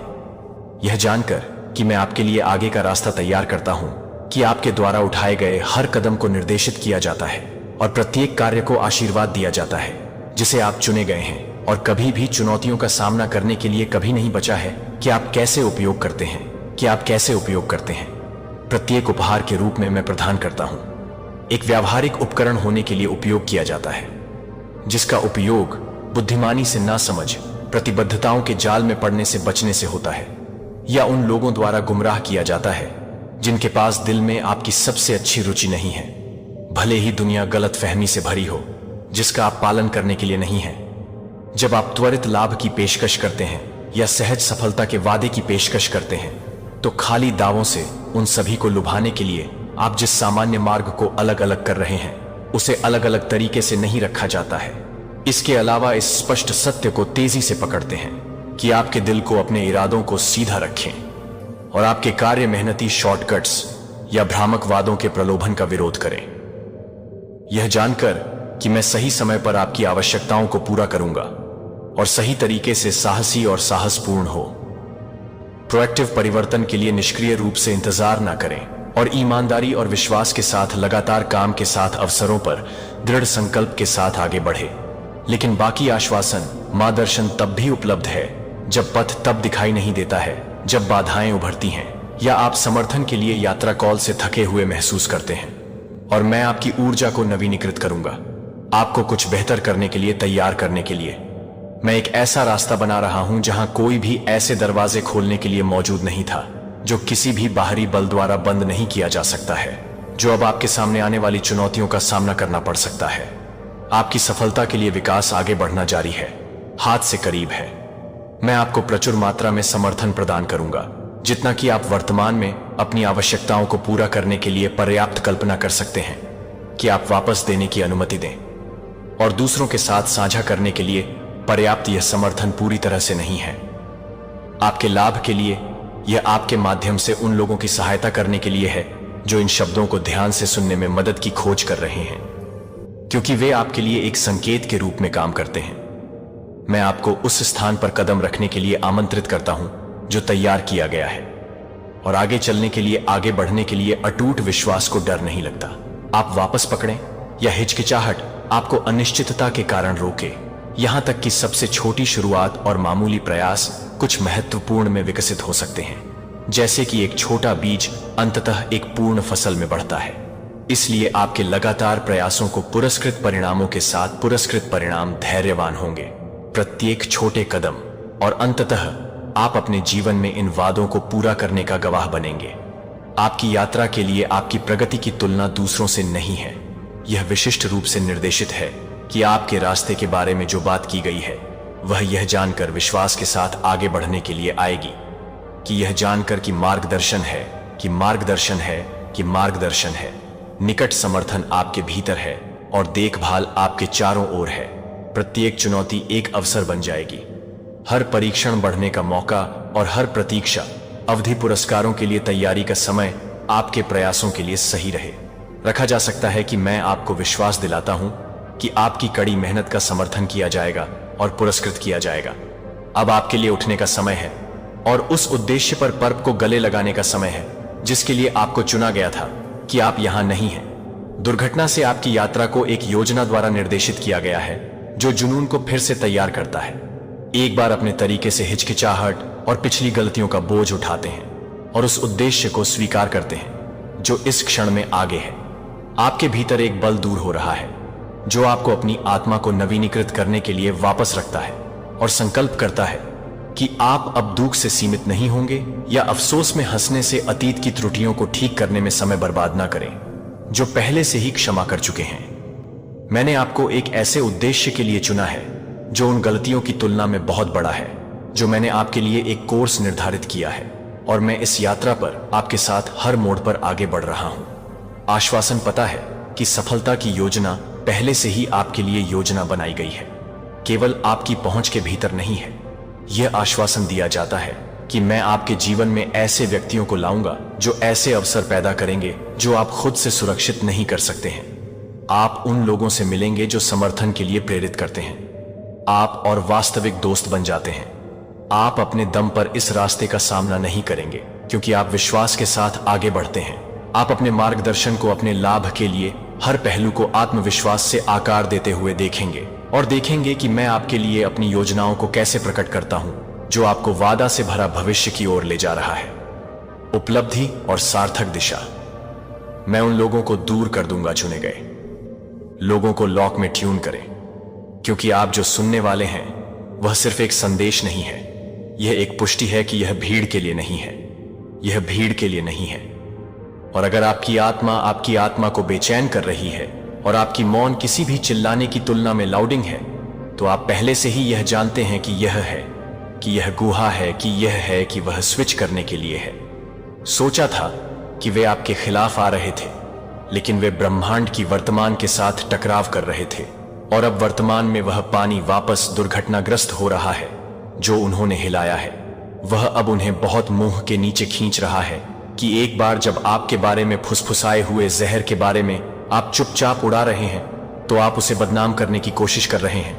यह जानकर कि मैं आपके लिए आगे का रास्ता तैयार करता हूं, कि आपके द्वारा उठाए गए हर कदम को निर्देशित किया जाता है और प्रत्येक कार्य को आशीर्वाद दिया जाता है जिसे आप चुने गए हैं, और कभी भी चुनौतियों का सामना करने के लिए कभी नहीं बचा है कि आप कैसे उपयोग करते हैं, कि आप कैसे उपयोग करते हैं। प्रत्येक उपहार के रूप में मैं प्रदान करता हूं, एक व्यावहारिक उपकरण होने के लिए उपयोग किया जाता है, जिसका उपयोग बुद्धिमानी से ना समझ, प्रतिबद्धताओं के जाल में पड़ने से बचने से होता है, या उन लोगों द्वारा गुमराह किया जाता है जिनके पास दिल में आपकी सबसे अच्छी रुचि नहीं है, भले ही दुनिया गलत फहमी से भरी हो जिसका आप पालन करने के लिए नहीं है। जब आप त्वरित लाभ की पेशकश करते हैं या सहज सफलता के वादे की पेशकश करते हैं, तो खाली दावों से उन सभी को लुभाने के लिए आप जिस सामान्य मार्ग को अलग अलग कर रहे हैं उसे अलग अलग तरीके से नहीं रखा जाता है। इसके अलावा इस स्पष्ट सत्य को तेजी से पकड़ते हैं कि आपके दिल को अपने इरादों को सीधा रखें और आपके कार्य मेहनती शॉर्टकट्स या भ्रामक वादों के प्रलोभन का विरोध करें। यह जानकर कि मैं सही समय पर आपकी आवश्यकताओं को पूरा करूंगा और सही तरीके से साहसी और साहसपूर्ण हो। प्रोएक्टिव परिवर्तन के लिए निष्क्रिय रूप से इंतजार न करें और ईमानदारी और विश्वास के साथ लगातार काम के साथ अवसरों पर दृढ़ संकल्प के साथ आगे बढ़े। लेकिन बाकी आश्वासन, मार्गदर्शन तब भी उपलब्ध है जब पथ तब दिखाई नहीं देता है जब बाधाएं उभरती हैं या आप समर्थन के लिए यात्रा कॉल से थके हुए महसूस करते हैं। और मैं आपकी ऊर्जा को नवीनीकृत करूंगा, आपको कुछ बेहतर करने के लिए तैयार करने के लिए। मैं एक ऐसा रास्ता बना रहा हूं जहां कोई भी ऐसे दरवाजे खोलने के लिए मौजूद नहीं था जो किसी भी बाहरी बल द्वारा बंद नहीं किया जा सकता है, जो अब आपके सामने आने वाली चुनौतियों का सामना करना पड़ सकता है। आपकी सफलता के लिए विकास आगे बढ़ना जारी है, हाथ से करीब है। मैं आपको प्रचुर मात्रा में समर्थन प्रदान करूंगा, जितना कि आप वर्तमान में अपनी आवश्यकताओं को पूरा करने के लिए पर्याप्त कल्पना कर सकते हैं कि आप वापस देने की अनुमति दें। और दूसरों के साथ साझा करने के लिए पर्याप्त यह समर्थन पूरी तरह से नहीं है। आपके लाभ के लिए यह आपके माध्यम से उन लोगों की सहायता करने के लिए है जो इन शब्दों को ध्यान से सुनने में मदद की खोज कर रहे हैं, क्योंकि वे आपके लिए एक संकेत के रूप में काम करते हैं। मैं आपको उस स्थान पर कदम रखने के लिए आमंत्रित करता हूं जो तैयार किया गया है, और आगे चलने के लिए, आगे बढ़ने के लिए अटूट विश्वास को डर नहीं लगता। आप वापस पकड़ें या हिचकिचाहट आपको अनिश्चितता के कारण रोके, यहां तक कि सबसे छोटी शुरुआत और मामूली प्रयास कुछ महत्वपूर्ण में विकसित हो सकते हैं, जैसे कि एक छोटा बीज अंततः एक पूर्ण फसल में बढ़ता है। इसलिए आपके लगातार प्रयासों को पुरस्कृत परिणामों के साथ पुरस्कृत परिणाम धैर्यवान होंगे। प्रत्येक छोटे कदम और अंततः आप अपने जीवन में इन वादों को पूरा करने का गवाह बनेंगे। आपकी यात्रा के लिए आपकी प्रगति की तुलना दूसरों से नहीं है। यह विशिष्ट रूप से निर्देशित है कि आपके रास्ते के बारे में जो बात की गई है वह यह जानकर विश्वास के साथ आगे बढ़ने के लिए आएगी कि यह जानकर कि मार्गदर्शन है, कि मार्गदर्शन है, कि मार्गदर्शन है। निकट समर्थन आपके भीतर है और देखभाल आपके चारों ओर है। प्रत्येक चुनौती एक अवसर बन जाएगी, हर परीक्षण बढ़ने का मौका और हर प्रतीक्षा अवधि पुरस्कारों के लिए तैयारी का समय आपके प्रयासों के लिए सही रहे। रखा जा सकता है कि मैं आपको विश्वास दिलाता हूं कि आपकी कड़ी मेहनत का समर्थन किया जाएगा और पुरस्कृत किया जाएगा। अब आपके लिए उठने का समय है और उस उद्देश्य पर पर्व को गले लगाने का समय है जिसके लिए आपको चुना गया था कि आप यहां नहीं हैं। दुर्घटना से आपकी यात्रा को एक योजना द्वारा निर्देशित किया गया है जो जुनून को फिर से तैयार करता है। एक बार अपने तरीके से हिचकिचाहट और पिछली गलतियों का बोझ उठाते हैं और उस उद्देश्य को स्वीकार करते हैं जो इस क्षण में आगे है। आपके भीतर एक बल दूर हो रहा है जो आपको अपनी आत्मा को नवीनीकृत करने के लिए वापस रखता है और संकल्प करता है कि आप अब दुख से सीमित नहीं होंगे या अफसोस में हंसने से अतीत की त्रुटियों को ठीक करने में समय बर्बाद ना करें जो पहले से ही क्षमा कर चुके हैं। मैंने आपको एक ऐसे उद्देश्य के लिए चुना है जो उन गलतियों की तुलना में बहुत बड़ा है जो मैंने आपके लिए एक कोर्स निर्धारित किया है, और मैं इस यात्रा पर आपके साथ हर मोड़ पर आगे बढ़ रहा हूं। आश्वासन पता है कि सफलता की योजना पहले से ही आपके लिए योजना बनाई गई है, केवल आपकी पहुंच के भीतर नहीं है। यह आश्वासन दिया जाता है कि मैं आपके जीवन में ऐसे व्यक्तियों को लाऊंगा जो ऐसे अवसर पैदा करेंगे जो आप खुद से सुरक्षित नहीं कर सकते हैं। आप उन लोगों से मिलेंगे जो समर्थन के लिए प्रेरित करते हैं। आप और वास्तविक दोस्त बन जाते हैं। आप अपने दम पर इस रास्ते का सामना नहीं करेंगे क्योंकि आप विश्वास के साथ आगे बढ़ते हैं। आप अपने मार्गदर्शन को अपने लाभ के लिए हर पहलू को आत्मविश्वास से आकार देते हुए देखेंगे और देखेंगे कि मैं आपके लिए अपनी योजनाओं को कैसे प्रकट करता हूं जो आपको वादा से भरा भविष्य की ओर ले जा रहा है। उपलब्धि और सार्थक दिशा। मैं उन लोगों को दूर कर दूंगा, चुने गए लोगों को लॉक में ट्यून करें, क्योंकि आप जो सुनने वाले हैं वह सिर्फ एक संदेश नहीं है, यह एक पुष्टि है कि यह भीड़ के लिए नहीं है, यह भीड़ के लिए नहीं है। और अगर आपकी आत्मा को बेचैन कर रही है और आपकी मौन किसी भी चिल्लाने की तुलना में लाउडिंग है, तो आप पहले से ही यह जानते हैं कि यह है, कि यह गुहा है, कि यह है, कि वह स्विच करने के लिए है। सोचा था कि वे आपके खिलाफ आ रहे थे, लेकिन वे ब्रह्मांड की वर्तमान के साथ टकराव कर रहे थे। और अब वर्तमान में वह पानी वापस दुर्घटनाग्रस्त हो रहा है जो उन्होंने हिलाया है। वह अब उन्हें बहुत मुंह के नीचे खींच रहा है कि एक बार जब आपके बारे में फुसफुसाए हुए जहर के बारे में आप चुपचाप उड़ा रहे हैं, तो आप उसे बदनाम करने की कोशिश कर रहे हैं,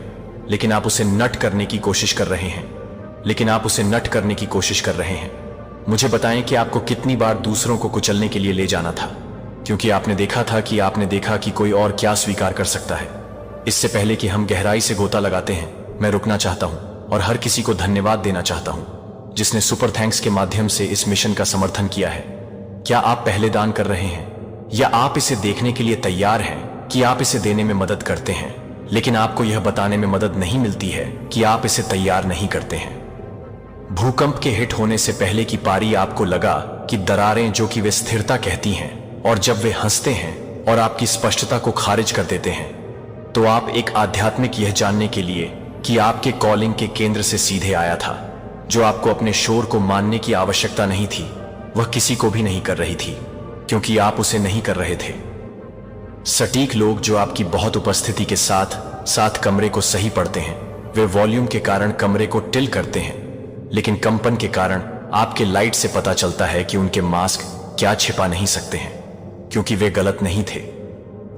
लेकिन आप उसे नट करने की कोशिश कर रहे हैं लेकिन आप उसे नट करने की कोशिश कर रहे हैं। मुझे बताएं कि आपको कितनी बार दूसरों को कुचलने के लिए ले जाना था, क्योंकि आपने देखा कि कोई और क्या स्वीकार कर सकता है। इससे पहले कि हम गहराई से गोता लगाते हैं, मैं रुकना चाहता हूं और हर किसी को धन्यवाद देना चाहता हूं जिसने सुपर थैंक्स के माध्यम से इस मिशन का समर्थन किया है। क्या आप पहले दान कर रहे हैं, या आप इसे देखने के लिए तैयार हैं कि आप इसे देने में मदद करते हैं, लेकिन आपको यह बताने में मदद नहीं मिलती है कि आप इसे तैयार नहीं करते हैं। भूकंप के हिट होने से पहले की पारी आपको लगा कि दरारें जो कि वे स्थिरता कहती हैं, और जब वे हंसते हैं और आपकी स्पष्टता को खारिज कर देते हैं, तो आप एक आध्यात्मिक यह जानने के लिए कि आपके कॉलिंग के केंद्र से सीधे आया था, जो आपको अपने शोर को मानने की आवश्यकता नहीं थी, वह किसी को भी नहीं कर रही थी, क्योंकि आप उसे नहीं कर रहे थे। सटीक लोग जो आपकी बहुत उपस्थिति के साथ साथ कमरे को सही पढ़ते हैं, वे वॉल्यूम के कारण कमरे को टिल करते हैं, लेकिन कंपन के कारण आपके लाइट से पता चलता है कि उनके मास्क क्या छिपा नहीं सकते हैं, क्योंकि वे गलत नहीं थे,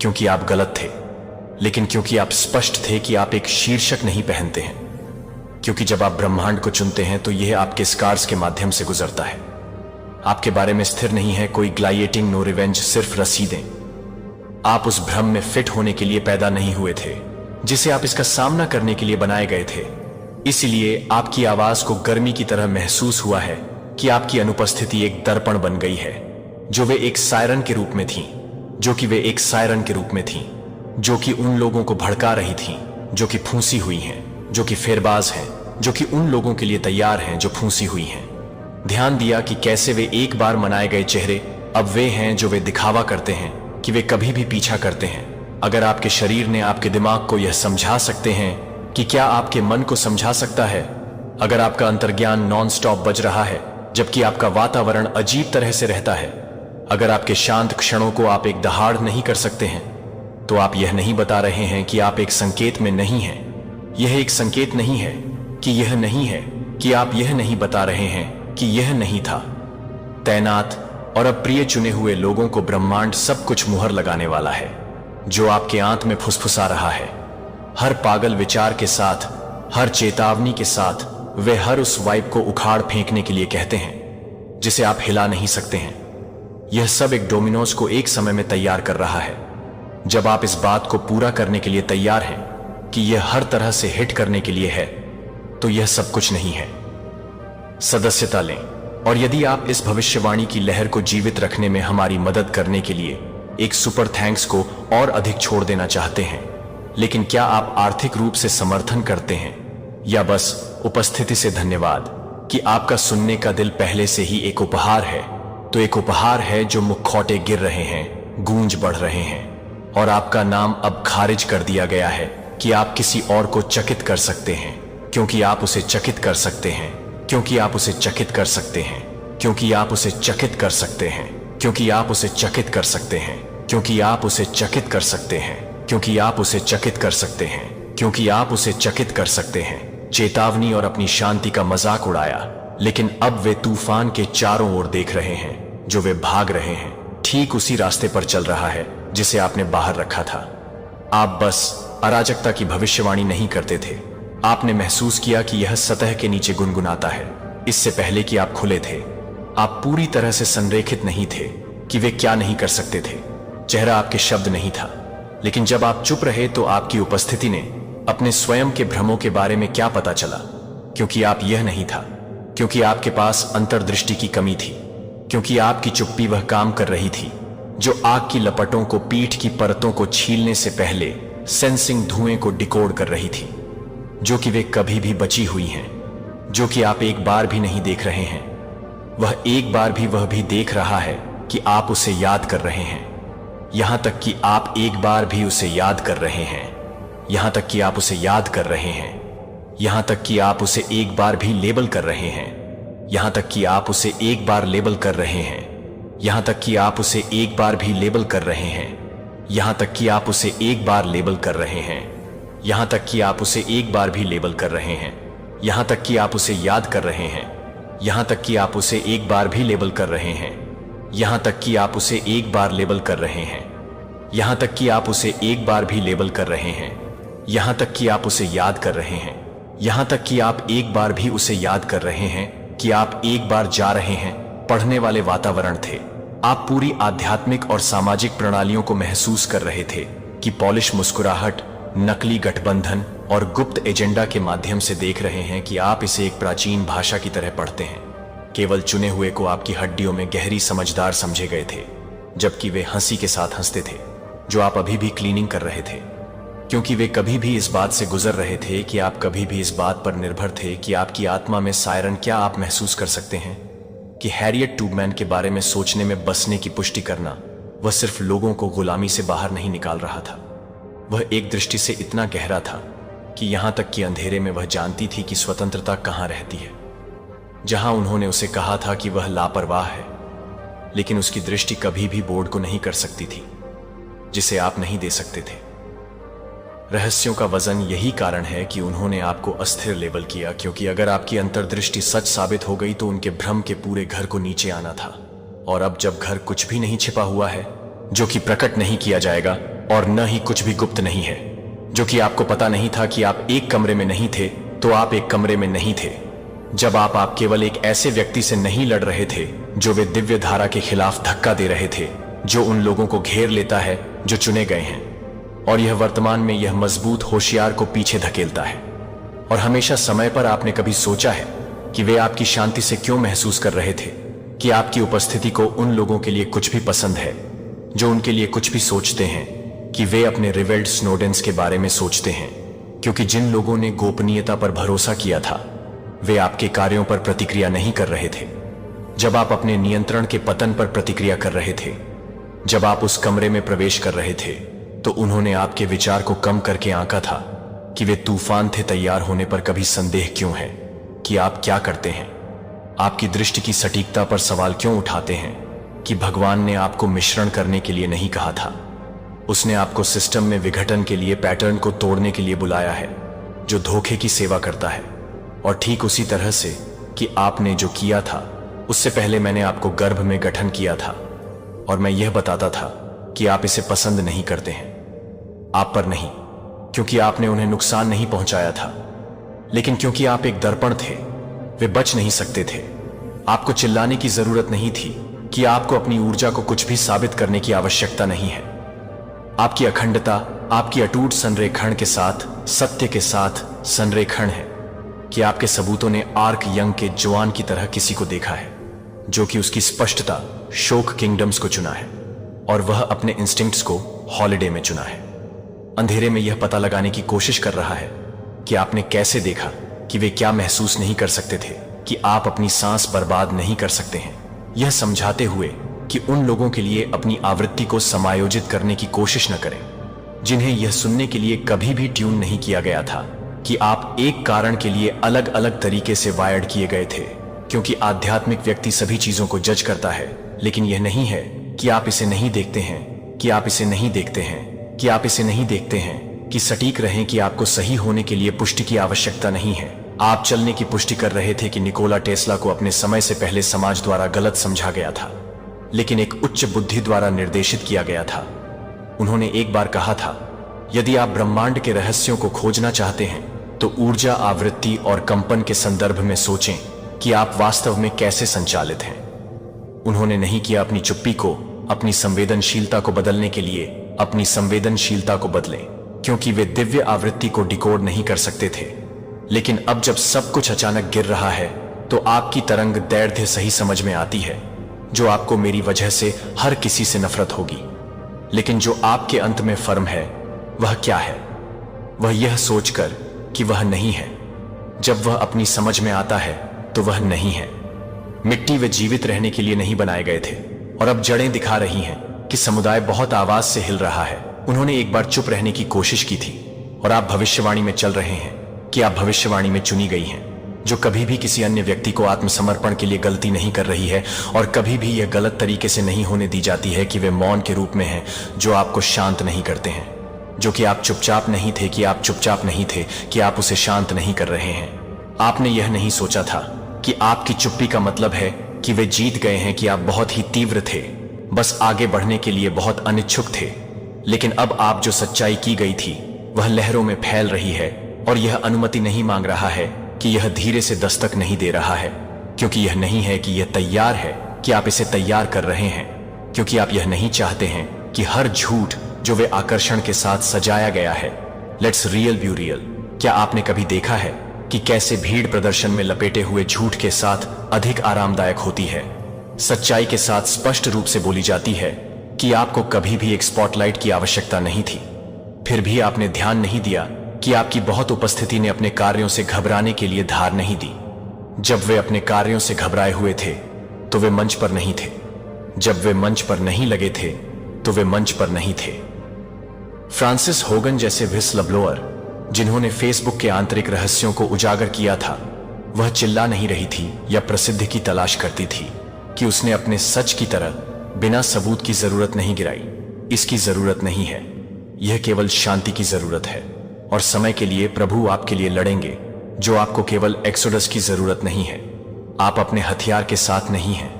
क्योंकि आप गलत थे, लेकिन क्योंकि आप स्पष्ट थे कि आप एक शीर्षक नहीं पहनते हैं। क्योंकि जब आप ब्रह्मांड को चुनते हैं तो यह आपके स्कार्स के माध्यम से गुजरता है। आपके बारे में स्थिर नहीं है कोई ग्लाइएटिंग नो रिवेंज, सिर्फ रसीदें। आप उस भ्रम में फिट होने के लिए पैदा नहीं हुए थे जिसे आप इसका सामना करने के लिए बनाए गए थे। इसलिए आपकी आवाज को गर्मी की तरह महसूस हुआ है कि आपकी अनुपस्थिति एक दर्पण बन गई है, जो वे एक सायरन के रूप में थी, जो कि उन लोगों को भड़का रही थी जो कि फूंसी हुई हैं, जो कि फेरबाज हैं, जो कि उन लोगों के लिए तैयार हैं जो फूंसी हुई हैं। ध्यान दिया कि कैसे वे एक बार मनाए गए चेहरे अब वे हैं जो वे दिखावा करते हैं कि वे कभी भी पीछा करते हैं। अगर आपके शरीर ने आपके दिमाग को यह समझा सकते हैं कि क्या आपके मन को समझा सकता है, अगर आपका अंतर्ज्ञान नॉन स्टॉप बज रहा है जबकि आपका वातावरण अजीब तरह से रहता है, अगर आपके शांत क्षणों को आप एक दहाड़ नहीं कर सकते हैं, तो आप यह नहीं बता रहे हैं कि आप एक संकेत में नहीं हैं। यह एक संकेत नहीं है कि यह नहीं है कि आप यह नहीं बता रहे हैं कि यह नहीं था। तैनात और अप्रिय चुने हुए लोगों को ब्रह्मांड सब कुछ मुहर लगाने वाला है जो आपके आंत में फुसफुसा रहा है। हर पागल विचार के साथ, हर चेतावनी के साथ, वे हर उस वाइब को उखाड़ फेंकने के लिए कहते हैं जिसे आप हिला नहीं सकते हैं। यह सब एक डोमिनोज को एक समय में तैयार कर रहा है। जब आप इस बात को पूरा करने के लिए तैयार हैं कि यह हर तरह से हिट करने के लिए है, तो यह सब कुछ नहीं है। सदस्यता लें, और यदि आप इस भविष्यवाणी की लहर को जीवित रखने में हमारी मदद करने के लिए एक सुपर थैंक्स को और अधिक छोड़ देना चाहते हैं, लेकिन क्या आप आर्थिक रूप से समर्थन करते हैं या बस उपस्थिति से धन्यवाद कि आपका सुनने का दिल पहले से ही एक उपहार है, तो एक उपहार है जो मुखौटे गिर रहे हैं, गूंज बढ़ रहे हैं, और आपका नाम अब खारिज कर दिया गया है कि आप किसी और को चकित कर सकते हैं, क्योंकि आप उसे चकित कर सकते हैं, क्योंकि आप उसे चकित कर सकते हैं, क्योंकि आप उसे चकित कर सकते हैं, क्योंकि आप उसे चकित कर सकते हैं, क्योंकि आप उसे चकित कर सकते हैं, क्योंकि आप उसे चकित कर सकते हैं, क्योंकि आप उसे चकित कर सकते हैं। चेतावनी और अपनी शांति का मजाक उड़ाया, लेकिन अब वे तूफान के चारों ओर देख रहे हैं जो वे भाग रहे हैं, ठीक उसी रास्ते पर चल रहा है जिसे आपने बाहर रखा था। आप बस अराजकता की भविष्यवाणी नहीं करते थे, आपने महसूस किया कि यह सतह के नीचे गुनगुनाता है। इससे पहले कि आप खुले थे, आप पूरी तरह से संरेखित नहीं थे कि वे क्या नहीं कर सकते थे। चेहरा आपके शब्द नहीं था, लेकिन जब आप चुप रहे तो आपकी उपस्थिति ने अपने स्वयं के भ्रमों के बारे में क्या पता चला, क्योंकि आप यह नहीं था, क्योंकि आपके पास अंतर्दृष्टि की कमी थी, क्योंकि आपकी चुप्पी वह काम कर रही थी जो आग की लपटों को पीठ की परतों को छीलने से पहले सेंसिंग धुएं को डिकोड कर रही थी, जो कि वे कभी भी बची हुई हैं, जो कि आप एक बार भी नहीं देख रहे हैं। वह एक बार भी वह भी देख रहा है कि आप उसे याद कर रहे हैं, यहां तक कि आप एक बार भी उसे याद कर रहे हैं, यहां तक कि आप उसे याद कर रहे हैं, यहां तक कि आप उसे एक बार भी लेबल कर रहे हैं, यहां तक कि आप उसे एक बार लेबल कर रहे हैं। यहां तक कि आप उसे एक बार भी लेबल कर रहे हैं। यहां तक कि आप उसे एक बार लेबल कर रहे हैं। यहां तक कि आप उसे एक बार भी लेबल कर रहे हैं। यहां तक कि आप उसे याद कर रहे हैं। यहां तक कि आप उसे एक बार भी लेबल कर रहे हैं। यहां तक कि आप उसे एक बार लेबल कर रहे हैं। यहां तक कि आप उसे एक बार भी लेबल कर रहे हैं। यहां तक कि आप उसे याद कर रहे हैं। यहां तक कि आप एक बार भी उसे याद कर रहे हैं कि आप एक बार जा रहे हैं। पढ़ने वाले वातावरण थे। आप पूरी आध्यात्मिक और सामाजिक प्रणालियों को महसूस कर रहे थे कि पॉलिश मुस्कुराहट, नकली गठबंधन और गुप्त एजेंडा के माध्यम से देख रहे हैं कि आप इसे एक प्राचीन भाषा की तरह पढ़ते हैं। केवल चुने हुए को आपकी हड्डियों में गहरी समझदार समझे गए थे, जबकि वे हंसी के साथ हंसते थे जो आप अभी भी क्लीनिंग कर रहे थे, क्योंकि वे कभी भी इस बात से गुजर रहे थे कि आप कभी भी इस बात पर निर्भर थे कि आपकी आत्मा में सायरन। क्या आप महसूस कर सकते हैं कि हैरियट ट्यूबमैन के बारे में सोचने में बसने की पुष्टि करना वह सिर्फ लोगों को गुलामी से बाहर नहीं निकाल रहा था, वह एक दृष्टि से इतना गहरा था कि यहां तक कि अंधेरे में वह जानती थी कि स्वतंत्रता कहां रहती है। जहां उन्होंने उसे कहा था कि वह लापरवाह है, लेकिन उसकी दृष्टि कभी भी बोर्ड को नहीं कर सकती थी जिसे आप नहीं दे सकते थे। रहस्यों का वजन यही कारण है कि उन्होंने आपको अस्थिर लेबल किया, क्योंकि अगर आपकी अंतर्दृष्टि सच साबित हो गई तो उनके भ्रम के पूरे घर को नीचे आना था। और अब जब घर कुछ भी नहीं छिपा हुआ है जो कि प्रकट नहीं किया जाएगा, और न ही कुछ भी गुप्त नहीं है जो कि आपको पता नहीं था कि आप एक कमरे में नहीं थे, तो आप एक कमरे में नहीं थे। जब आप केवल एक ऐसे व्यक्ति से नहीं लड़ रहे थे जो वे दिव्य धारा के खिलाफ धक्का दे रहे थे, जो उन लोगों को घेर लेता है जो चुने गए हैं, और यह वर्तमान में यह मजबूत होशियार को पीछे धकेलता है। और हमेशा समय पर आपने कभी सोचा है कि वे आपकी शांति से क्यों महसूस कर रहे थे, कि आपकी उपस्थिति को उन लोगों के लिए कुछ भी पसंद है जो उनके लिए कुछ भी सोचते हैं, कि वे अपने रिवेल्ड स्नोडेंस के बारे में सोचते हैं, क्योंकि जिन लोगों ने गोपनीयता पर भरोसा किया था वे आपके कार्यों पर प्रतिक्रिया नहीं कर रहे थे। जब आप अपने नियंत्रण के पतन पर प्रतिक्रिया कर रहे थे, जब आप उस कमरे में प्रवेश कर रहे थे, तो उन्होंने आपके विचार को कम करके आंका था कि वे तूफान थे। तैयार होने पर कभी संदेह क्यों है कि आप क्या करते हैं? आपकी दृष्टि की सटीकता पर सवाल क्यों उठाते हैं कि भगवान ने आपको मिश्रण करने के लिए नहीं कहा था? उसने आपको सिस्टम में विघटन के लिए, पैटर्न को तोड़ने के लिए बुलाया है जो धोखे की सेवा करता है। और ठीक उसी तरह से कि आपने जो किया था उससे पहले मैंने आपको गर्भ में गठन किया था, और मैं यह बताता था कि आप इसे पसंद नहीं करते हैं। आप पर नहीं क्योंकि आपने उन्हें नुकसान नहीं पहुंचाया था, लेकिन क्योंकि आप एक दर्पण थे। वे बच नहीं सकते थे। आपको चिल्लाने की जरूरत नहीं थी कि आपको अपनी ऊर्जा को कुछ भी साबित करने की आवश्यकता नहीं है। आपकी अखंडता आपकी अटूट संरेखण के साथ, सत्य के साथ संरेखण है कि आपके सबूतों ने आर्क यंग के जवान की तरह किसी को देखा है जो कि उसकी स्पष्टता शोक किंगडम्स को चुना है, और वह अपने इंस्टिंक्ट्स को हॉलिडे में चुना है। अंधेरे में यह पता लगाने की कोशिश कर रहा है कि आपने कैसे देखा कि वे क्या महसूस नहीं कर सकते थे, कि आप अपनी सांस बर्बाद नहीं कर सकते हैं, यह समझाते हुए कि उन लोगों के लिए अपनी आवृत्ति को समायोजित करने की कोशिश न करें जिन्हें यह सुनने के लिए कभी भी ट्यून नहीं किया गया था कि आप एक कारण के लिए अलग अलग तरीके से वायर्ड किए गए थे। क्योंकि आध्यात्मिक व्यक्ति सभी चीजों को जज करता है, लेकिन यह नहीं है कि आप इसे नहीं देखते हैं, कि आप इसे नहीं देखते हैं, कि आप इसे नहीं देखते हैं, कि सटीक रहें कि आपको सही होने के लिए पुष्टि की आवश्यकता नहीं है। आप चलने की पुष्टि कर रहे थे कि निकोला टेस्ला को अपने समय से पहले समाज द्वारा गलत समझा गया था, लेकिन एक उच्च बुद्धि द्वारा निर्देशित किया गया था। उन्होंने एक बार कहा था, यदि आप ब्रह्मांड के रहस्यों को खोजना चाहते हैं तो ऊर्जा, आवृत्ति और कंपन के संदर्भ में सोचें कि आप वास्तव में कैसे संचालित हैं। उन्होंने नहीं किया अपनी चुप्पी को अपनी संवेदनशीलता को बदलने के लिए अपनी संवेदनशीलता को बदलें, क्योंकि वे दिव्य आवृत्ति को डिकोड नहीं कर सकते थे। लेकिन अब जब सब कुछ अचानक गिर रहा है तो आपकी तरंग दैर्ध्य सही समझ में आती है, जो आपको मेरी वजह से हर किसी से नफरत होगी। लेकिन जो आपके अंत में फर्म है वह क्या है? वह यह सोचकर कि वह नहीं है। जब वह अपनी समझ में आता है तो वह नहीं है। मिट्टी वे जीवित रहने के लिए नहीं बनाए गए थे, और अब जड़ें दिखा रही हैं कि समुदाय बहुत आवाज से हिल रहा है। उन्होंने एक बार चुप रहने की कोशिश की थी, और आप भविष्यवाणी में चल रहे हैं कि आप भविष्यवाणी में चुनी गई हैं। जो कभी भी किसी अन्य व्यक्ति को आत्मसमर्पण के लिए गलती नहीं कर रही है, और कभी भी यह गलत तरीके से नहीं होने दी जाती है कि वे मौन के रूप में हैं, जो आपको शांत नहीं करते हैं, जो कि आप चुपचाप नहीं थे कि आप चुपचाप नहीं थे कि आप उसे शांत नहीं कर रहे हैं। आपने यह नहीं सोचा था कि आपकी चुप्पी का मतलब है कि वे जीत गए हैं, कि आप बहुत ही तीव्र थे, बस आगे बढ़ने के लिए बहुत अनिच्छुक थे। लेकिन अब आप जो सच्चाई की गई थी वह लहरों में फैल रही है, और यह अनुमति नहीं मांग रहा है कि यह धीरे से दस्तक नहीं दे रहा है, क्योंकि यह नहीं है कि यह तैयार है कि आप इसे तैयार कर रहे हैं, क्योंकि आप यह नहीं चाहते हैं कि हर झूठ जो वे आकर्षण के साथ सजाया गया है, लेट्स रियल बी रियल। क्या आपने कभी देखा है कि कैसे भीड़ प्रदर्शन में लपेटे हुए झूठ के साथ अधिक आरामदायक होती है? सच्चाई के साथ स्पष्ट रूप से बोली जाती है कि आपको कभी भी एक स्पॉटलाइट की आवश्यकता नहीं थी। फिर भी आपने ध्यान नहीं दिया कि आपकी बहुत उपस्थिति ने अपने कार्यों से घबराने के लिए धार नहीं दी। जब वे अपने कार्यों से घबराए हुए थे तो वे मंच पर नहीं थे, जब वे मंच पर नहीं लगे थे तो वे मंच पर नहीं थे। फ्रांसिस होगन जैसे व्हिसलब्लोअर, जिन्होंने फेसबुक के आंतरिक रहस्यों को उजागर किया था, वह चिल्ला नहीं रही थी या प्रसिद्धि की तलाश करती थी कि उसने अपने सच की तरह बिना सबूत की जरूरत नहीं गिराई। इसकी जरूरत नहीं है, यह केवल शांति की जरूरत है, और समय के लिए प्रभु आपके लिए लड़ेंगे, जो आपको केवल एक्सोडस की जरूरत नहीं है। आप अपने हथियार के साथ नहीं हैं,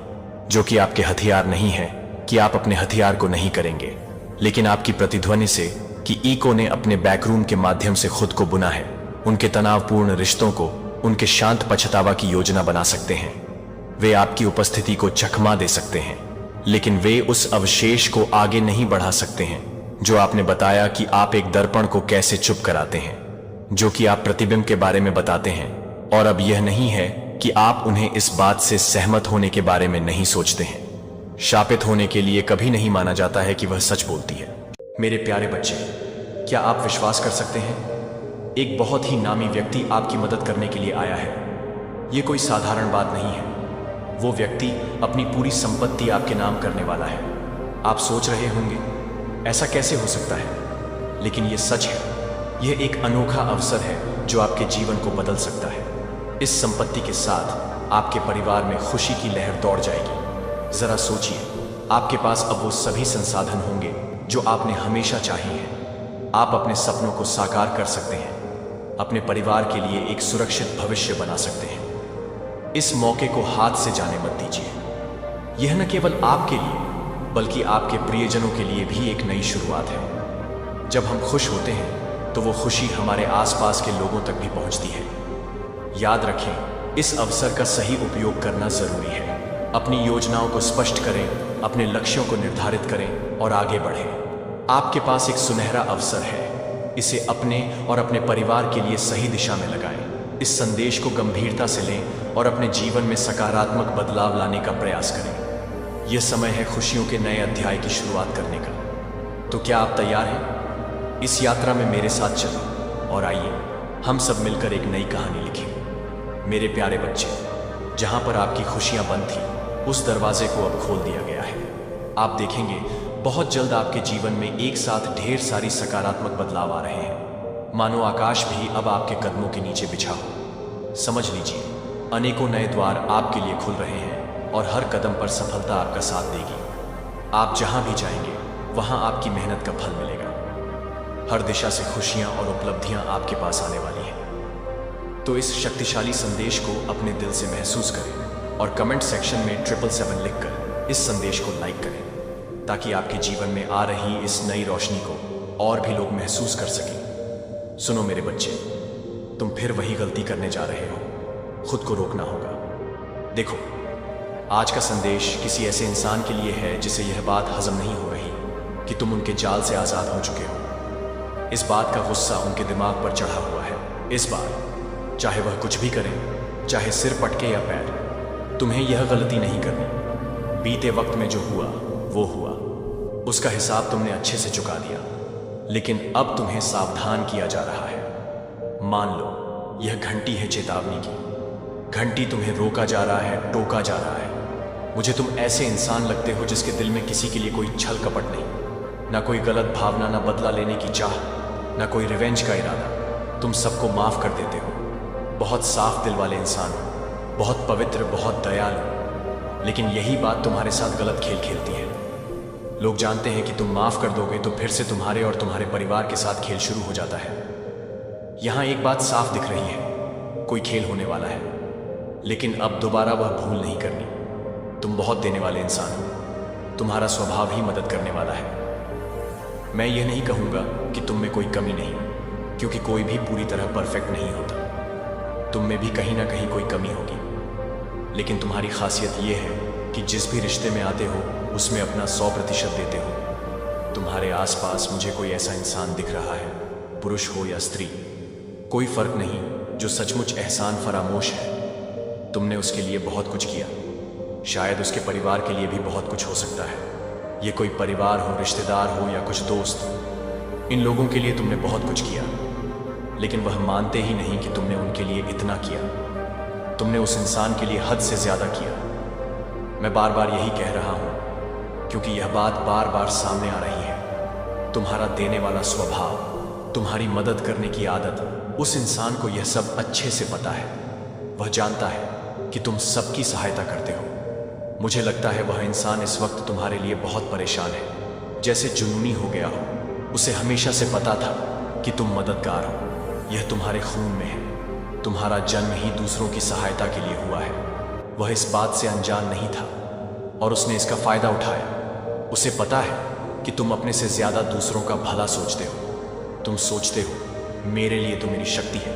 जो कि आपके हथियार नहीं है कि आप अपने हथियार को नहीं करेंगे, लेकिन आपकी प्रतिध्वनि से कि ईको ने अपने बैकरूम के माध्यम से खुद को बुना है, उनके तनावपूर्ण रिश्तों को उनके शांत पछतावा की योजना बना सकते हैं। वे आपकी उपस्थिति को चकमा दे सकते हैं, लेकिन वे उस अवशेष को आगे नहीं बढ़ा सकते हैं जो आपने बताया कि आप एक दर्पण को कैसे चुप कराते हैं, जो कि आप प्रतिबिंब के बारे में बताते हैं। और अब यह नहीं है कि आप उन्हें इस बात से सहमत होने के बारे में नहीं सोचते हैं। शापित होने के लिए कभी नहीं माना जाता है कि वह सच बोलती है। मेरे प्यारे बच्चे, क्या आप विश्वास कर सकते हैं? एक बहुत ही नामी व्यक्ति आपकी मदद करने के लिए आया है। यह कोई साधारण बात नहीं है। वो व्यक्ति अपनी पूरी संपत्ति आपके नाम करने वाला है। आप सोच रहे होंगे, ऐसा कैसे हो सकता है? लेकिन यह सच है। यह एक अनोखा अवसर है जो आपके जीवन को बदल सकता है। इस संपत्ति के साथ आपके परिवार में खुशी की लहर दौड़ जाएगी। जरा सोचिए, आपके पास अब वो सभी संसाधन होंगे जो आपने हमेशा चाहे हैं। आप अपने सपनों को साकार कर सकते हैं, अपने परिवार के लिए एक सुरक्षित भविष्य बना सकते हैं। इस मौके को हाथ से जाने मत दीजिए। यह न केवल आपके लिए बल्कि आपके प्रियजनों के लिए भी एक नई शुरुआत है। जब हम खुश होते हैं तो वो खुशी हमारे आसपास के लोगों तक भी पहुंचती है। याद रखें, इस अवसर का सही उपयोग करना जरूरी है। अपनी योजनाओं को स्पष्ट करें, अपने लक्ष्यों को निर्धारित करें और आगे बढ़ें। आपके पास एक सुनहरा अवसर है। इसे अपने और अपने परिवार के लिए सही दिशा में लगाएं। इस संदेश को गंभीरता से लें और अपने जीवन में सकारात्मक बदलाव लाने का प्रयास करें। यह समय है खुशियों के नए अध्याय की शुरुआत करने का। तो क्या आप तैयार हैं? इस यात्रा में मेरे साथ चलें और आइए हम सब मिलकर एक नई कहानी लिखें। मेरे प्यारे बच्चे, जहां पर आपकी खुशियां बंद थी, उस दरवाजे को अब खोल दिया गया है। आप देखेंगे, बहुत जल्द आपके जीवन में एक साथ ढेर सारी सकारात्मक बदलाव आ रहे हैं, मानो आकाश भी अब आपके कदमों के नीचे बिछा हो। समझ लीजिए, अनेकों नए द्वार आपके लिए खुल रहे हैं और हर कदम पर सफलता आपका साथ देगी। आप जहां भी जाएंगे वहां आपकी मेहनत का फल मिलेगा। हर दिशा से खुशियां और उपलब्धियां आपके पास आने वाली हैं। तो इस शक्तिशाली संदेश को अपने दिल से महसूस करें और कमेंट सेक्शन में 777 लिखकर इस संदेश को लाइक करें, ताकि आपके जीवन में आ रही इस नई रोशनी को और भी लोग महसूस कर सकें। सुनो मेरे बच्चे, तुम फिर वही गलती करने जा रहे हो। खुद को रोकना होगा। देखो, आज का संदेश किसी ऐसे इंसान के लिए है जिसे यह बात हजम नहीं हो रही कि तुम उनके जाल से आजाद हो चुके हो। इस बात का गुस्सा उनके दिमाग पर चढ़ा हुआ है। इस बार चाहे वह कुछ भी करें, चाहे सिर पटके या पैर, तुम्हें यह गलती नहीं करनी। बीते वक्त में जो हुआ वो हुआ, उसका हिसाब तुमने अच्छे से चुका दिया, लेकिन अब तुम्हें सावधान किया जा रहा है। मान लो यह घंटी है चेतावनी की। घंटी तुम्हें रोका जा रहा है, टोका जा रहा है। मुझे तुम ऐसे इंसान लगते हो जिसके दिल में किसी के लिए कोई छल कपट नहीं, ना कोई गलत भावना, ना बदला लेने की चाह, ना कोई रिवेंज का इरादा। तुम सबको माफ कर देते हो। बहुत साफ दिल वाले इंसान हो, बहुत पवित्र, बहुत दयालु। लेकिन यही बात तुम्हारे साथ गलत खेल खेलती है। लोग जानते हैं कि तुम माफ कर दोगे तो फिर से तुम्हारे और तुम्हारे परिवार के साथ खेल शुरू हो जाता है। यहां एक बात साफ दिख रही है, कोई खेल होने वाला है, लेकिन अब दोबारा वह भूल नहीं करनी। तुम बहुत देने वाले इंसान हो, तुम्हारा स्वभाव ही मदद करने वाला है। मैं यह नहीं कहूंगा कि तुम में कोई कमी नहीं, क्योंकि कोई भी पूरी तरह परफेक्ट नहीं होता। तुम में भी कहीं ना कहीं कोई कमी होगी, लेकिन तुम्हारी खासियत यह है कि जिस भी रिश्ते में आते हो उसमें अपना 100% देते हो। तुम्हारे आसपास मुझे कोई ऐसा इंसान दिख रहा है, पुरुष हो या स्त्री, कोई फर्क नहीं, जो सचमुच एहसान फरामोश है। तुमने उसके लिए बहुत कुछ किया, शायद उसके परिवार के लिए भी बहुत कुछ हो सकता है। ये कोई परिवार हो, रिश्तेदार हो या कुछ दोस्त, इन लोगों के लिए तुमने बहुत कुछ किया, लेकिन वह मानते ही नहीं कि तुमने उनके लिए इतना किया। तुमने उस इंसान के लिए हद से ज्यादा किया। मैं बार बार यही कह रहा हूं क्योंकि यह बात बार बार सामने आ रही है। तुम्हारा देने वाला स्वभाव, तुम्हारी मदद करने की आदत, उस इंसान को यह सब अच्छे से पता है। वह जानता है कि तुम सबकी सहायता करते हो। मुझे लगता है वह इंसान इस वक्त तुम्हारे लिए बहुत परेशान है, जैसे जुनूनी हो गया हो। उसे हमेशा से पता था कि तुम मददगार हो, यह तुम्हारे खून में है। तुम्हारा जन्म ही दूसरों की सहायता के लिए हुआ है। वह इस बात से अनजान नहीं था और उसने इसका फायदा उठाया। उसे पता है कि तुम अपने से ज्यादा दूसरों का भला सोचते हो। तुम सोचते हो मेरे लिए तो मेरी शक्ति है,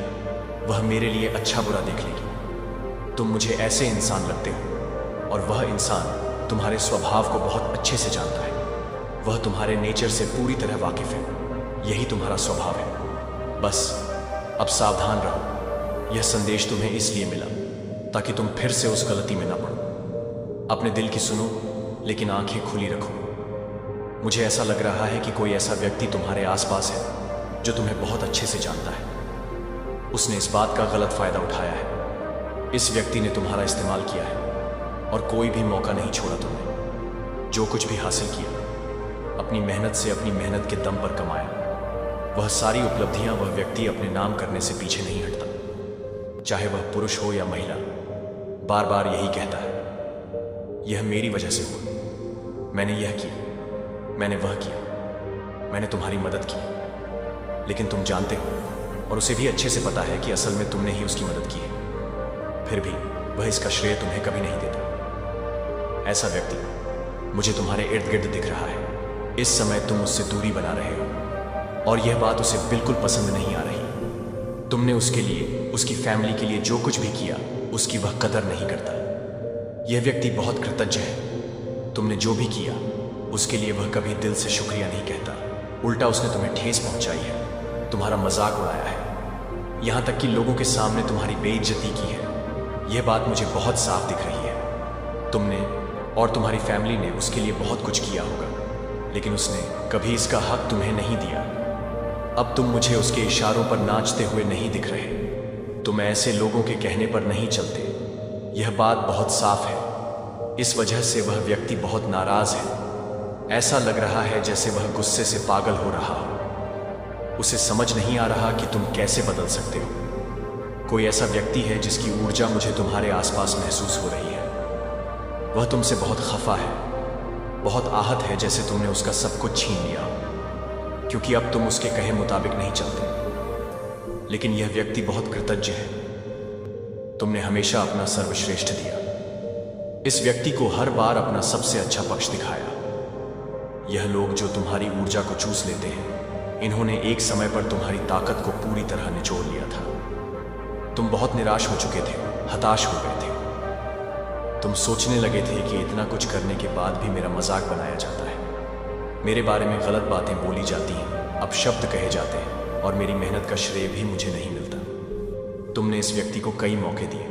वह मेरे लिए अच्छा बुरा देख लेगी। तुम मुझे ऐसे इंसान लगते हो, और वह इंसान तुम्हारे स्वभाव को बहुत अच्छे से जानता है। वह तुम्हारे नेचर से पूरी तरह वाकिफ है। यही तुम्हारा स्वभाव है। बस अब सावधान रहो। यह संदेश तुम्हें इसलिए मिला ताकि तुम फिर से उस गलती में ना पड़ो। अपने दिल की सुनो, लेकिन आंखें खुली रखो। मुझे ऐसा लग रहा है कि कोई ऐसा व्यक्ति तुम्हारे आसपास है जो तुम्हें बहुत अच्छे से जानता है। उसने इस बात का गलत फायदा उठाया है। इस व्यक्ति ने तुम्हारा इस्तेमाल किया है और कोई भी मौका नहीं छोड़ा। तुमने जो कुछ भी हासिल किया, अपनी मेहनत से, अपनी मेहनत के दम पर कमाया। वह सारी उपलब्धियां वह व्यक्ति अपने नाम करने से पीछे नहीं हटता, चाहे वह पुरुष हो या महिला। बार बार यही कहता है, यह मेरी वजह से हुआ, मैंने यह किया, मैंने वह किया, मैंने तुम्हारी मदद की। लेकिन तुम जानते हो, और उसे भी अच्छे से पता है कि असल में तुमने ही उसकी मदद की है। फिर भी वह इसका श्रेय तुम्हें कभी नहीं देता। ऐसा व्यक्ति मुझे तुम्हारे इर्द गिर्द दिख रहा है। इस समय तुम उससे दूरी बना रहे हो और यह बात उसे बिल्कुल पसंद नहीं आ रही। तुमने उसके लिए, उसकी फैमिली के लिए जो कुछ भी किया, उसकी वह कदर नहीं करता। यह व्यक्ति बहुत कृतज्ञ है। तुमने जो भी किया उसके लिए वह कभी दिल से शुक्रिया नहीं कहता। उल्टा उसने तुम्हें ठेस पहुंचाई है, तुम्हारा मजाक उड़ाया है, यहां तक कि लोगों के सामने तुम्हारी बेइज्जती की है। यह बात मुझे बहुत साफ दिख रही है। तुमने और तुम्हारी फैमिली ने उसके लिए बहुत कुछ किया होगा, लेकिन उसने कभी इसका हक तुम्हें नहीं दिया। अब तुम मुझे उसके इशारों पर नाचते हुए नहीं दिख रहे। तुम ऐसे लोगों के कहने पर नहीं चलते। यह बात बहुत साफ है। इस वजह से वह व्यक्ति बहुत नाराज है। ऐसा लग रहा है जैसे वह गुस्से से पागल हो रहा हो। उसे समझ नहीं आ रहा कि तुम कैसे बदल सकते हो। कोई ऐसा व्यक्ति है जिसकी ऊर्जा मुझे तुम्हारे आसपास महसूस हो रही है। वह तुमसे बहुत खफा है, बहुत आहत है, जैसे तुमने उसका सब कुछ छीन लिया हो, क्योंकि अब तुम उसके कहे मुताबिक नहीं चलते। लेकिन यह व्यक्ति बहुत कृतज्ञ है। तुमने हमेशा अपना सर्वश्रेष्ठ दिया। इस व्यक्ति को हर बार अपना सबसे अच्छा पक्ष दिखाया। यह लोग जो तुम्हारी ऊर्जा को चूस लेते हैं, इन्होंने एक समय पर तुम्हारी ताकत को पूरी तरह निचोड़ लिया था। तुम बहुत निराश हो चुके थे, हताश हो गए थे। तुम सोचने लगे थे कि इतना कुछ करने के बाद भी मेरा मजाक बनाया जाता है, मेरे बारे में गलत बातें बोली जाती हैं, अब शब्द कहे जाते हैं और मेरी मेहनत का श्रेय भी मुझे नहीं मिलता। तुमने इस व्यक्ति को कई मौके दिए,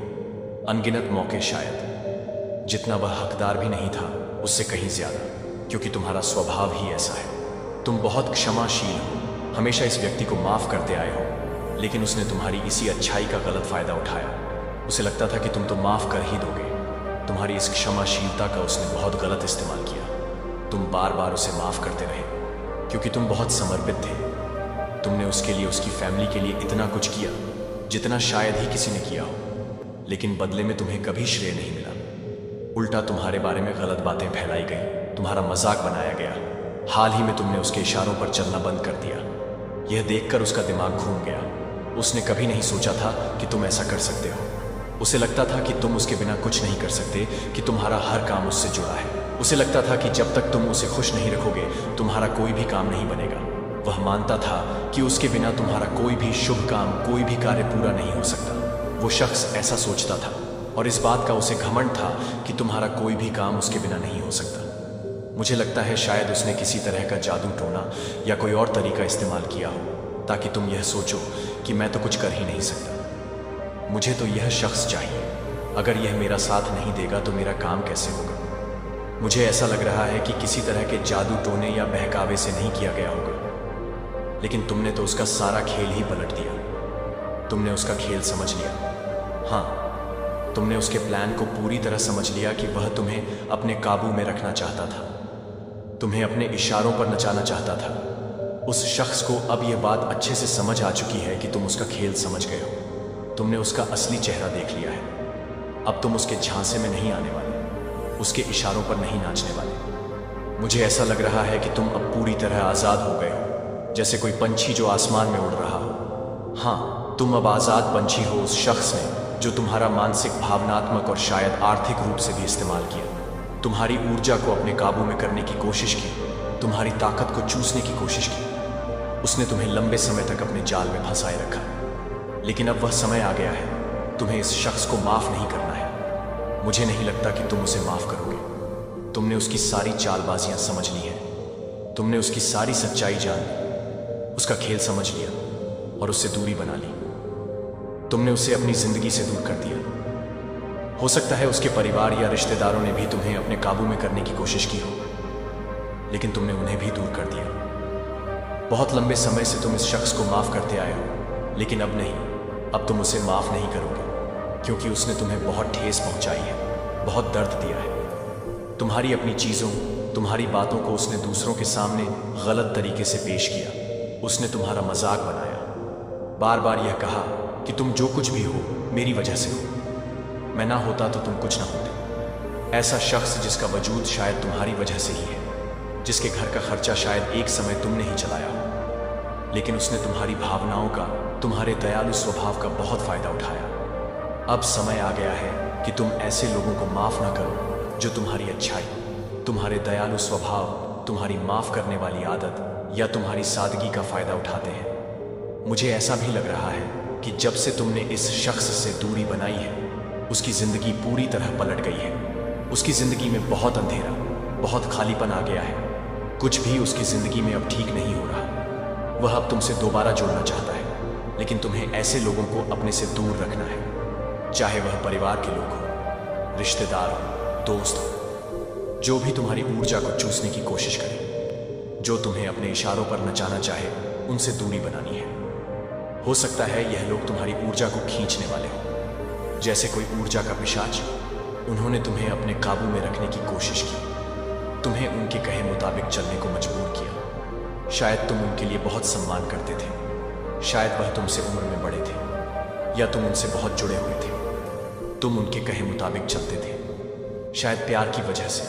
अनगिनत मौके, शायद जितना वह हकदार भी नहीं था उससे कहीं ज्यादा, क्योंकि तुम्हारा स्वभाव ही ऐसा है। तुम बहुत क्षमाशील हो, हमेशा इस व्यक्ति को माफ करते आए हो, लेकिन उसने तुम्हारी इसी अच्छाई का गलत फायदा उठाया। उसे लगता था कि तुम तो माफ कर ही दोगे। तुम्हारी इस क्षमाशीलता का उसने बहुत गलत इस्तेमाल किया। तुम बार बार उसे माफ करते रहे क्योंकि तुम बहुत समर्पित थे। तुमने उसके लिए, उसकी फैमिली के लिए इतना कुछ किया, जितना शायद ही किसी ने किया हो, लेकिन बदले में तुम्हें कभी श्रेय नहीं मिला। उल्टा तुम्हारे बारे में गलत बातें फैलाई गई, तुम्हारा मजाक बनाया गया। हाल ही में तुमने उसके इशारों पर चलना बंद कर दिया। यह देखकर उसका दिमाग घूम गया। उसने कभी नहीं सोचा था कि तुम ऐसा कर सकते हो। उसे लगता था कि तुम उसके बिना कुछ नहीं कर सकते, कि तुम्हारा हर काम उससे जुड़ा है। उसे लगता था कि जब तक तुम उसे खुश नहीं रखोगे तुम्हारा कोई भी काम नहीं बनेगा। वह मानता था कि उसके बिना तुम्हारा कोई भी शुभ काम, कोई भी कार्य पूरा नहीं हो सकता। वो शख्स ऐसा सोचता था और इस बात का उसे घमंड था कि तुम्हारा कोई भी काम उसके बिना नहीं हो सकता। मुझे लगता है शायद उसने किसी तरह का जादू टोना या कोई और तरीका इस्तेमाल किया हो ताकि तुम यह सोचो कि मैं तो कुछ कर ही नहीं सकता। मुझे तो यह शख्स चाहिए। अगर यह मेरा साथ नहीं देगा तो मेरा काम कैसे होगा? मुझे ऐसा लग रहा है कि किसी तरह के जादू टोने या बहकावे से नहीं किया गया होगा। लेकिन तुमने तो उसका सारा खेल ही पलट दिया। तुमने उसका खेल समझ लिया। हाँ, तुमने उसके प्लान को पूरी तरह समझ लिया कि वह तुम्हें अपने काबू में रखना चाहता था, तुम्हें अपने इशारों पर नचाना चाहता था। उस शख्स को अब यह बात अच्छे से समझ आ चुकी है कि तुम उसका खेल समझ गए हो। तुमने उसका असली चेहरा देख लिया है। अब तुम उसके झांसे में नहीं आने वाले, उसके इशारों पर नहीं नाचने वाले। मुझे ऐसा लग रहा है कि तुम अब पूरी तरह आज़ाद हो गए हो, जैसे कोई पंछी जो आसमान में उड़ रहा हो। हाँ, तुम अब आज़ाद पंछी हो उस शख्स ने जो तुम्हारा मानसिक, भावनात्मक और शायद आर्थिक रूप से भी इस्तेमाल किया। तुम्हारी ऊर्जा को अपने काबू में करने की कोशिश की, तुम्हारी ताकत को चूसने की कोशिश की। उसने तुम्हें लंबे समय तक अपने जाल में फंसाए रखा। लेकिन अब वह समय आ गया है, तुम्हें इस शख्स को माफ़ नहीं करना है। मुझे नहीं लगता कि तुम उसे माफ़ करोगे। तुमने उसकी सारी चालबाजियां समझ ली हैं। तुमने उसकी सारी सच्चाई जान ली, उसका खेल समझ लिया और उससे दूरी बना ली। तुमने उसे अपनी जिंदगी से दूर कर दिया। हो सकता है उसके परिवार या रिश्तेदारों ने भी तुम्हें अपने काबू में करने की कोशिश की हो, लेकिन तुमने उन्हें भी दूर कर दिया। बहुत लंबे समय से तुम इस शख्स को माफ़ करते आए हो, लेकिन अब नहीं। अब तुम उसे माफ़ नहीं करोगे, क्योंकि उसने तुम्हें बहुत ठेस पहुंचाई है, बहुत दर्द दिया है। तुम्हारी अपनी चीज़ों, तुम्हारी बातों को उसने दूसरों के सामने गलत तरीके से पेश किया। उसने तुम्हारा मजाक बनाया, बार बार यह कहा कि तुम जो कुछ भी हो मेरी वजह से हो। मैं ना होता तो तुम कुछ ना होते। ऐसा शख्स जिसका वजूद शायद तुम्हारी वजह से ही है, जिसके घर का खर्चा शायद एक समय तुमने ही चलाया हो, लेकिन उसने तुम्हारी भावनाओं का, तुम्हारे दयालु स्वभाव का बहुत फायदा उठाया। अब समय आ गया है कि तुम ऐसे लोगों को माफ़ ना करो जो तुम्हारी अच्छाई, तुम्हारे दयालु स्वभाव, तुम्हारी माफ़ करने वाली आदत या तुम्हारी सादगी का फ़ायदा उठाते हैं। मुझे ऐसा भी लग रहा है कि जब से तुमने इस शख्स से दूरी बनाई है, उसकी ज़िंदगी पूरी तरह पलट गई है। उसकी ज़िंदगी में बहुत अंधेरा, बहुत खालीपन आ गया है। कुछ भी उसकी ज़िंदगी में अब ठीक नहीं हो रहा। वह अब तुमसे दोबारा जुड़ना चाहता है, लेकिन तुम्हें ऐसे लोगों को अपने से दूर रखना है, चाहे वह परिवार के लोग हो, रिश्तेदार हो, दोस्त हो। जो भी तुम्हारी ऊर्जा को चूसने की कोशिश करे, जो तुम्हें अपने इशारों पर नचाना चाहे, उनसे दूरी बनानी है। हो सकता है यह लोग तुम्हारी ऊर्जा को खींचने वाले हो, जैसे कोई ऊर्जा का पिशाच। उन्होंने तुम्हें अपने काबू में रखने की कोशिश की, तुम्हें उनके कहे मुताबिक चलने को मजबूर किया। शायद तुम उनके लिए बहुत सम्मान करते थे, शायद वह तुमसे उम्र में बड़े थे, या तुम उनसे बहुत जुड़े हुए थे। तुम उनके कहे मुताबिक चलते थे, शायद प्यार की वजह से,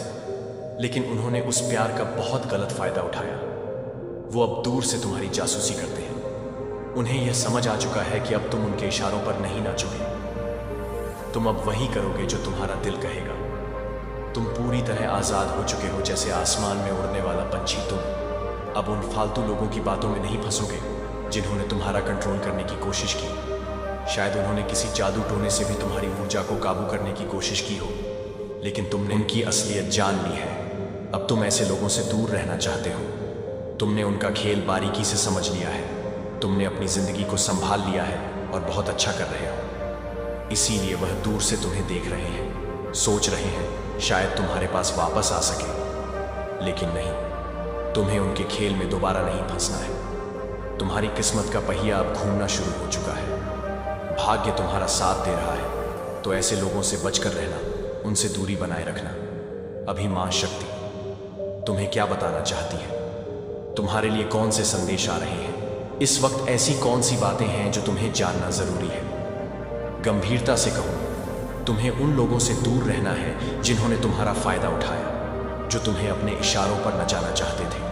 लेकिन उन्होंने उस प्यार का बहुत गलत फायदा उठाया। वो अब दूर से तुम्हारी जासूसी करते हैं। उन्हें यह समझ आ चुका है कि अब तुम उनके इशारों पर नहीं नाचोगे। तुम अब वही करोगे जो तुम्हारा दिल कहेगा। तुम पूरी तरह आज़ाद हो चुके हो, जैसे आसमान में उड़ने वाला पंछी। तुम अब उन फालतू लोगों की बातों में नहीं फंसोगे जिन्होंने तुम्हारा कंट्रोल करने की कोशिश की। शायद उन्होंने किसी जादू टोने से भी तुम्हारी ऊर्जा को काबू करने की कोशिश की हो, लेकिन तुमने उनकी असलियत जान ली है। अब तुम ऐसे लोगों से दूर रहना चाहते हो। तुमने उनका खेल बारीकी से समझ लिया है। तुमने अपनी जिंदगी को संभाल लिया है और बहुत अच्छा कर रहे हो। इसीलिए वह दूर से तुम्हें देख रहे हैं, सोच रहे हैं शायद तुम्हारे पास वापस आ सके, लेकिन नहीं। तुम्हें उनके खेल में दोबारा नहीं फंसना है। तुम्हारी किस्मत का पहिया अब घूमना शुरू हो चुका है। भाग्य तुम्हारा साथ दे रहा है, तो ऐसे लोगों से बचकर रहना, उनसे दूरी बनाए रखना। अभी मां शक्ति तुम्हें क्या बताना चाहती है? तुम्हारे लिए कौन से संदेश आ रहे हैं? इस वक्त ऐसी कौन सी बातें हैं जो तुम्हें जानना जरूरी है? गंभीरता से कहूं, तुम्हें उन लोगों से दूर रहना है जिन्होंने तुम्हारा फायदा उठाया, जो तुम्हें अपने इशारों पर नचाना चाहते थे।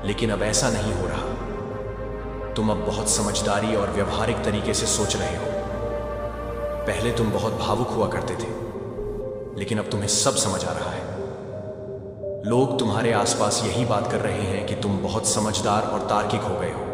लेकिन अब ऐसा नहीं हो रहा। तुम अब बहुत समझदारी और व्यवहारिक तरीके से सोच रहे हो। पहले तुम बहुत भावुक हुआ करते थे, लेकिन अब तुम्हें सब समझ आ रहा है। लोग तुम्हारे आसपास यही बात कर रहे हैं कि तुम बहुत समझदार और तार्किक हो गए हो।